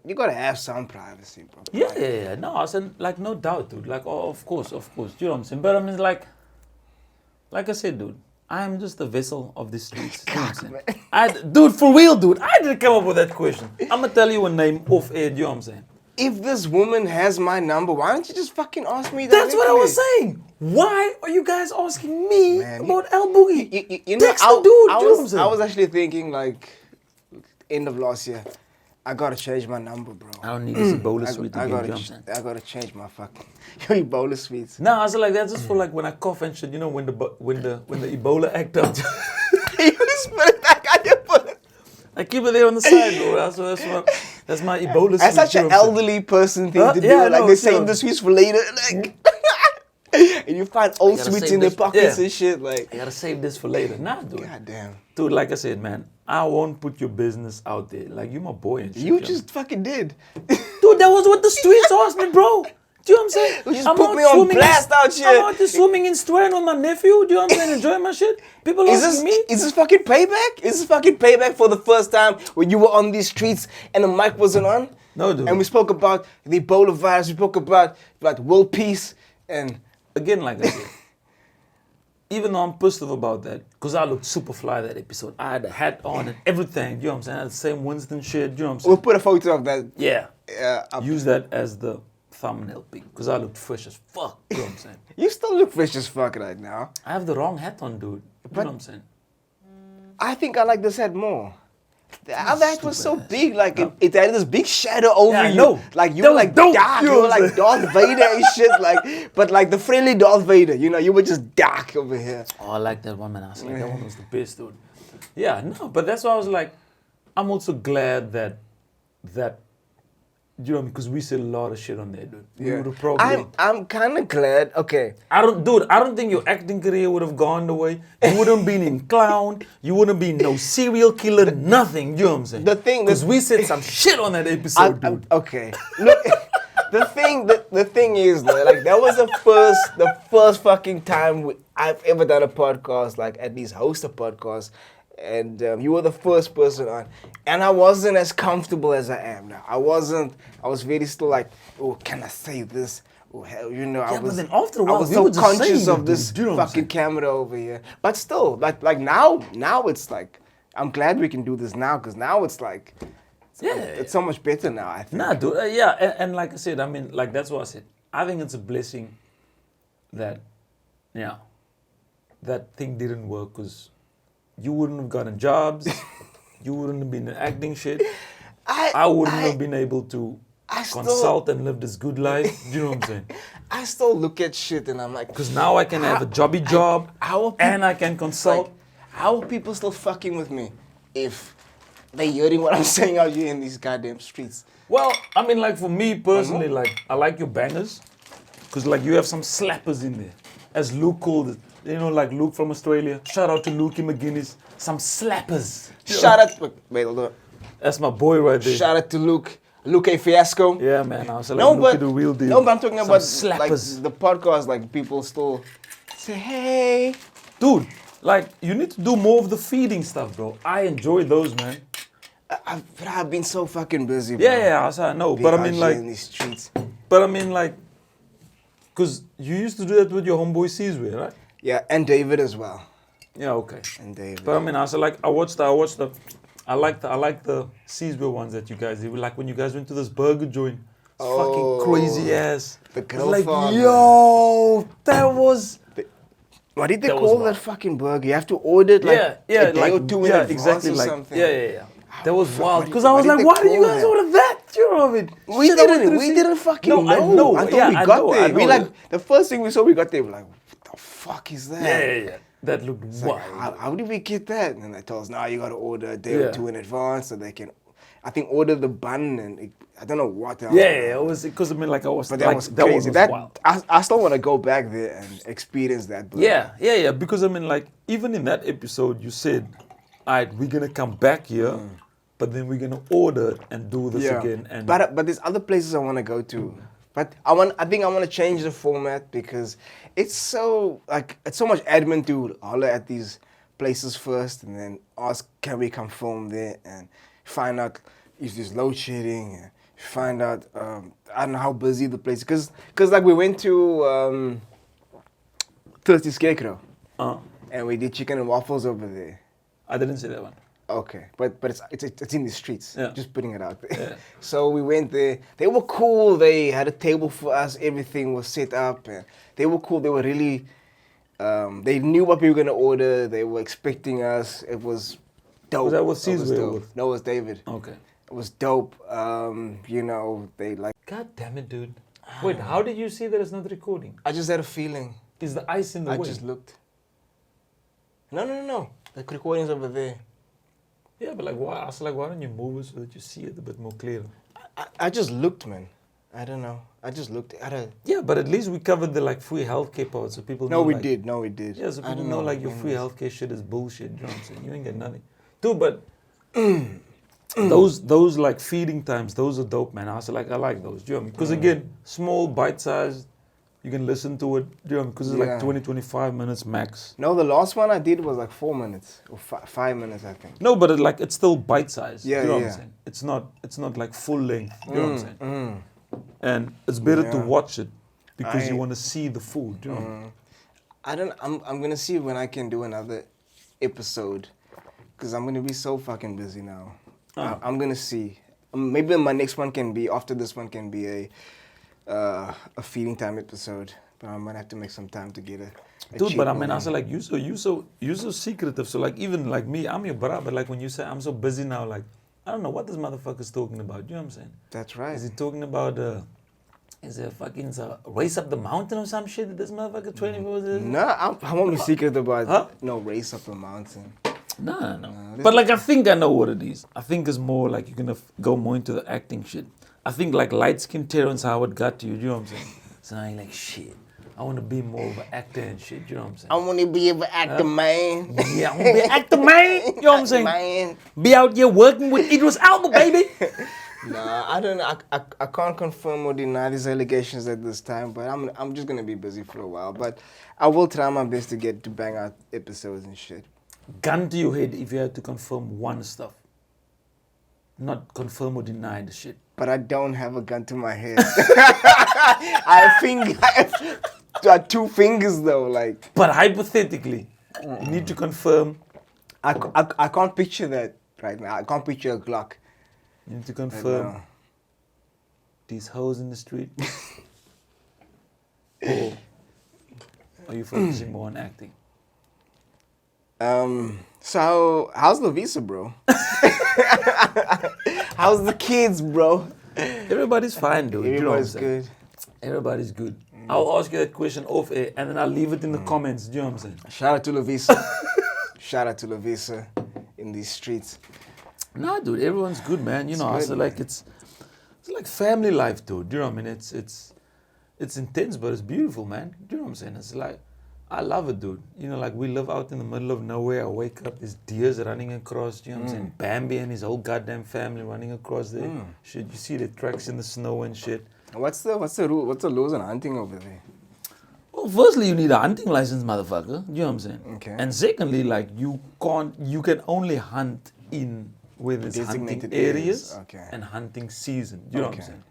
You gotta have some privacy, bro. Yeah. No, I said, like, no doubt, dude. Like, oh, of course. Do you know what I'm saying? But I mean, like I said, dude, I am just a vessel of the streets. You know what I'm saying? Dude, for real, dude. I didn't come up with that question. I'm gonna tell you a name off air. You know what I'm saying? If this woman has my number, why don't you just fucking ask me that? That's what I was saying. Why are you guys asking me about L Boogie? You know, Text the dude. You know what I'm saying? I was actually thinking, like, end of last year, I gotta change my number, bro. I don't need this Ebola suite again. You know what I'm saying? I gotta change my fucking Ebola suites. No, I was like, that's just for like when I cough and shit. You know, when the Ebola act up. You just put it back on your foot. I keep it there on the side, bro. That's my Ebola suite. That's such an elderly person thing to do. Yeah, like, no, they sure. save the sweets for later. Like, and you find old gotta sweets save in their this- pockets yeah. and shit. Like, I gotta save this for later. Nah, dude. God damn. Dude, like I said, man, I won't put your business out there. Like, you my boy and shit. You know? just fucking did. Dude, that was what the streets asked me, bro. Do you know what I'm saying? You just I'm put out me on swimming blast out here. I'm out there swimming in Strand with my nephew. Do you know what I'm saying? Enjoying my shit. People asking me. Is this fucking payback? Is this fucking payback for the first time when you were on these streets and the mic wasn't on? No, dude. And we spoke about the Ebola virus. We spoke about like world peace and Again, like I said, even though I'm pissed off about that, because I looked super fly that episode. I had a hat on and everything. Do you know what I'm saying? I had the same Winston shit. Do you know what I'm saying? we'll put a photo of that. Yeah. Up. Use that as the thumbnail pic, because I looked fresh as fuck. You know what I'm saying? You still look fresh as fuck right now. I have the wrong hat on, dude. You know what I'm saying? I think I like this hat more. The other hat was so big, like it had this big shadow over Yeah, I you. know. Like you That were was like dope. dark. You You know were what I'm like Darth Vader and shit. Like, but like the friendly Darth Vader. You know, you were just dark over here. Oh, I like that one, man. I was like, that one was the best, dude. Yeah, no, but that's why I was like, I'm also glad that, you know, because we said a lot of shit on there, dude. We would have probably. I'm kind of glad. Okay. I don't think your acting career would have gone the way. You wouldn't been in clown. You wouldn't been no serial killer, nothing. You know what I'm saying? The thing because we said some shit on that episode, dude. Okay. Look, the thing is, though, like that was the first fucking time I've ever done a podcast, like at least host a podcast, and you were the first person on, and I wasn't as comfortable as I am now. I was very still like, oh, can I say this? Oh hell, you know, I Yeah, was. but then after a while, I was we so were just conscious saying of it, this dude. Do you know what I'm fucking saying? camera over here, but still, like now it's like I'm glad we can do this now because now it's like. It's so much better now, I think. Nah, dude. Yeah, and like I said, I mean, like that's what I said. I think it's a blessing that, that thing didn't work because you wouldn't have gotten jobs. You wouldn't have been in acting shit. I wouldn't have been able to consult and live this good life. Do you know what I'm saying? I still look at shit and I'm like... Because now I can have a jobby job and I can consult. Like, how are people still fucking with me if they're hearing what I'm saying out here in these goddamn streets? Well, I mean, like for me personally, like I like your bangers. Because like you have some slappers in there. As Luke called it. You know, like Luke from Australia. Shout out to Lukey McGuinness. Some slappers. Shout out... Wait, hold on. That's my boy right there. Shout out to Luke A. Fiasco. Yeah, man. I was like, look at the real deal. No, but I'm talking about slappers. Like, the podcast, like people still say, hey. Dude, like you need to do more of the feeding stuff, bro. I enjoy those, man. I've been so fucking busy, bro. Yeah, I know. But I mean, like, in these streets. But I mean, like, because you used to do that with your homeboy Caesar, right? Yeah, and David as well. Yeah, okay. And David. But I mean, I like the Caesar ones that you guys did. Like when you guys went to this burger joint. It's fucking crazy ass. The grill like, farm. yo, that was... What did they call that fucking burger? You have to order it like a day or two in advance exactly, or like, something. Yeah. That was wild. Because I was like, why did you guys order that? You know what I mean? We didn't fucking know. I know. Until we got there. We like, the first thing we saw, we got there, we're like, what the fuck is that? Yeah. That looked wild. Like, how did we get that? And they told us, nah, you got to order a day or two in advance so they can, I think, order the bun and I don't know what else. Yeah, it was because I mean, like I was. But that was crazy. That was wild. I still want to go back there and experience that. Burger. Yeah. Because I mean, like even in that episode, you said, "All right, we're gonna come back here, but then we're gonna order and do this again." And but there's other places I want to go to. But I think I want to change the format because it's so much admin to holler at these places first and then ask, can we come film there and find out if there's load shedding and find out I don't know how busy the place is because like we went to Thirsty Scarecrow and we did chicken and waffles over there. I didn't see that one. Okay, but it's in the streets. Yeah. Just putting it out there. Yeah. So we went there. They were cool. They had a table for us. Everything was set up, and they were cool. They were really. They knew what we were gonna order. They were expecting us. It was dope. Was that what Caesar was? No, it was David. Okay. It was dope. You know, they like. God damn it, dude. Wait, how did you see that it's not recording? I just had a feeling. Is the ice in the way? I just looked. No. The recording's over there. Yeah, but like, why? I was like, why don't you move it so that you see it a bit more clear? I just looked, man. I don't know. I just looked at it. Yeah, but at least we covered the like free healthcare part, so people know. No, we like, did. No, we did. Yeah, so people know like your free healthcare shit is bullshit. You know what I'm saying? You ain't got nothing, dude. But those like feeding times, those are dope, man. I was like, I like those. Do you know what I mean? Because again, small, bite-sized. You can listen to it, you know, because it's like 20, 25 minutes max. No, the last one I did was like 4 minutes or 5 minutes, I think. No, but it's still bite-sized. Yeah, you know what I'm saying? It's not like full length. You know what I'm saying? And it's better to watch it because you want to see the food. You know? I'm gonna see when I can do another episode because I'm gonna be so fucking busy now. I'm gonna see. Maybe my next one can be after this one can be a feeding time episode, but I'm gonna have to make some time to get a dude. But I mean, I was like, you so secretive. So like, even like me, I'm your brother. But like when you say I'm so busy now, like I don't know what this motherfucker's talking about. You know what I'm saying? That's right. Is he talking about is it fucking race up the mountain or some shit? That this motherfucker 24 hours? No, I won't be secret about no race up the mountain. No. But like I think I know what it is. I think it's more like you're gonna go more into the acting shit. I think like light skin Terrence Howard got to you, you know what I'm saying? So I ain't like shit. I want to be more of an actor and shit, you know what I'm saying? I want to be an actor, man. Yeah, I want to be an actor, man. You know what I'm saying? Man. Be out here working with Idris Elba, baby. Nah, I don't know. I can't confirm or deny these allegations at this time, but I'm just gonna be busy for a while. But I will try my best to get to bang out episodes and shit. Gun to your head if you had to confirm one stuff. Not confirm or deny the shit. But I don't have a gun to my head. I have 2 fingers though, like. But hypothetically, you need to confirm. I can't picture that right now. I can't picture a Glock. You need to confirm these hoes in the street. Or are you focusing more on acting? So how's the visa, bro? How's the kids, bro? Everybody's fine, dude. Everybody's good. Everybody's good. I'll ask you that question off air and then I'll leave it in the comments. Do you know what I'm saying? Shout out to Lavisa. Shout out to Lavisa in these streets. Nah, dude, everyone's good, man. You know, I feel like it's like family life, dude. Do you know what I mean? It's intense, but it's beautiful, man. Do you know what I'm saying? It's like, I love it, dude. You know, like we live out in the middle of nowhere. I wake up, there's deers running across. You know what I'm saying? Bambi and his whole goddamn family running across there. Shit, you see the tracks in the snow and shit. What's the rule? What's the laws on hunting over there? Well, firstly, you need a hunting license, motherfucker. You know what I'm saying? Okay. And secondly, like you can only hunt in where there's hunting Designated areas Okay. and hunting season. You know what I'm saying?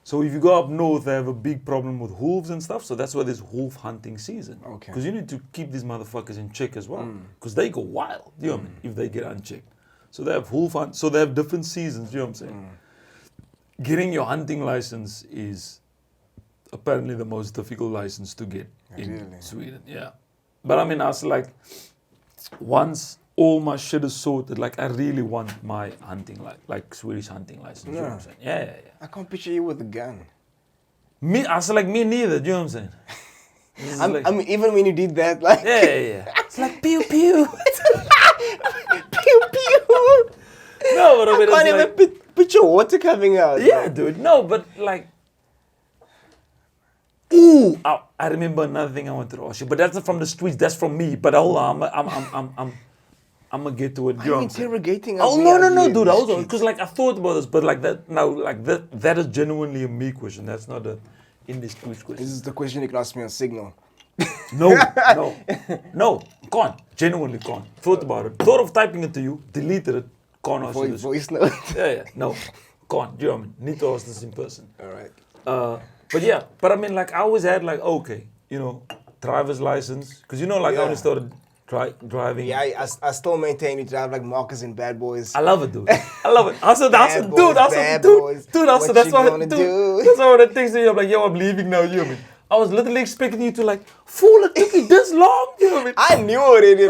So if you go up north, they have a big problem with wolves and stuff. So that's why there's wolf hunting season. Okay. Because you need to keep these motherfuckers in check as well. Because they go wild. You know what I mean? If they get unchecked. So they have wolf hunt. So they have different seasons. You know what I'm saying? Getting your hunting license is apparently the most difficult license to get in Sweden. Yeah. But I mean, I was like, once all my shit is sorted, like I really want my hunting like Swedish hunting license. You know what I'm saying? Yeah. I can't picture you with a gun. Me, I was like, me neither. Do you know what I'm saying? I mean, even when you did that, like Yeah. It's like pew pew. pew pew. No, but I mean, I can't it's even picture water coming out. yeah, dude. No, but like, ooh, I remember another thing I wanted to ask you, but that's not from the streets. That's from me. But hold on, I'm gonna get to it. Are you interrogating? Oh no, dude. I was because like I thought about this, but like that now, like that is genuinely a me question. That's not a in the streets question. This is the question you can ask me on Signal. No, can't. Genuinely can't. Thought about it. Thought of typing it to you. Deleted it. Can't ask you this. Voice note. Yeah. No, can't. Do you know what I mean? Need to ask this in person. All right. But I mean, like I always had like okay, you know, driver's license because you know, like I only started driving. Yeah, I still maintain you drive like Marcus in Bad Boys. I love it, dude. I love it. I said, That's why when I text you, I'm like, yo, I'm leaving now. You know what I mean? I was literally expecting you to like, fool, it took you this long. You know what I mean? I knew already.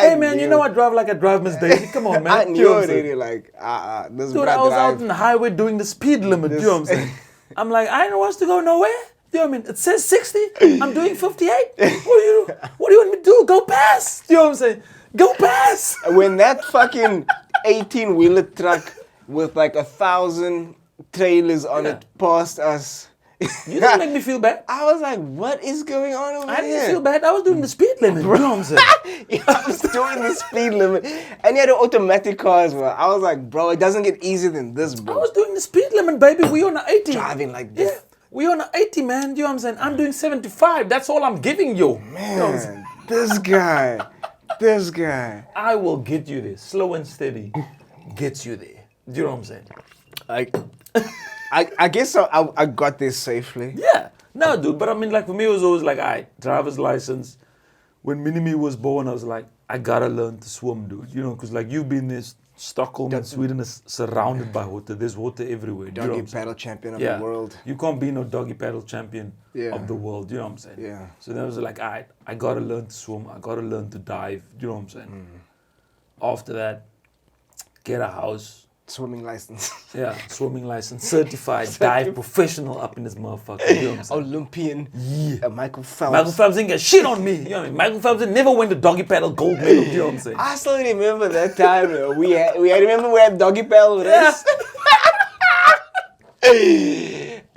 Hey man, you know I drive like I drive Miss Daisy. Come on, man. I knew already. Like, this dude, I was out on the highway doing the speed limit. You know what I'm saying? I'm like, I don't want to go nowhere. You know what I mean? It says 60. I'm doing 58. What do you want me to do? Go past. You know what I'm saying? Go past. When that fucking 18-wheeler truck with like 1,000 trailers on it passed us. You didn't make me feel bad. I was like, what is going on over here? I didn't feel bad. I was doing the speed limit. You know what I'm saying? I was doing the speed limit. And you had an automatic car as well. I was like, bro, it doesn't get easier than this, bro. I was doing the speed limit, baby. We on the 80. Driving like this. Yeah. We on the 80, man. You know what I'm saying? I'm doing 75. That's all I'm giving you. Man, you know what I'm saying? This guy. I will get you there. Slow and steady gets you there. Do you know what I'm saying? I guess I got this safely. Yeah. No, dude. But I mean, like, for me, it was always like, all right, driver's license. When Minimi was born, I was like, I gotta learn to swim, dude. You know, because, like, you've been in Stockholm and Sweden is surrounded by water. There's water everywhere. Doggy paddle champion of the world. You can't be no doggy paddle champion of the world. You know what I'm saying? Yeah. So then I was like, all right, I gotta learn to swim. I gotta learn to dive. You know what I'm saying? After that, get a house. Swimming license. Yeah, swimming license, certified, dive professional up in this motherfucker. You know what I'm saying? Olympian. Yeah. Michael Phelps. Michael Phelps didn't get shit on me. You know what I mean? Michael Phelps never win the doggy paddle gold medal. You know what I'm saying? I still remember that time. We had doggy paddle race.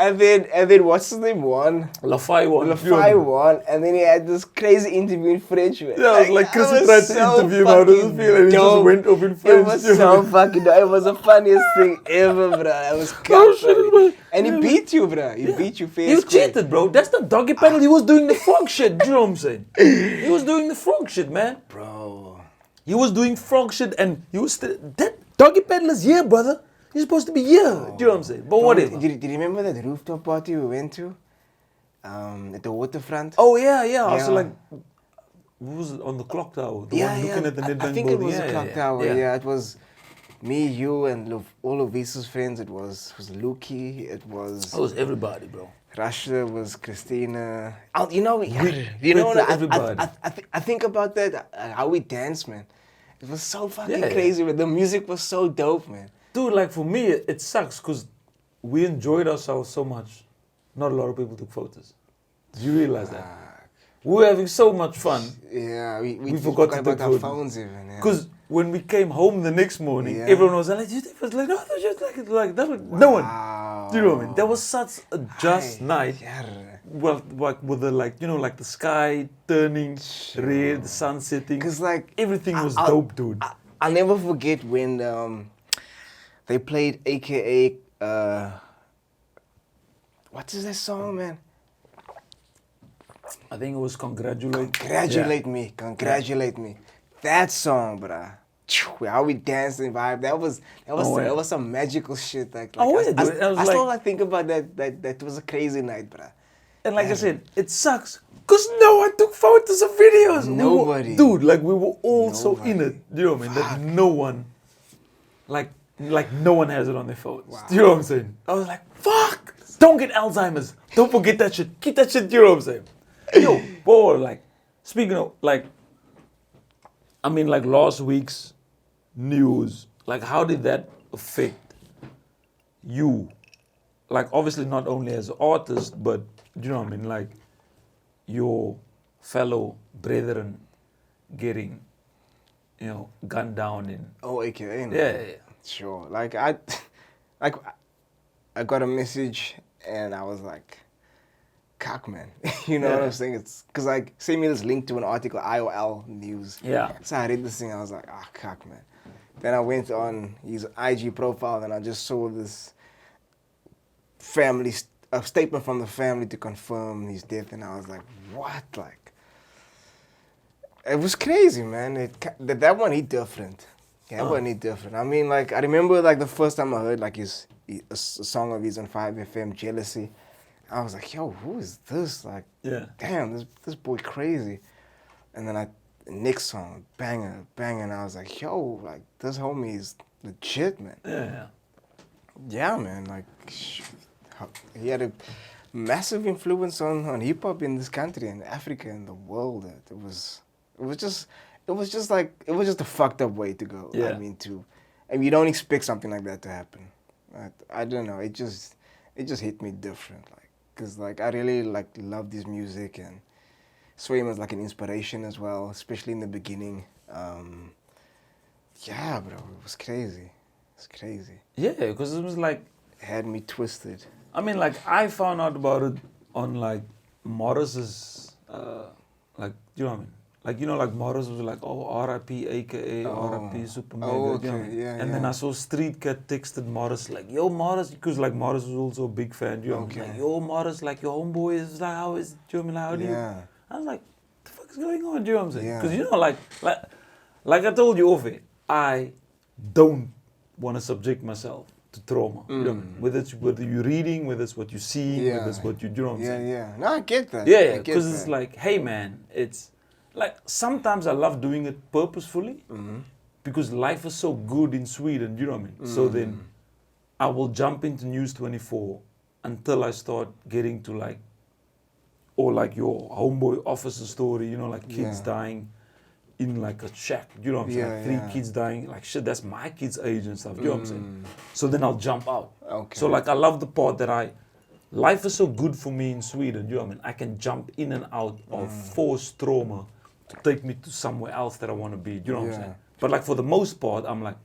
And then what's his name won? Lafay won. Lafay won, and then he had this crazy interview in French. Man. Yeah, it was like Chrissy tried to interview him. How does it feel? And he just went off in French. It was so fucking dope. It was the funniest thing ever, bro. It was funny. And he beat you, bro. He beat you fair. You cheated, bro. That's the doggy paddle. He was doing the frog shit. Do you know what I'm saying? He was doing the frog shit, man. Bro. He was doing frog shit, and he was still... That doggy paddle is here, brother. He's supposed to be here. Do you know what I'm saying? But whatever. Did you remember that rooftop party we went to? At the waterfront? Oh, yeah. Also, like... What was it? On the clock tower? The one looking at the Nedbank I think building. it was the clock tower. Yeah, it was... me, you, and all of Lisa's friends. It was Luki. It was everybody, bro. Russia. It was Christina. You know, everybody. I think about that. How we danced, man. It was so fucking Yeah. crazy. But the music was so dope, man. Dude, like for me, it sucks because we enjoyed ourselves so much. Not a lot of people took photos. Did you realize that? We were having so much fun. Yeah, we forgot to about take our photos. phones even. Yeah. Because when we came home the next morning, Yeah. everyone was like, "It was like, no, it was just like that. Was, no one." Wow. Do you know what I mean? That was such a just night. Yeah. Well, like with the like the sky turning red, the sun setting. Cause like Everything was dope, dude. I'll never forget when they played AKA what is that song, man? I think it was Congratulate. Congratulate me. That song, bruh. How we danced and vibe. That was some magical shit. Like Oh, yeah, I, dude. I was I still like- think about that was a crazy night, bruh. And like I said, it sucks because no one took photos or videos. Nobody. Dude, like we were all so in Nobody. it. Do you know what I mean? Fuck. That no one, like no one has it on their phones. Do you know what I'm saying? I was like, fuck! Don't get Alzheimer's. Don't forget that shit. Keep that shit. Do you know what I'm saying? Yo, boy, like speaking of like, I mean like last week's news. Like, how did that affect you? Like, obviously not only as an artist, but do you know what I mean? Like, your fellow brethren getting, gunned down in. Oh, AKA. no. Yeah. Sure. Like I got a message and I was like, cock, man. You know what I'm saying? It's because like sent me this link to an article, IOL News. Yeah. So I read this thing. I was like, cock, man. Then I went on his IG profile and I just saw this a statement from the family to confirm his death, and I was like, what? Like, it was crazy, man. That one hit different. Yeah, that one hit different. I mean, like, I remember like the first time I heard like a song of his on 5FM, Jealousy. I was like, yo, who is this? Like, Yeah. damn, this boy crazy. And then the next song, banger, and I was like, yo, like, this homie is legit, man. Yeah. Yeah, man, like, he had a massive influence on hip hop in this country and Africa and the world. It was just a fucked up way to go. Yeah. I mean, and you don't expect something like that to happen. I don't know. It just hit me different, like, cause like I really like loved his music and saw him as like an inspiration as well, especially in the beginning. Yeah, bro, it was crazy. It's crazy. Yeah, because it was like, It had me twisted. I mean, like, I found out about it on, like, Morris's, like, you know what I mean? Like, like, Morris was like, oh, R.I.P. a.k.a. R.I.P. Super Mega. Oh, you know what I okay, mean? yeah, And then yeah. I saw Street Cat texted Morris, like, yo, Morris, because, like, Morris was also a big fan, you know what I mean? Okay. Like, yo, Morris, like, your homeboy is, like, how is it, do you know what I mean? Like, how do you... Yeah. I was like, what the fuck is going on, do you know what I'm saying? Yeah. Because, like I told you off it, I don't want to subject myself to trauma. You know, whether you're reading, whether it's what you see, Yeah. whether it's what you do, you know what I'm saying? Yeah. No, I get that. Yeah, I get because it's that. like, hey man, it's like sometimes I love doing it purposefully because life is so good in Sweden, you know what I mean? So then I will jump into News 24 until I start getting to like, or like your homeboy officer story, like kids Yeah. dying in like a shack, you know what I'm saying? Yeah, Like 3 yeah. kids dying, like shit, that's my kid's age and stuff, you know what I'm saying? So then I'll jump out. Okay. So like I love the part that life is so good for me in Sweden, you know what I mean? I can jump in and out of forced trauma to take me to somewhere else that I want to be, you know what I'm Yeah. saying? But like for the most part, I'm like,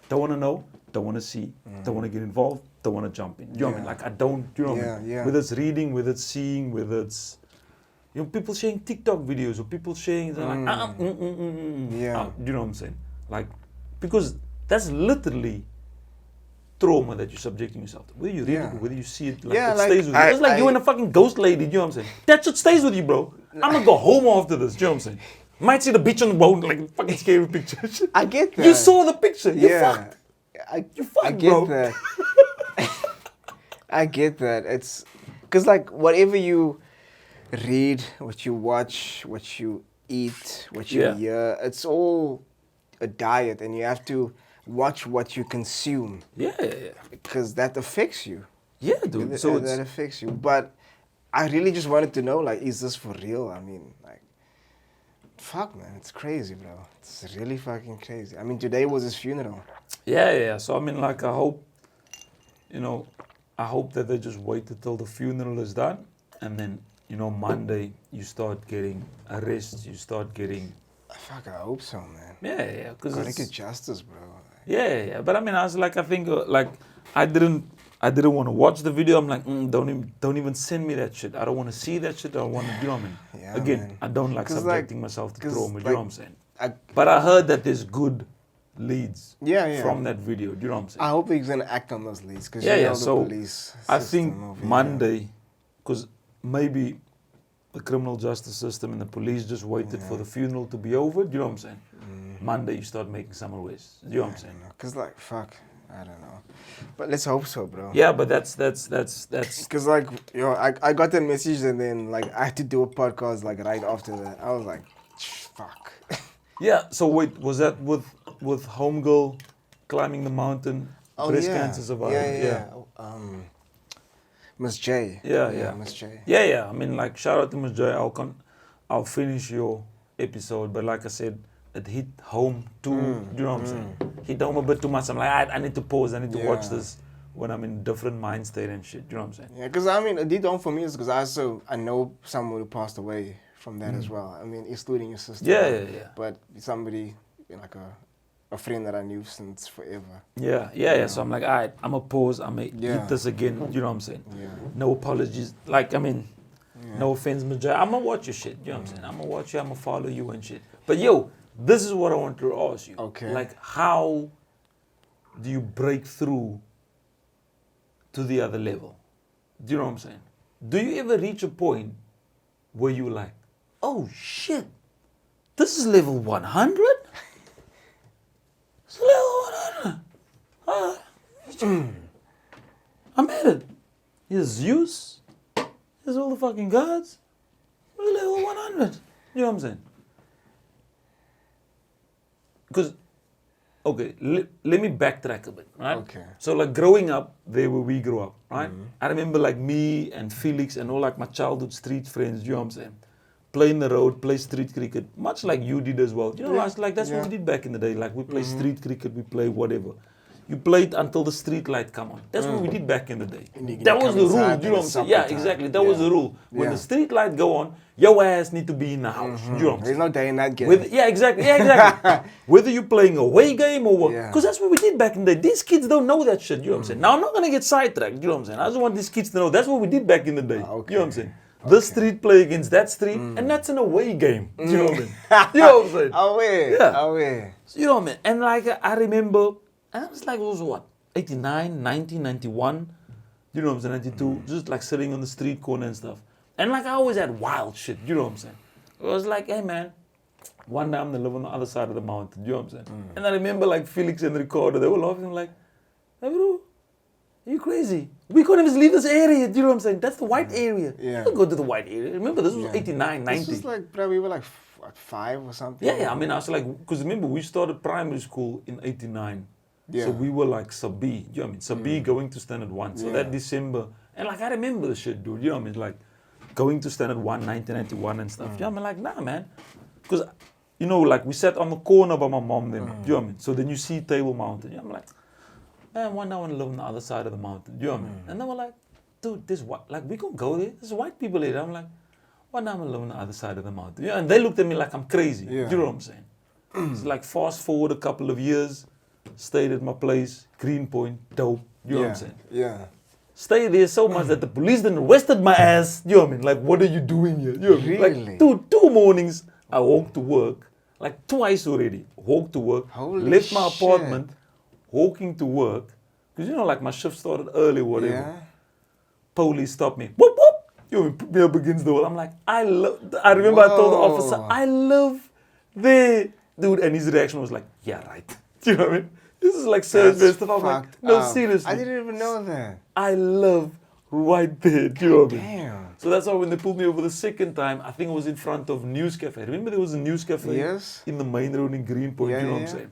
don't want to know, don't want to see, don't want to get involved, don't want to jump in. You know what I mean? Yeah. Like I don't, you know what I Yeah, mean? yeah. Whether it's reading, whether it's seeing, whether it's, people sharing TikTok videos or people sharing, they're like, Yeah. you know what I'm saying? Like, because that's literally trauma that you're subjecting yourself to. Whether you read it or whether you see it, like, Yeah, it like, stays with you. It's like you and a fucking ghost lady, you know what I'm saying? That shit stays with you, bro. I'm gonna go home after this, you know what I'm saying? Might see the bitch on the boat, like a fucking scary picture. I get that. You saw the picture, you're Yeah. fucked. You fucked, get bro. that. I get that. It's because like whatever you read, what you watch, what you eat, what you Yeah. hear, it's all a diet, and you have to watch what you consume. Yeah. Because that affects you. Yeah, dude. So that affects you. But I really just wanted to know, like, is this for real? I mean, like, fuck, man, it's crazy, bro. It's really fucking crazy. I mean, today was his funeral. Yeah. So I mean, like, I hope that they just wait until the funeral is done, and then, Monday you start getting arrests, you start getting... Fuck, I hope so, man. Yeah, because gotta get justice, bro. Yeah. But I mean, I was like, I think, I didn't want to watch the video. I'm like, don't even send me that shit. I don't want to see that shit. I don't want to, you know what I mean? Yeah, Again, man. I don't like subjecting myself to trauma, you know what I'm saying? But I heard that there's good leads from that video, you know what I'm saying? I hope he's gonna act on those leads, because so the police I think Monday, because maybe the criminal justice system and the police just waited for the funeral to be over, you know what I'm saying? Monday you start making some arrests, you know what I'm saying? Because, like, fuck, I don't know. But let's hope so, bro. Yeah, but that's... Because, like, I got that message, and then, like, I had to do a podcast, like, right after that. I was like, fuck. Yeah, so wait, was that with homegirl climbing the mountain, breast cancer survivor? Yeah. Miss J. Yeah. Miss J. Yeah. I mean, like, shout out to Miss J. I'll finish your episode, but like I said, it hit home too. You know what I'm saying? Hit home a bit too much. I'm like, I need to pause. I need to watch this when I'm in different mind state and shit. You know what I'm saying? Yeah, because I mean, it did home for me is because I know someone who passed away from that as well. I mean, excluding your sister. Yeah. But somebody, like a friend that I knew since forever. Yeah. So I'm like, all right, I'm going to pause. I'm going to hit this again. You know what I'm saying? Yeah. No apologies. Like, I mean, no offense, Major. I'm going to watch your shit. You know what I'm saying? I'm going to watch you. I'm going to follow you and shit. But yo, this is what I want to ask you. Okay. Like, how do you break through to the other level? Do you know what I'm saying? Do you ever reach a point where you're like, oh shit, this is level 100? It's level 100. I'm at it. Here's Zeus. Here's all the fucking gods. We're level 100. You know what I'm saying? Because, okay, let me backtrack a bit, right? Okay. So, like, growing up, there where we grew up, right? I remember, like, me and Felix and all, like, my childhood street friends, you know what I'm saying? Play in the road, play street cricket, much like you did as well. You know, like, that's what we did back in the day. Like, we play street cricket, we play whatever. You played until the street light come on. That's what we did back in the day. That was the rule, you know what I'm saying? Yeah, exactly. That was the rule. When the street light go on, your ass need to be in the house. You know what I'm saying? There's no day in that game. Exactly. Whether you're playing a away game or what. Because that's what we did back in the day. These kids don't know that shit, you know what I'm saying? Now, I'm not going to get sidetracked, you know what I'm saying? I just want these kids to know that's what we did back in the day. You know what I'm saying? This street play against that street, and that's an away game. You know what I mean? You know what I'm saying? Away. Yeah. Away. You know what I mean? And like, I remember, and I was like, it was what? 89, 90, 91, you know what I'm saying, 92, just like sitting on the street corner and stuff. And like I always had wild shit, you know what I'm saying. It was like, hey man, one day I'm gonna live on the other side of the mountain, you know what I'm saying. And I remember like Felix and Ricardo, they were laughing like, hey bro, are you crazy? We couldn't even leave this area, you know what I'm saying. That's the white area. You don't go to the white area. Remember, this was 89, 90. This was like, bro, we were like, what, 5 or something? Yeah, I mean, I was like, because remember, we started primary school in 89. So we were like sub B, you know what I mean? Sub B going to standard 1. So that December, and like I remember the shit, dude, you know what I mean? Like going to standard 1, 1991 and stuff. You know what I mean? Like, nah, man. Because, you know, like we sat on the corner by my mom then, you know what I mean? So then you see Table Mountain. You know, I'm like, man, one day I want to live on the other side of the mountain, you know what I mean? And they were like, dude, this what? Like, we can go there. There's white people here. I'm like, one day I'm going to live on the other side of the mountain. You know, and they looked at me like I'm crazy. You know what I'm saying? It's like fast forward a couple of years. Stayed at my place, Greenpoint, dope, you know what I'm saying? Yeah. Stayed there so much that the police then arrested my ass, you know what I mean? Like, what are you doing here? You know what I mean? Really? Like, two mornings, I walked to work, like twice already, walked to work, left my apartment, walking to work, because you know, like my shift started early, whatever. Yeah. Police stopped me, whoop, whoop, you know, put me up against the wall. I'm like, I remember I told the officer, I live there. Dude, and his reaction was like, yeah, right. Do you know what I mean? This is like service stuff. I'm like, no, seriously. I didn't even know that. I live right there. Do you know what I mean? Damn. So that's why when they pulled me over the second time, I think it was in front of News Cafe. Remember there was a News Cafe in the main road in Greenpoint, you know what I'm saying?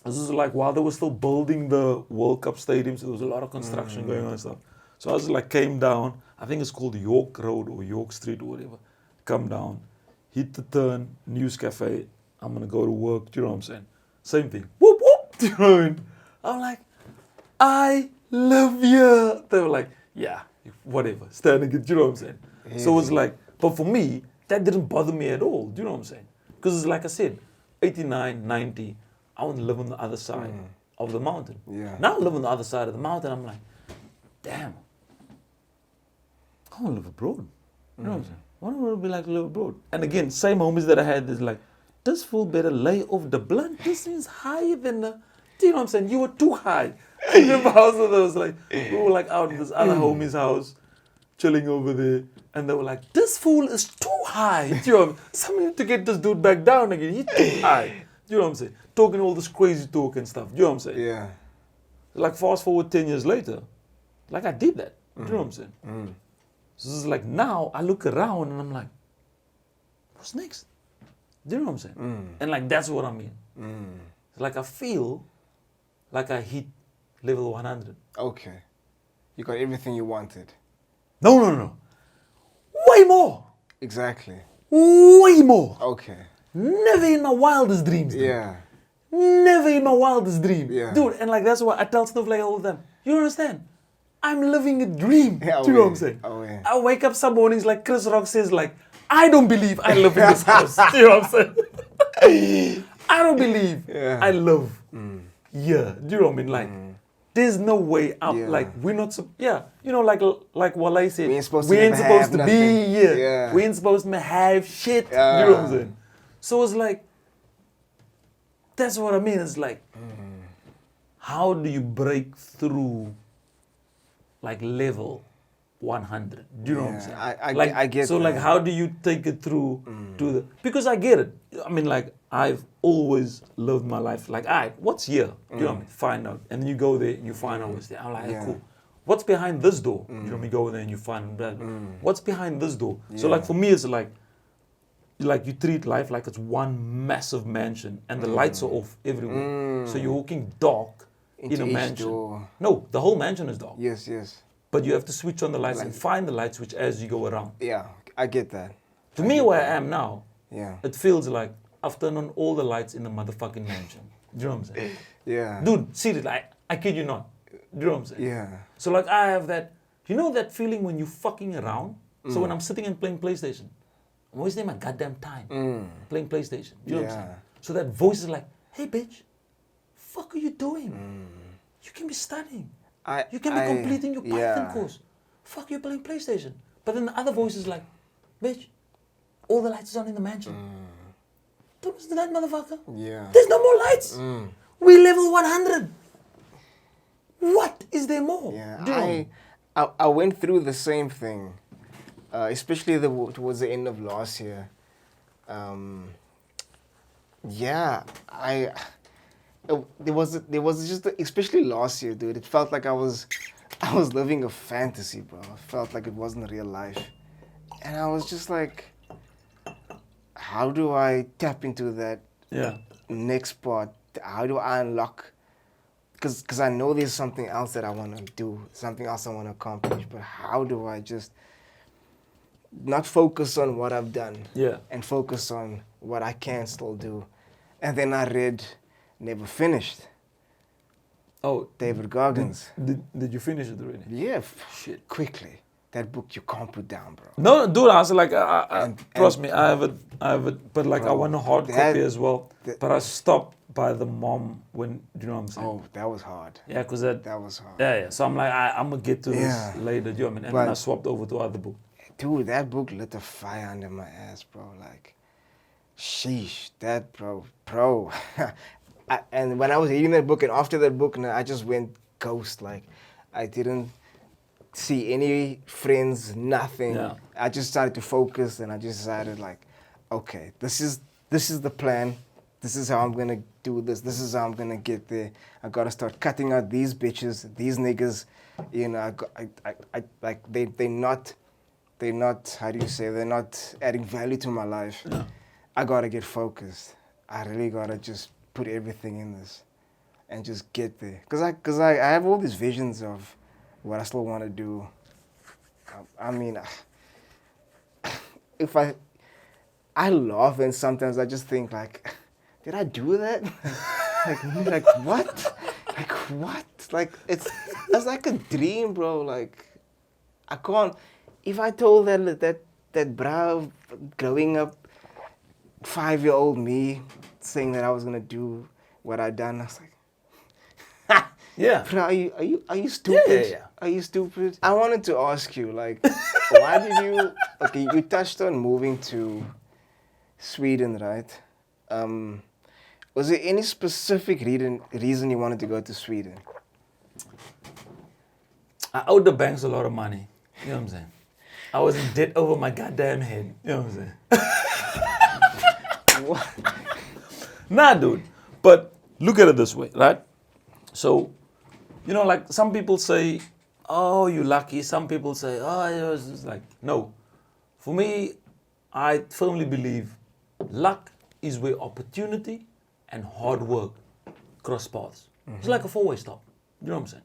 This is like while they were still building the World Cup stadiums, there was a lot of construction going on and stuff. So I was like, came down, I think it's called York Road or York Street or whatever. Come down, hit the turn, News Cafe, I'm gonna go to work, do you know what I'm saying? Same thing, whoop whoop, do you know what I mean? I'm like, I love you. They were like, yeah, whatever, standing it, do you know what I'm saying? Yeah. So it's like, but for me, that didn't bother me at all, do you know what I'm saying? Because it's like I said, 89, 90, I want to live on the other side of the mountain. Yeah. Now I live on the other side of the mountain, I'm like, damn, I want to live abroad. You know what I'm saying? Why don't I want to be like live abroad? And again, same homies that I had is like, this fool better lay off the blunt. This is higher than the, do you know what I'm saying? You were too high. I remember I was like, we were like out in this other homie's house, chilling over there. And they were like, this fool is too high. Do you know what I mean? Somebody need to get this dude back down again. He's too high. Do you know what I'm saying? Talking all this crazy talk and stuff. Do you know what I'm saying? Yeah. Like fast forward 10 years later, like I did that. Do you know what I'm saying? So this is like now I look around and I'm like, what's next? Do you know what I'm saying? And like that's what I mean. It's like I feel like I hit level 100. Okay. You got everything you wanted. No. Way more. Exactly. Way more. Okay. Never in my wildest dreams. Dude. Yeah. Never in my wildest dream. Yeah. Dude, and like that's why I tell Snowflake all the time. You understand? I'm living a dream. Yeah, do you know what I'm saying? Oh, yeah. I wake up some mornings like Chris Rock says like, I don't believe I live in this house. Do you know what I'm saying? I don't believe I live here. Do you know what I mean? Like, there's no way out. Yeah. Like, we're not, you know, like Wale said, we ain't supposed to to be here. Yeah. We ain't supposed to have shit. Do you know what I'm saying? So it's like, that's what I mean. It's like, how do you break through like level 100? Do you know what I'm saying? I get so that. like how do you take it through to the, because I get it. I mean like I've always lived my life like, alright, what's here? Do you know what I mean? Find out. And then you go there and you find out what's there. I'm like, hey, cool. What's behind this door? You know what I mean? Go there and you find that. What's behind this door? So like for me it's like you treat life like it's one massive mansion and the lights are off everywhere. So you're walking dark in a mansion. Door. No, the whole mansion is dark. Yes, yes. But you have to switch on the lights and find the light switch as you go around. Yeah, I get that. To me, where I am now, Yeah. it feels like I've turned on all the lights in the motherfucking mansion. Do you know what I'm saying? Yeah. Dude, seriously, I kid you not. Do you know what I'm saying? Yeah. So like I have that, you know that feeling when you're fucking around? So when I'm sitting and playing PlayStation, I'm wasting my goddamn time playing PlayStation. Do you know what I'm saying? So that voice is like, hey bitch, fuck are you doing? You can be studying. You can be completing your Python course. Fuck, you're playing PlayStation. But then the other voice is like, bitch, all the lights is on in the mansion. Don't listen to that motherfucker. Yeah. There's no more lights. We level 100. What is there more? Yeah. I went through the same thing, especially towards the end of last year. There was just especially last year, dude. It felt like I was living a fantasy, bro. I felt like it wasn't real life, and I was just like, how do I tap into that next part? How do I unlock? Because I know there's something else that I want to do, something else I want to accomplish. But how do I just not focus on what I've done and focus on what I can still do? And then I read Never Finished. Oh, David Goggins. Did you finish it already? Yeah, shit. Quickly. That book you can't put down, bro. No, dude, I was like, trust me, I have it, but like bro, I want a hard copy as well. But I stopped by the mom when, do you know what I'm saying? Oh, that was hard. Yeah, because that was hard. Yeah. So I'm like, I'm going to get to this later, do you know what I mean? And then I swapped over to other book. Dude, that book lit a fire under my ass, bro. Like, sheesh, that, bro. And when I was reading that book, and after that book, I just went ghost. Like, I didn't see any friends, nothing. Yeah. I just started to focus, and I just decided, like, okay, this is the plan. This is how I'm gonna do this. This is how I'm gonna get there. I gotta start cutting out these bitches, these niggas. You know, they're not. How do you say? They're not adding value to my life. Yeah. I gotta get focused. I really gotta just put everything in this. and just get there. Cause I have all these visions of what I still want to do. I mean, if I laugh and sometimes I just think like, did I do that? like what? Like what? Like it's like a dream, bro. Like I can't. If I told that bro growing up 5-year-old me saying that I was gonna do what I done, I was like, Yeah. bro, are you stupid? Yeah. Are you stupid? I wanted to ask you, like, why did you? Okay, you touched on moving to Sweden, right? Was there any specific reason you wanted to go to Sweden? I owed the banks a lot of money. You know what I'm saying? I was in debt over my goddamn head. You know what I'm saying? What? Nah, dude. But look at it this way, right? So, you know, like some people say, oh, you're lucky. Some people say, oh, it's just like, no. For me, I firmly believe luck is where opportunity and hard work cross paths. Mm-hmm. It's like a four-way stop. You know what I'm saying?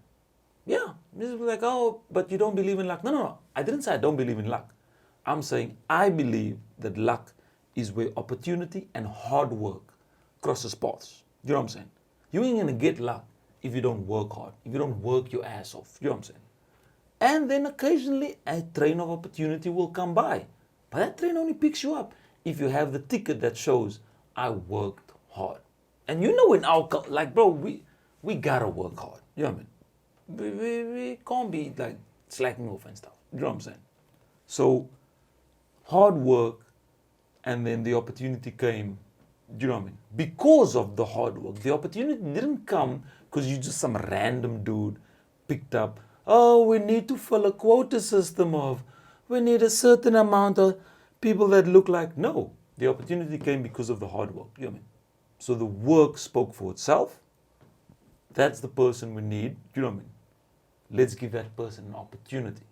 Yeah. It's like, oh, but you don't believe in luck. No. I didn't say I don't believe in luck. I'm saying I believe that luck is where opportunity and hard work crosses paths. You know what I'm saying? You ain't gonna get luck if you don't work hard, if you don't work your ass off. You know what I'm saying? And then occasionally a train of opportunity will come by. But that train only picks you up if you have the ticket that shows I worked hard. And you know in our like, bro, we gotta work hard. You know what I mean? We can't be like slacking off and stuff. You know what I'm saying? So hard work, and then the opportunity came. Do you know what I mean? Because of the hard work. The opportunity didn't come because you just some random dude picked up, oh, we need to fill a quota system of, we need a certain amount of people that look like. No, the opportunity came because of the hard work. You know what I mean? So the work spoke for itself. That's the person we need. You know what I mean? Let's give that person an opportunity.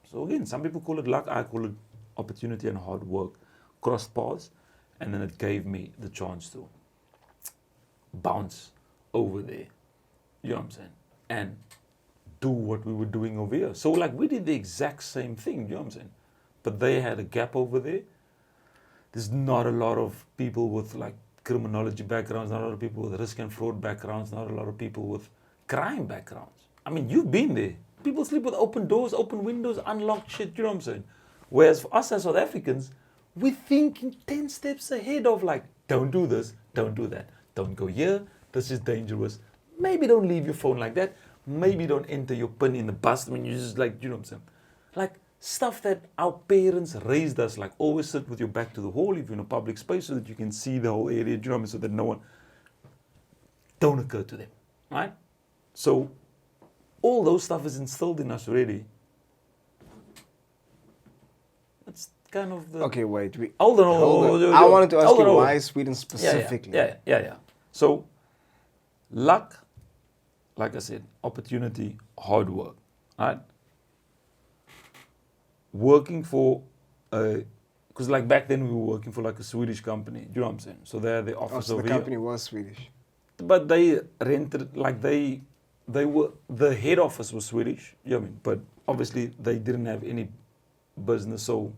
So again, some people call it luck. I call it opportunity and hard work. Cross paths. And then it gave me the chance to bounce over there. You know what I'm saying? And do what we were doing over here. So like we did the exact same thing. You know what I'm saying? But they had a gap over there. There's not a lot of people with like criminology backgrounds, not a lot of people with risk and fraud backgrounds, not a lot of people with crime backgrounds. I mean, you've been there. People sleep with open doors, open windows, unlocked shit. You know what I'm saying? Whereas for us as South Africans, we're thinking 10 steps ahead of like, don't do this, don't do that, don't go here, this is dangerous. Maybe don't leave your phone like that. Maybe don't enter your PIN in the bus when you just like, you know what I'm saying? Like stuff that our parents raised us, like always sit with your back to the wall if you're in a public space so that you can see the whole area, do you know what I mean? So that no one, don't occur to them, right? So all those stuff is instilled in us already. That's kind of the... Okay, wait. Hold on. I wanted to ask you why Sweden specifically. Yeah. So, luck, like I said, opportunity, hard work, right? Working for because like back then we were working for like a Swedish company. Do you know what I'm saying? So they're the office so over the here. company was Swedish. But they rented, like they were, the head office was Swedish. You know what I mean? But obviously they didn't have any business, so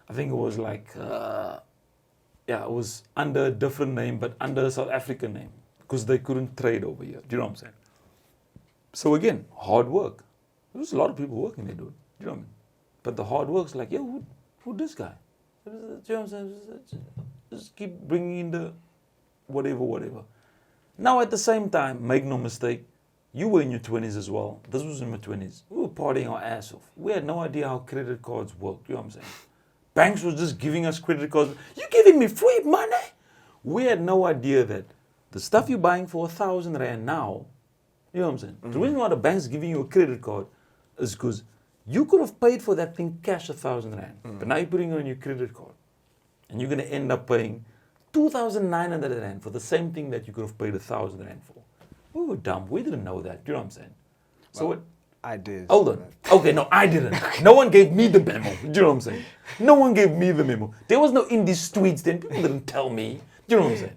I think it was like, it was under a different name, but under a South African name, because they couldn't trade over here. Do you know what I'm saying? So again, hard work. There was a lot of people working there, dude. Do you know what I mean? But the hard work's like, yo, who this guy? Do you know what I'm saying? Just keep bringing in the whatever. Now at the same time, make no mistake, you were in your 20s as well. This was in my 20s. We were partying our ass off. We had no idea how credit cards work. You know what I'm saying? Banks was just giving us credit cards. You giving me free money? We had no idea that the stuff you're buying for 1,000 rand now, you know what I'm saying? Mm-hmm. The reason why the bank's giving you a credit card is because you could have paid for that thing cash 1,000 rand. Mm-hmm. But now you're putting it on your credit card. And you're going to end up paying 2,900 rand for the same thing that you could have paid 1,000 rand for. We were dumb. We didn't know that. Do you know what I'm saying? So well, I did. Hold on. Okay, no, I didn't. No one gave me the memo. Do you know what I'm saying? No one gave me the memo. There was no in these tweets then. People didn't tell me. Do you know what I'm saying?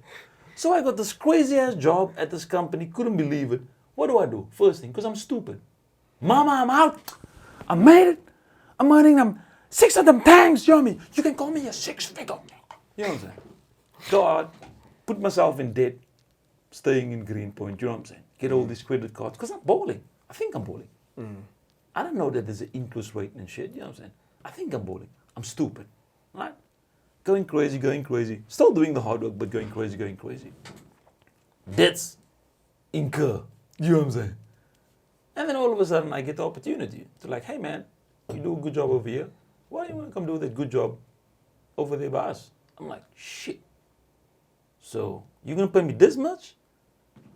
So I got this crazy ass job at this company, couldn't believe it. What do? First thing, because I'm stupid. Mama, I'm out. I made it. I'm earning them 6 of them tanks, you know what I mean? You can call me a 6-figure. You know what I'm saying? Go out, put myself in debt, staying in Greenpoint, you know what I'm saying? Get all these credit cards, because I'm balling. I think I'm balling. I don't know that there's an interest rate and shit, you know what I'm saying? I think I'm balling. I'm stupid, right? Going crazy. Still doing the hard work, but going crazy. Debts incur, you know what I'm saying? And then all of a sudden I get the opportunity to like, hey man, you do a good job over here. Why do you want to come do that good job over there by us? I'm like, shit. So you're going to pay me this much?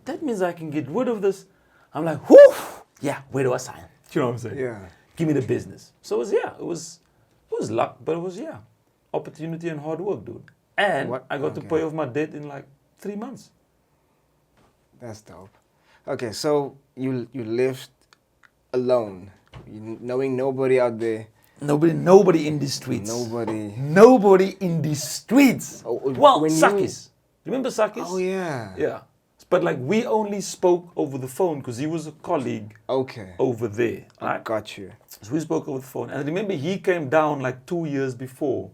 That means I can get rid of this. I'm like, whoo! Yeah, where do I sign? You know what I'm saying? Yeah. Give me the business. So it was luck, but it was, opportunity and hard work, dude. And I got to pay off my debt in like 3 months. That's dope. Okay, so you lived alone, knowing nobody out there. Nobody in the streets. Nobody in the streets. Well, Sakis. Remember Sakis? Oh, yeah. Yeah. But like we only spoke over the phone because he was a colleague over there. Right? Got you. So we spoke over the phone. And I remember he came down like 2 years before.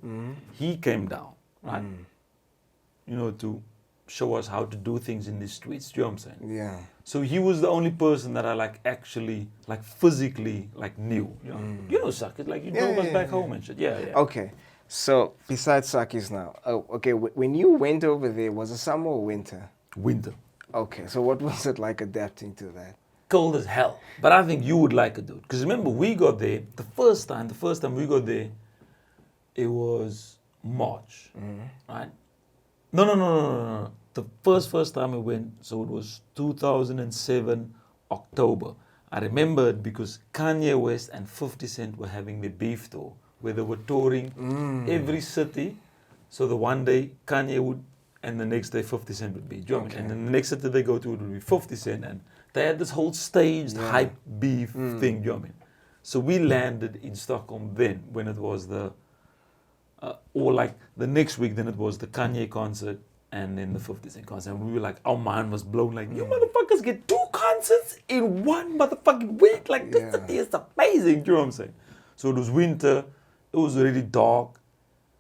He came down, right? You know, to show us how to do things in the streets. Do you know what I'm saying? Yeah. So he was the only person that I like actually like physically like knew. You know Sakis, like you drove us back home and shit. Yeah. Okay. So besides Sakis now, when you went over there, was it summer or winter? Winter. Okay, so what was it like adapting to that? Cold as hell. But I think you would like it, dude. Because remember, we got there, the first time we got there, it was March, right? No. The first time we went, so it was 2007, October. I remember it because Kanye West and 50 Cent were having the beef tour, where they were touring every city. So the one day, Kanye would, and the next day 50 Cent would be. Do you know what I mean? And then the next city they go to, it would be 50 Cent. And they had this whole staged hype beef thing. Do you know what I mean? So we landed in Stockholm then, when it was or like the next week, then it was the Kanye concert and then the 50 Cent concert. And we were like, our mind was blown. Like, you motherfuckers get 2 concerts in one motherfucking week? Like, this city is amazing. Do you know what I'm saying? So it was winter. It was already dark.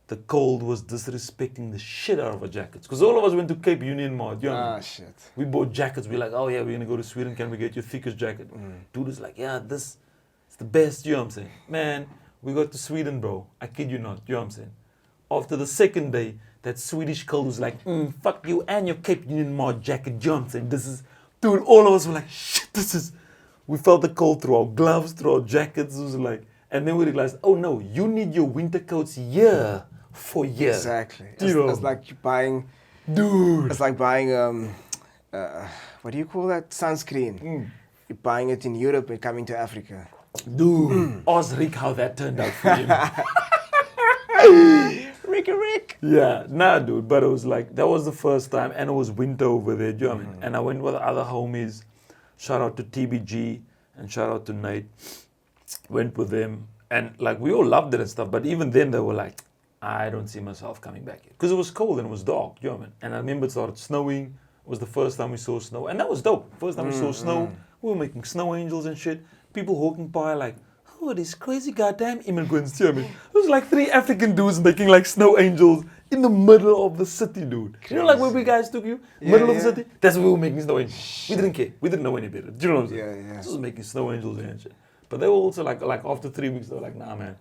The cold was disrespecting the shit out of our jackets. Because all of us went to Cape Union Mart. You know what I mean? Shit. We bought jackets. We're like, oh yeah, we're going to go to Sweden. Can we get your thickest jacket? Dude is like, yeah, this is the best. You know what I'm saying? Man, we got to Sweden, bro. I kid you not. You know what I'm saying? After the second day, that Swedish cold was like, fuck you and your Cape Union Mart jacket. You know what I'm saying? This is, dude, all of us were like, shit, we felt the cold through our gloves, through our jackets. It was like, and then we realized, oh no, you need your winter coats year for year. Exactly. It's like buying, dude. It's like buying what do you call that? Sunscreen. You're buying it in Europe and coming to Africa. Dude, ask Rick how that turned out for him. Rick. Yeah, nah, dude. But it was like that was the first time, and it was winter over there. Do you know what I mean? And I went with the other homies. Shout out to TBG and shout out to Nate. Went with them, and like we all loved it and stuff. But even then, they were like, I don't see myself coming back here. Because it was cold and it was dark, you know what I mean? And I remember it started snowing. It was the first time we saw snow. And that was dope. First time we saw snow. We were making snow angels and shit. People walking by like, oh, these crazy goddamn immigrants, you know what I mean? It was like 3 African dudes making like snow angels in the middle of the city, dude. Crazy. You know like where we guys took you? Middle of the city? That's where we were making snow angels. We didn't care. We didn't know any better. Do you know what I'm saying? Yeah. This was making snow angels and shit. But they were also like after 3 weeks, they were like, nah, man.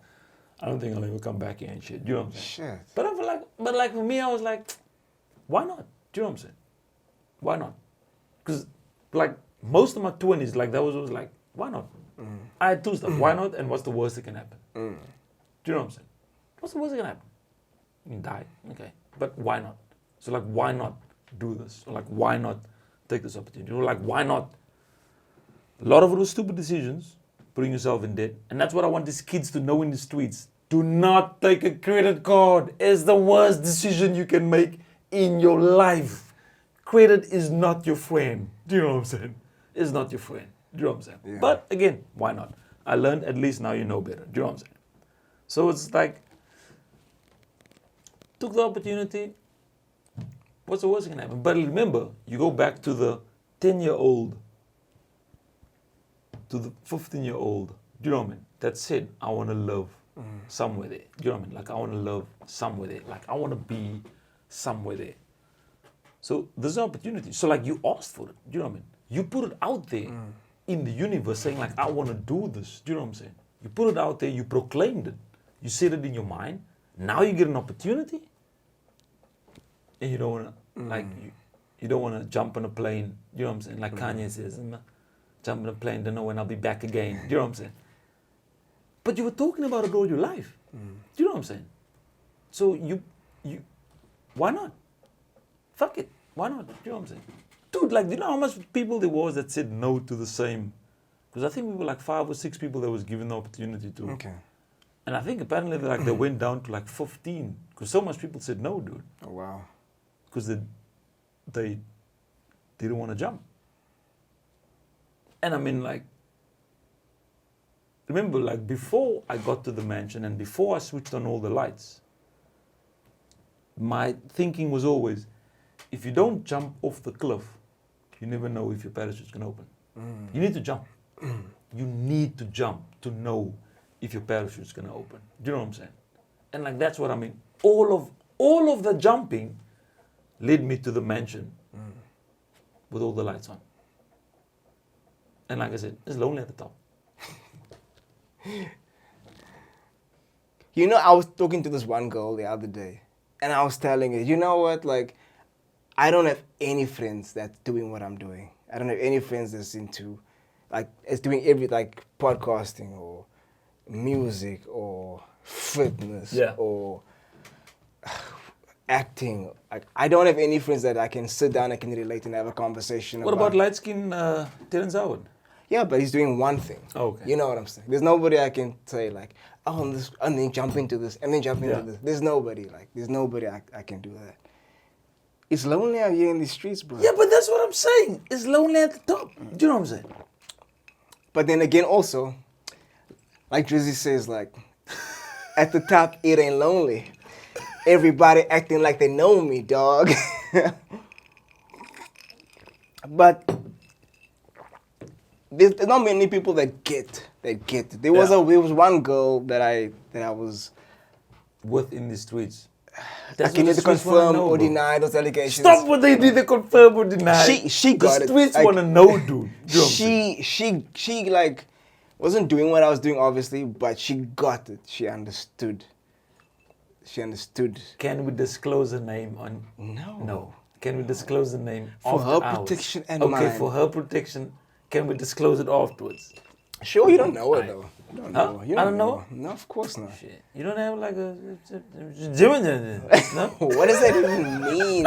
I don't think I'll ever come back here and shit. Do you know what I'm saying? Shit. But I feel like, for me, I was like, why not? Do you know what I'm saying? Why not? Because like most of my 20s, like that was like, why not? I had 2 stuff. Why not? And what's the worst that can happen? Do you know what I'm saying? What's the worst that can happen? You die. Okay. But why not? So like, why not do this? Or like, why not take this opportunity? Or like, why not? A lot of it was stupid decisions, putting yourself in debt. And that's what I want these kids to know in the streets. Do not take a credit card. It's the worst decision you can make in your life. Credit is not your friend. Do you know what I'm saying? It's not your friend. Do you know what I'm saying? Yeah. But again, why not? I learned, at least now you know better. Do you know what I'm saying? So it's like, took the opportunity, What's the worst that can happen? But remember, you go back to the 10-year-old, to the 15-year-old, do you know what I mean? That said, I want to love somewhere there. Do you know what I mean? Like, I want to love somewhere there. Like, I want to be somewhere there. So there's an opportunity. So like, you asked for it. Do you know what I mean? You put it out there in the universe saying like, I want to do this. Do you know what I'm saying? You put it out there, you proclaimed it. You said it in your mind. Now you get an opportunity. And you don't want to, like, you don't want to jump on a plane. Do you know what I'm saying? Like Kanye says, jump on a plane, don't know when I'll be back again. Do you know what I'm saying? But you were talking about it all your life. Do you know what I'm saying? So you, why not? Fuck it. Why not? Do you know what I'm saying? Dude, like, do you know how much people there was that said no to the same? Because I think we were like 5 or 6 people that was given the opportunity to. Okay. And I think apparently like they went down to like 15. Because so much people said no, dude. Oh, wow. Because they didn't want to jump. And I mean, like, remember, like, before I got to the mansion and before I switched on all the lights, my thinking was always, if you don't jump off the cliff, you never know if your parachute's going to open. You need to jump. You need to jump to know if your parachute's going to open. Do you know what I'm saying? And like, that's what I mean. All of the jumping led me to the mansion with all the lights on. And like I said, it's lonely at the top. You know, I was talking to this one girl the other day, and I was telling her, you know what, like, I don't have any friends that's doing what I'm doing. I don't have any friends that's into, like, it's doing like, podcasting or music or fitness or acting. Like, I don't have any friends that I can sit down and can relate and have a conversation What about light-skinned Terrence Howard? Yeah, but he's doing one thing. Okay. You know what I'm saying? There's nobody I can say like, oh, and then jump into this, and then jump into this. There's nobody I can do that. It's lonely out here in the streets, bro. Yeah, but that's what I'm saying. It's lonely at the top. Do you know what I'm saying? But then again, also, like Drizzy says, like, at the top, it ain't lonely. Everybody acting like they know me, dog. But there's not many people that get it. There was one girl that I was with in the streets. I can either confirm or deny those allegations. Stop what they did, they confirm or deny. She got it. The streets like, want to know, dude. She like wasn't doing what I was doing, obviously, but she got it. She understood. Can we disclose a name on? No. Can we disclose the name for her hours? protection and mine? Okay, for her protection. Can we disclose it afterwards? Sure, you don't know her though. You don't know her. You I don't know her? No, of course not. Shit. You don't have like a... No? What does that even mean?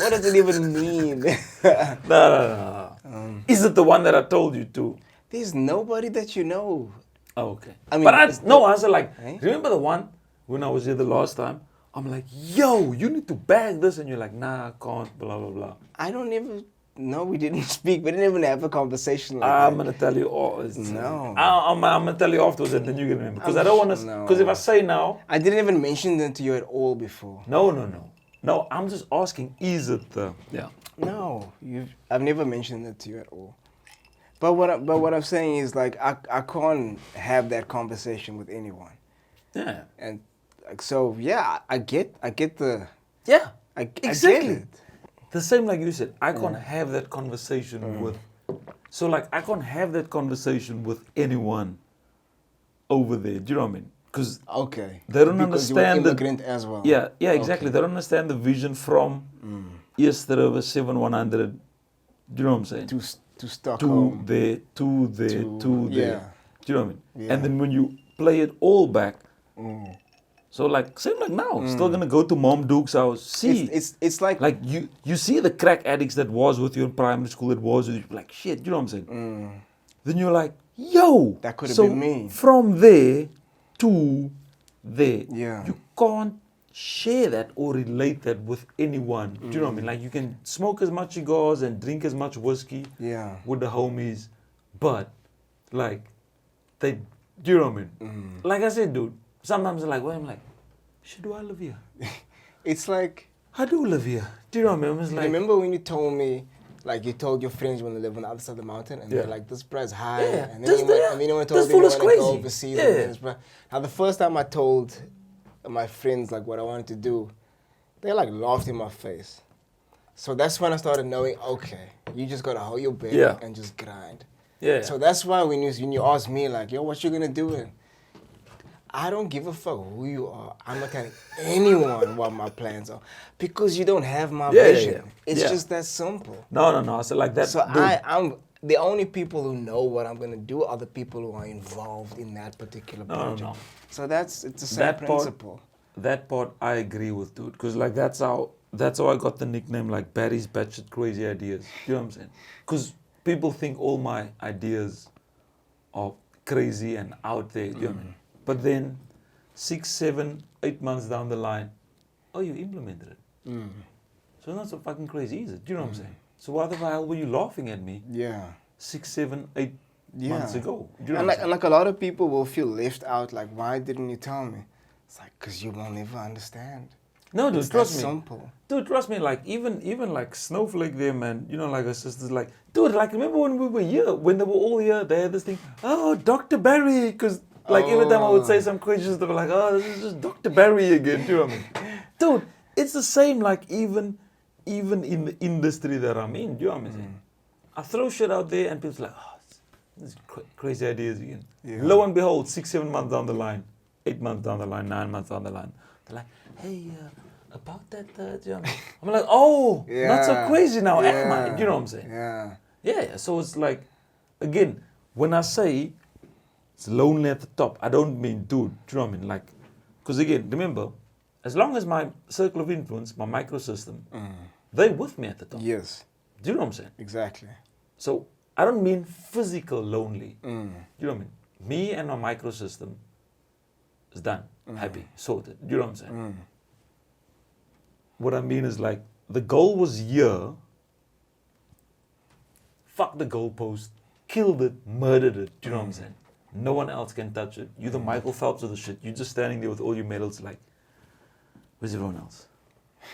What does it even mean? No. Is it the one that I told you to? There's nobody that you know. Oh, okay. I mean, I was like, remember the one when I was here the last time? I'm like, yo, you need to bag this. And you're like, nah, I can't, blah, blah, blah. I don't even... No, we didn't speak. We didn't even have a conversation like I'm that. going to tell you all. No. I'm going to tell you afterwards and then you can remember. Because I don't want to... Because if I say now... I didn't even mention them to you at all before. No. No, I'm just asking, is it the... Yeah. No, I've never mentioned it to you at all. But what I'm saying is, like, I can't have that conversation with anyone. Yeah. And like, so, yeah, I get the... Yeah, exactly. I get it. The same like you said, I can't have that conversation with... So like, I can't have that conversation with anyone over there. Do you know what I mean? Because they don't understand the immigrant as well. Yeah, exactly. Okay. They don't understand the vision from Easter over 7100. Do you know what I'm saying? To Stockholm. To there. Yeah. Do you know what I mean? Yeah. And then when you play it all back, so like same like now, still gonna go to Mom Duke's house. See, it's like you see the crack addicts that was with you in primary school, that was with you, like shit. You know what I'm saying? Then you're like, yo, that could have been me. From there to there, yeah, you can't share that or relate that with anyone. Do you know what I mean? Like you can smoke as much cigars and drink as much whiskey, with the homies, but like do you know what I mean? Like I said, dude. Sometimes I'm like, shit, do I live here? It's like I do live here. Do you know what I mean? I was like, Remember when you told me, like you told your friends you want to live on the other side of the mountain, and they're like, this bruh's high, Yeah, and then you went told this me you fool want is to go crazy. overseas. Yeah. And this bruh. Now the first time I told my friends like what I wanted to do, they like laughed in my face. So that's when I started knowing, okay, you just gotta hold your bed and just grind. yeah. So that's why when you ask me like, yo, what you gonna do? And I don't give a fuck who you are. I'm not telling anyone what my plans are because you don't have my vision. It's just that simple. No. So like that. So I'm the only people who know what I'm gonna do are the people who are involved in that particular project. No. So it's the same principle. That part I agree with, dude. Because like that's how I got the nickname like Barry's batshit crazy ideas. You know what I'm saying? Because people think all my ideas are crazy and out there. You know what I mean? But then 6, 7, 8 months down the line, you implemented it. So it's not so fucking crazy, is it? Do you know what I'm saying? So why the hell were you laughing at me? Yeah. 6, 7, 8 months ago. Do you know and like a lot of people will feel left out. Like, why didn't you tell me? It's like, cause you will never understand. No, dude, it's trust me. Simple. Dude, trust me. Like even like Snowflake there, man. You know, like her sisters. Like, dude, like remember when we were here, when they were all here, they had this thing. Oh, Dr. Barry, because. Like every time I would say some crazy shit, they were like, this is just Dr. Barry again. Do you know what I mean? Dude, it's the same like even in the industry that I'm in. Do you know what I'm saying? I throw shit out there and people's like, this is crazy ideas again. Yeah. Lo and behold, 6, 7 months down the line, 8 months down the line, 9 months down the line, they're like, hey, about that, do you know what I mean? I'm like, not so crazy now, am I? Do you know what I'm saying? Yeah, so it's like, again, when I say, it's lonely at the top. I don't mean, dude, do you know what I mean? Like, because again, remember, as long as my circle of influence, my microsystem, they're with me at the top. Yes. Do you know what I'm saying? Exactly. So, I don't mean physical lonely. Do you know what I mean? Me and my microsystem is done. Happy. Sorted. Do you know what I'm saying? What I mean is like, the goal was here. Fuck the goalpost. Killed it. Murdered it. Do you know what I'm saying? No one else can touch it. You're the Michael Phelps of the shit. You're just standing there with all your medals like, where's everyone else?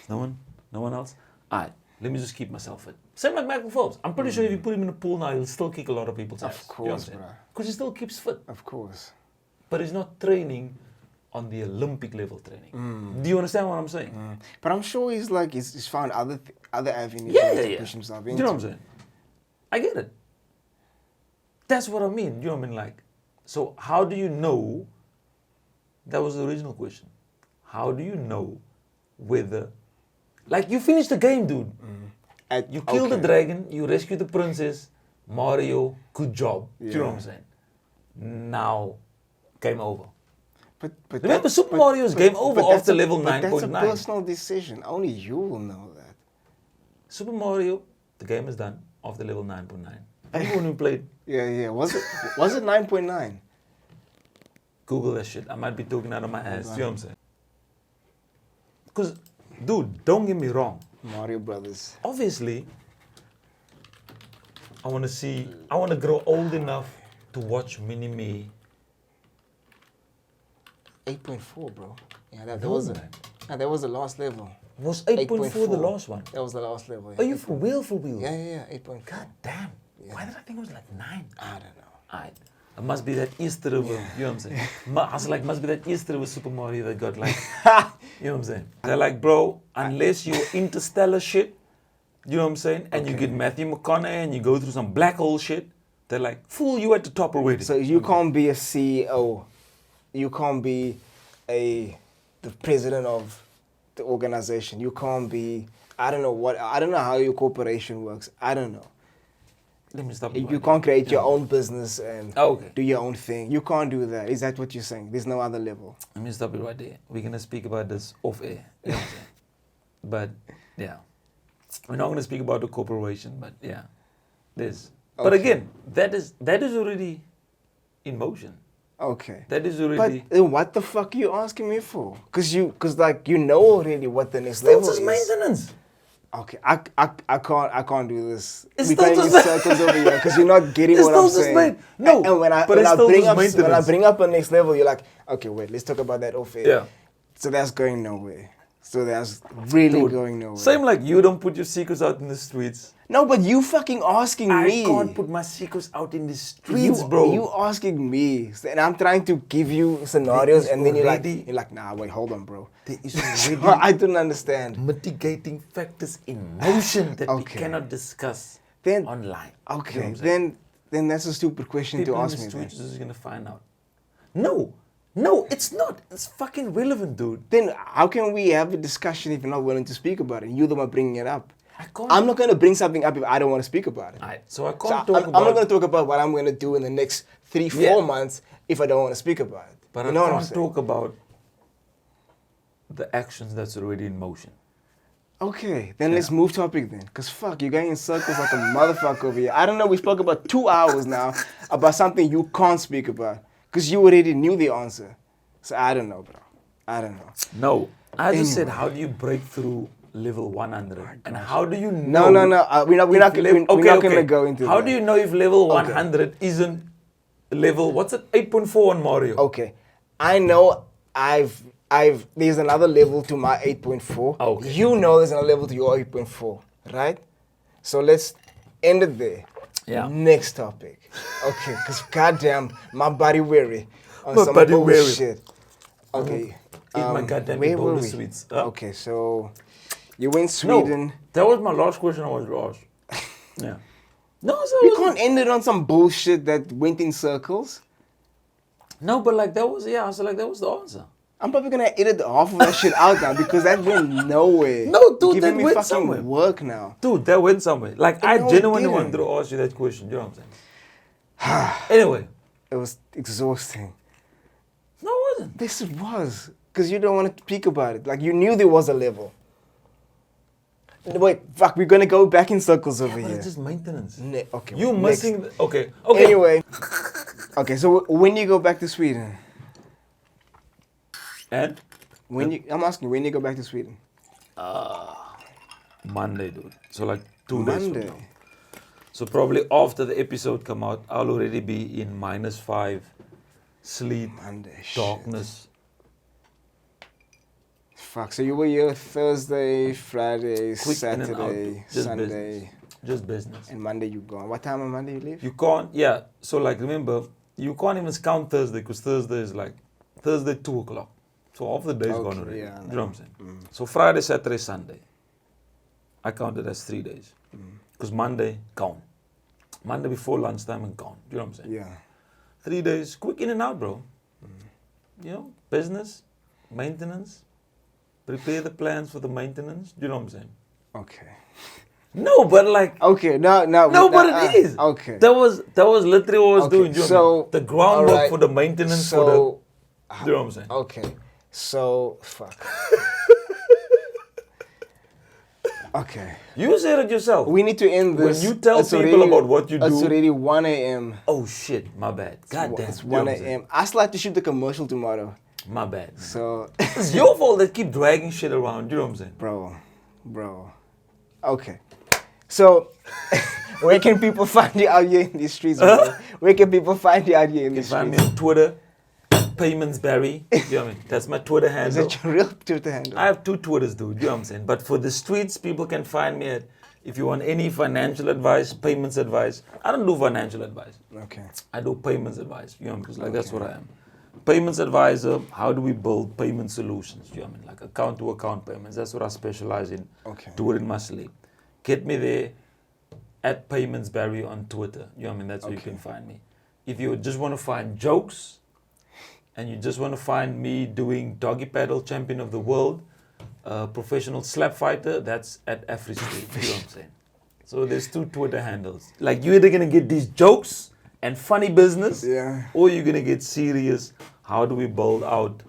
No one? No one else? Alright, let me just keep myself fit. Same like Michael Phelps. I'm pretty sure if you put him in a pool now, he'll still kick a lot of people's ass. Of course, bro. Because he still keeps fit. Of course. But he's not training on the Olympic level training. Do you understand what I'm saying? But I'm sure he's found other avenues to push himself into. Do you know what I'm saying? I get it. That's what I mean. You know what I mean? Like, so how do you know? That was the original question. How do you know whether, like, you finished the game, dude. You killed the dragon. You rescued the princess. Mario, good job. Do you know what I'm saying? Now, game over. But remember, Super Mario's game over after level 9.9. That's a personal decision. Only you will know that. Super Mario, the game is done after level 9.9. Anyone who played? Yeah. Was it 9.9? Google that shit. I might be talking out of my ass. Do you know what I'm saying? Because, dude, don't get me wrong. Mario Brothers. Obviously, I want to grow old enough to watch Mini-Me. 8.4, bro. Yeah, that was the last level. Was 8.4 the last one? That was the last level. Yeah. Are you for real? Yeah, 8.4. God damn. Yeah. Why did I think it was like 9? I don't know. It must be that Easter river, you know what I'm saying? I was like, must be that Easter river Super Mario that got like, you know what I'm saying? They're like, bro, unless you're interstellar shit, you know what I'm saying? And you get Matthew McConaughey and you go through some black hole shit, they're like, fool, you at the top already. So you can't be a CEO. You can't be the president of the organization. You can't be, I don't know how your corporation works. I don't know. Let me stop. You can't create your own business and do your own thing. You can't do that. Is that what you're saying? There's no other level. Let me stop it right there. We're going to speak about this off air. You know what I'm saying? But, yeah. We're not going to speak about the corporation, but yeah. There's. But again, that is already in motion. Okay. That is already. But what the fuck are you asking me for? Because you know already what the next level is. It's maintenance. Okay, I can't do this. It's We're still playing in just circles over here because you're not getting what I'm saying. No, and when I bring up a next level, you're like, okay, wait, let's talk about that off air. Yeah. So that's going nowhere. So that's really Dude, going nowhere. Same like you don't put your secrets out in the streets. No, but you fucking asking me. I can't put my secrets out in the streets, bro. You asking me, and I'm trying to give you scenarios, There is and then already- you're like, nah, wait, hold on, bro. There is So already I don't understand. mitigating factors in motion that we Okay. cannot discuss Then- online. Okay, You know what I'm saying? then that's a stupid question People to in ask the me. Then. streets is gonna find out. No, it's not. It's fucking relevant, dude. Then how can we have a discussion if you're not willing to speak about it? You're the one bringing it up. I can't. I'm not gonna bring something up if I don't want to speak about it. So I So can't I'm talk not about. gonna talk about what I'm gonna do in the next 3-4 Yeah. months if I don't want to speak about it. But you I know what I'm can't saying? talk about the actions that's already in motion. Okay, then let's move topic then. Cause fuck, you're going in circles like a motherfucker over here. I don't know, we spoke about 2 hours now about something you can't speak about. Cause you already knew the answer. So I don't know, bro. I don't know. No, I just said, Anyway. how do you break through level 100? And how do you know? No. We're not gonna go into How that. do you know if level Okay. 100 isn't level, what's it, 8.4 on Mario? Okay, I know there's another level to my 8.4. Okay. You know there's another level to your 8.4, right? So let's end it there. Yeah. Next topic. Okay, because goddamn, my body weary on My some body weary. bullshit. Okay. Eat my goddamn where were Ebola we? sweets. Huh? Okay, so you went Sweden. No, that was my last question I wanted to ask. Yeah. No, so We can't end it on some bullshit that went in circles. No, but like that was, I was like, that was the answer. I'm probably gonna edit half of that shit out now because that went nowhere. No, dude, Giving that me went fucking somewhere. work now. Dude, that went somewhere. Like, I No, it genuinely didn't. wanted to ask you that question. You know what I'm saying? Anyway. It was exhausting. No, it wasn't. This was because you don't want to speak about it. Like you knew there was a level. Wait, fuck, we're gonna go back in circles over But here. it's just maintenance. Okay. You next. missing... Okay. Anyway. Okay, so when you go back to Sweden? And? I'm asking, when you go back to Sweden? Monday, dude. So like 2 days from Monday. now. So probably after the episode come out, I'll already be in -5, sleep, Monday. darkness. Fuck, so you were here Thursday, Friday, Quick in and out, Saturday, just Sunday, business. Just business. and Monday you gone. What time on Monday you leave? You can't, so like remember, you can't even count Thursday because Thursday is like, Thursday 2 o'clock. So half the day is gone already. yeah, I You know what I'm saying? Mm. So Friday, Saturday, Sunday. I count it as 3 days. Because Monday, gone. Monday before lunchtime and gone. You know what I'm saying? Yeah. 3 days, quick in and out, bro. You know, business, maintenance, prepare the plans for the maintenance. You know what I'm saying? Okay. No, but like, Okay, no, but it is. Okay. That was literally what I was Okay, doing. You know so, what I mean? The groundwork alright, for the maintenance for the. You know what I'm saying? Okay, so, fuck. Okay. You said it yourself. We need to end When this. you tell It's people about what you It's do- already 1 a.m. Oh shit, my bad. God damn. It's you know 1 what I'm saying? a.m. I still have to shoot the commercial tomorrow. My bad. Man. So, It's your fault that keep dragging shit around. You know what I'm saying? bro. Okay. So, where can people find you out here in these streets, bro? Where can people find you out here in You these can find me streets? on Twitter, Payments Barry. You know what I mean? That's my Twitter Is handle. that your real Twitter handle? I have 2 Twitters, dude. You know what I'm saying? But for the streets, people can find me at, if you want any financial advice, payments advice. I don't do financial advice. Okay. I do payments advice. You know, because like that's what I am. Payments advisor. How do we build payment solutions? You know what I mean? Like account to account payments. That's what I specialize in. Okay. Do it in my sleep. Get me there at Payments Barry on Twitter. You know what I mean? That's where you Okay. can find me. If you just want to find jokes and you just want to find me doing doggy paddle champion of the world, professional slap fighter, that's at Afri Street. You know what I'm saying? So there's 2 Twitter handles. Like you're either gonna get these jokes and funny business, Yeah. or you're gonna get serious. How do we build out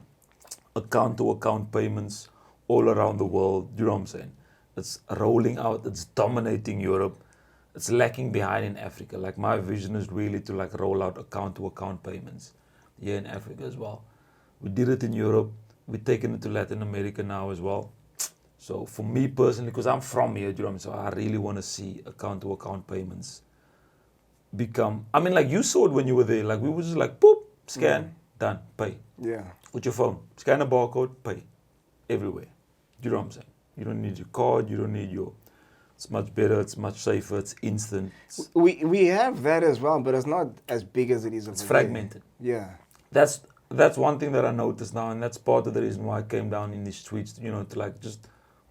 account to account payments all around the world? You know what I'm saying? It's rolling out. It's dominating Europe. It's lacking behind in Africa. Like my vision is really to like roll out account to account payments here in Africa as well. We did it in Europe. We're taking it to Latin America now as well. So for me personally, because I'm from here, you know what I mean? So I really want to see account to account payments become, I mean, like you saw it when you were there. Like we were just like, boop, scan, done, pay. Yeah. With your phone, scan a barcode, pay. Everywhere. You know what I'm saying? You don't need your card. You don't need your. It's much better. It's much safer. It's instant. We have that as well, but it's not as big as it is over It's there. fragmented. Yeah. That's one thing that I noticed now, and that's part of the reason why I came down in these streets. To like just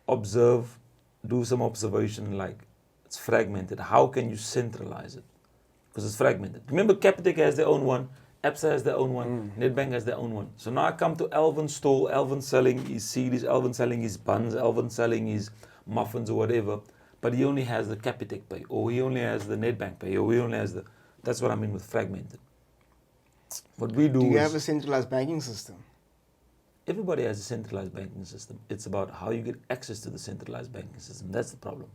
observe, do some observation. Like it's fragmented. How can you centralize it? Because it's fragmented. Remember, Capitec has their own one. Absa has their own one. Nedbank has their own one. So now I come to Alvin's stall. Alvin selling his CDs. Alvin selling his buns. Alvin selling his muffins or whatever. But he only has the Capitec Pay, or he only has the Nedbank Pay, or he only has the. That's what I mean with fragmented. What we do. Do you is have a centralized banking system? everybody has a centralized banking system. It's about how you get access to the centralized banking system. That's the problem.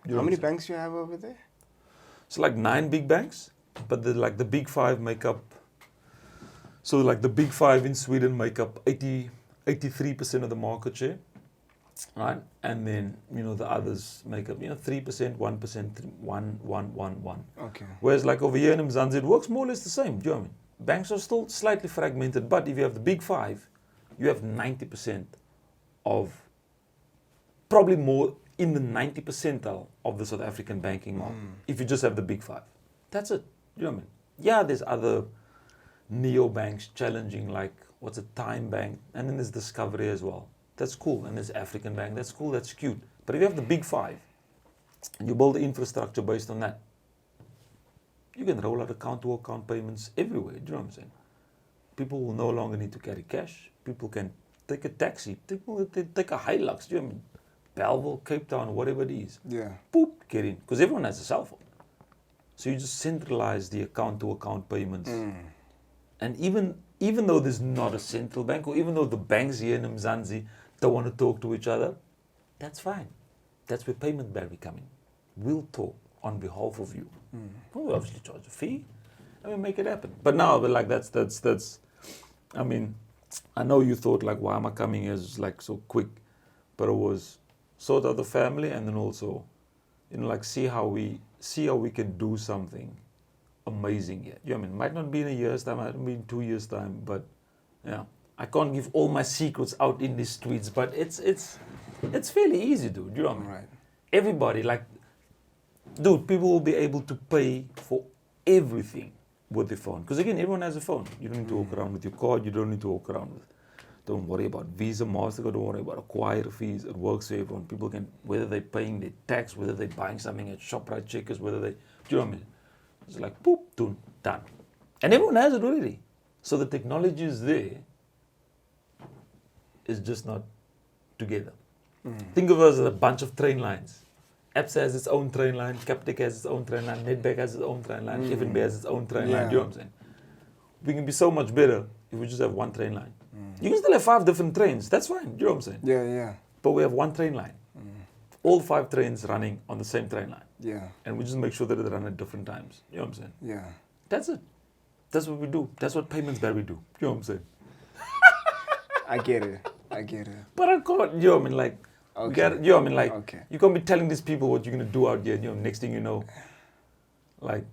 How many banks do you have over there? It's like 9 big banks, but the big 5 make up. So like the big 5 in Sweden make up 83% of the market share, right? And then the others make up 3%, 1%, 1. Okay. Whereas like over here in Mzansi, it works more or less the same. Do you know what I mean? Banks are still slightly fragmented, but if you have the big 5, you have 90% of, probably more in the 90 percentile of the South African banking market. If you just have the big 5, that's it. You know what I mean? Yeah, there's other neo banks challenging, like what's a Time Bank, and then there's Discovery as well. That's cool. And there's African Bank. That's cool. That's cute. But if you have the big 5 and you build the infrastructure based on that, you can roll out account-to-account payments everywhere. Do you know what I'm saying? People will no longer need to carry cash. People can take a taxi. People can take a Hilux. Do you know what I mean? Belleville, Cape Town, whatever it is. Yeah. Boop, get in. Because everyone has a cell phone. So you just centralize the account-to-account payments. And even though there's not a central bank, or even though the banks here in Mzansi don't want to talk to each other, that's fine. That's where Payment Barry come in. We'll talk on behalf of you. We'll obviously charge a fee, and we make it happen. But now, that's. I mean, I know you thought like, why am I coming as like so quick? But it was sort of the family, and then also, like see how we can do something amazing here. You know what I mean? Might not be in a year's time, might not be in 2 years' time, but yeah, I can't give all my secrets out in these streets, but it's fairly easy, dude. You know what I mean? Right. Everybody, like, dude, people will be able to pay for everything with their phone. Because again, everyone has a phone. You don't need to walk around with your card. You don't need to walk around with. Don't worry about Visa, MasterCard. Don't worry about acquire fees. It works for everyone. People can, whether they're paying their tax, whether they're buying something at ShopRite Checkers, whether they, do you know what I mean? It's like, boop, done, done. And everyone has it already. So the technology is there. It's just not together. Think of us as a bunch of train lines. Absa has its own train line, Capitec has its own train line, Nedbank has its own train line, FNB has its own train line. Do you know what I'm saying? We can be so much better if we just have one train line. You can still have 5 different trains. That's fine. Do you know what I'm saying? Yeah, yeah. But we have one train line. All 5 trains running on the same train line. Yeah. And we just make sure that they run at different times. You know what I'm saying? Yeah. That's it. That's what we do. That's what Payments Barry do. You know what I'm saying? I get it. I get it. But I can't, you know what I mean? Like, Okay. you got, you know what I mean? Like, Okay. you can't be telling these people what you're going to do out here. Next thing you know, like,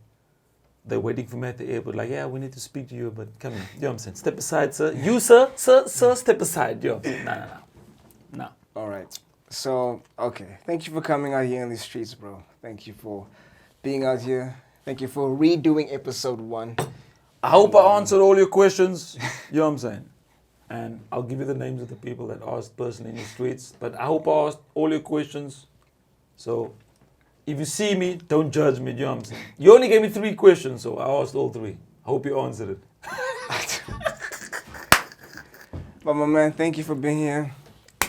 they're waiting for me at the airport. Like, yeah, we need to speak to you, but come here. You know what I'm saying? Step aside, sir. You, sir, step aside. You know what I'm saying? No. All right. So, okay. Thank you for coming out here in the streets, bro. Thank you for being out here. Thank you for redoing episode 1. I hope I answered all your questions. You know what I'm saying? And I'll give you the names of the people that asked personally in the streets. But I hope I asked all your questions. So if you see me, don't judge me. You know what I'm saying? You only gave me 3 questions, so I asked all 3. I hope you answered it. But my man, thank you for being here.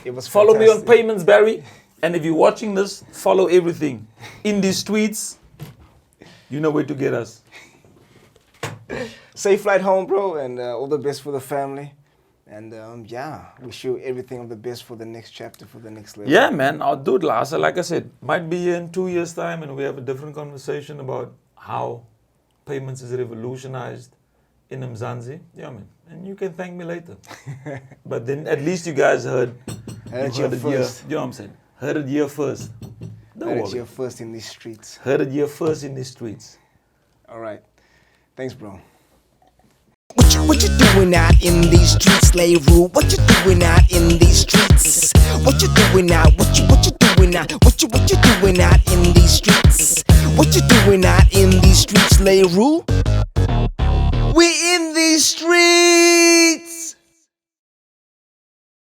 It was Follow me on fantastic. Payments Barry. And if you're watching this, follow everything. In these tweets, you know where to get us. Safe flight home, bro, and all the best for the family. And yeah, wish you everything of the best for the next chapter, for the next level. Yeah, man. I'll do it, Lasa. Like I said, might be here in 2 years' time and we have a different conversation about how payments is revolutionized in Mzansi. Yeah, man. And you can thank me later. But then at least you guys heard Heard it you here. first. You know what I'm saying? Heard it here first. Don't Heard it worry. here first in these streets. Heard it here first in the streets. All right. Thanks, bro. What you doing out in these streets, Leroy? What you doing out in these streets? What you doing? doing out? What you doing out? What you doing out in these streets? What you doing out in these streets, Leroux? We in these streets.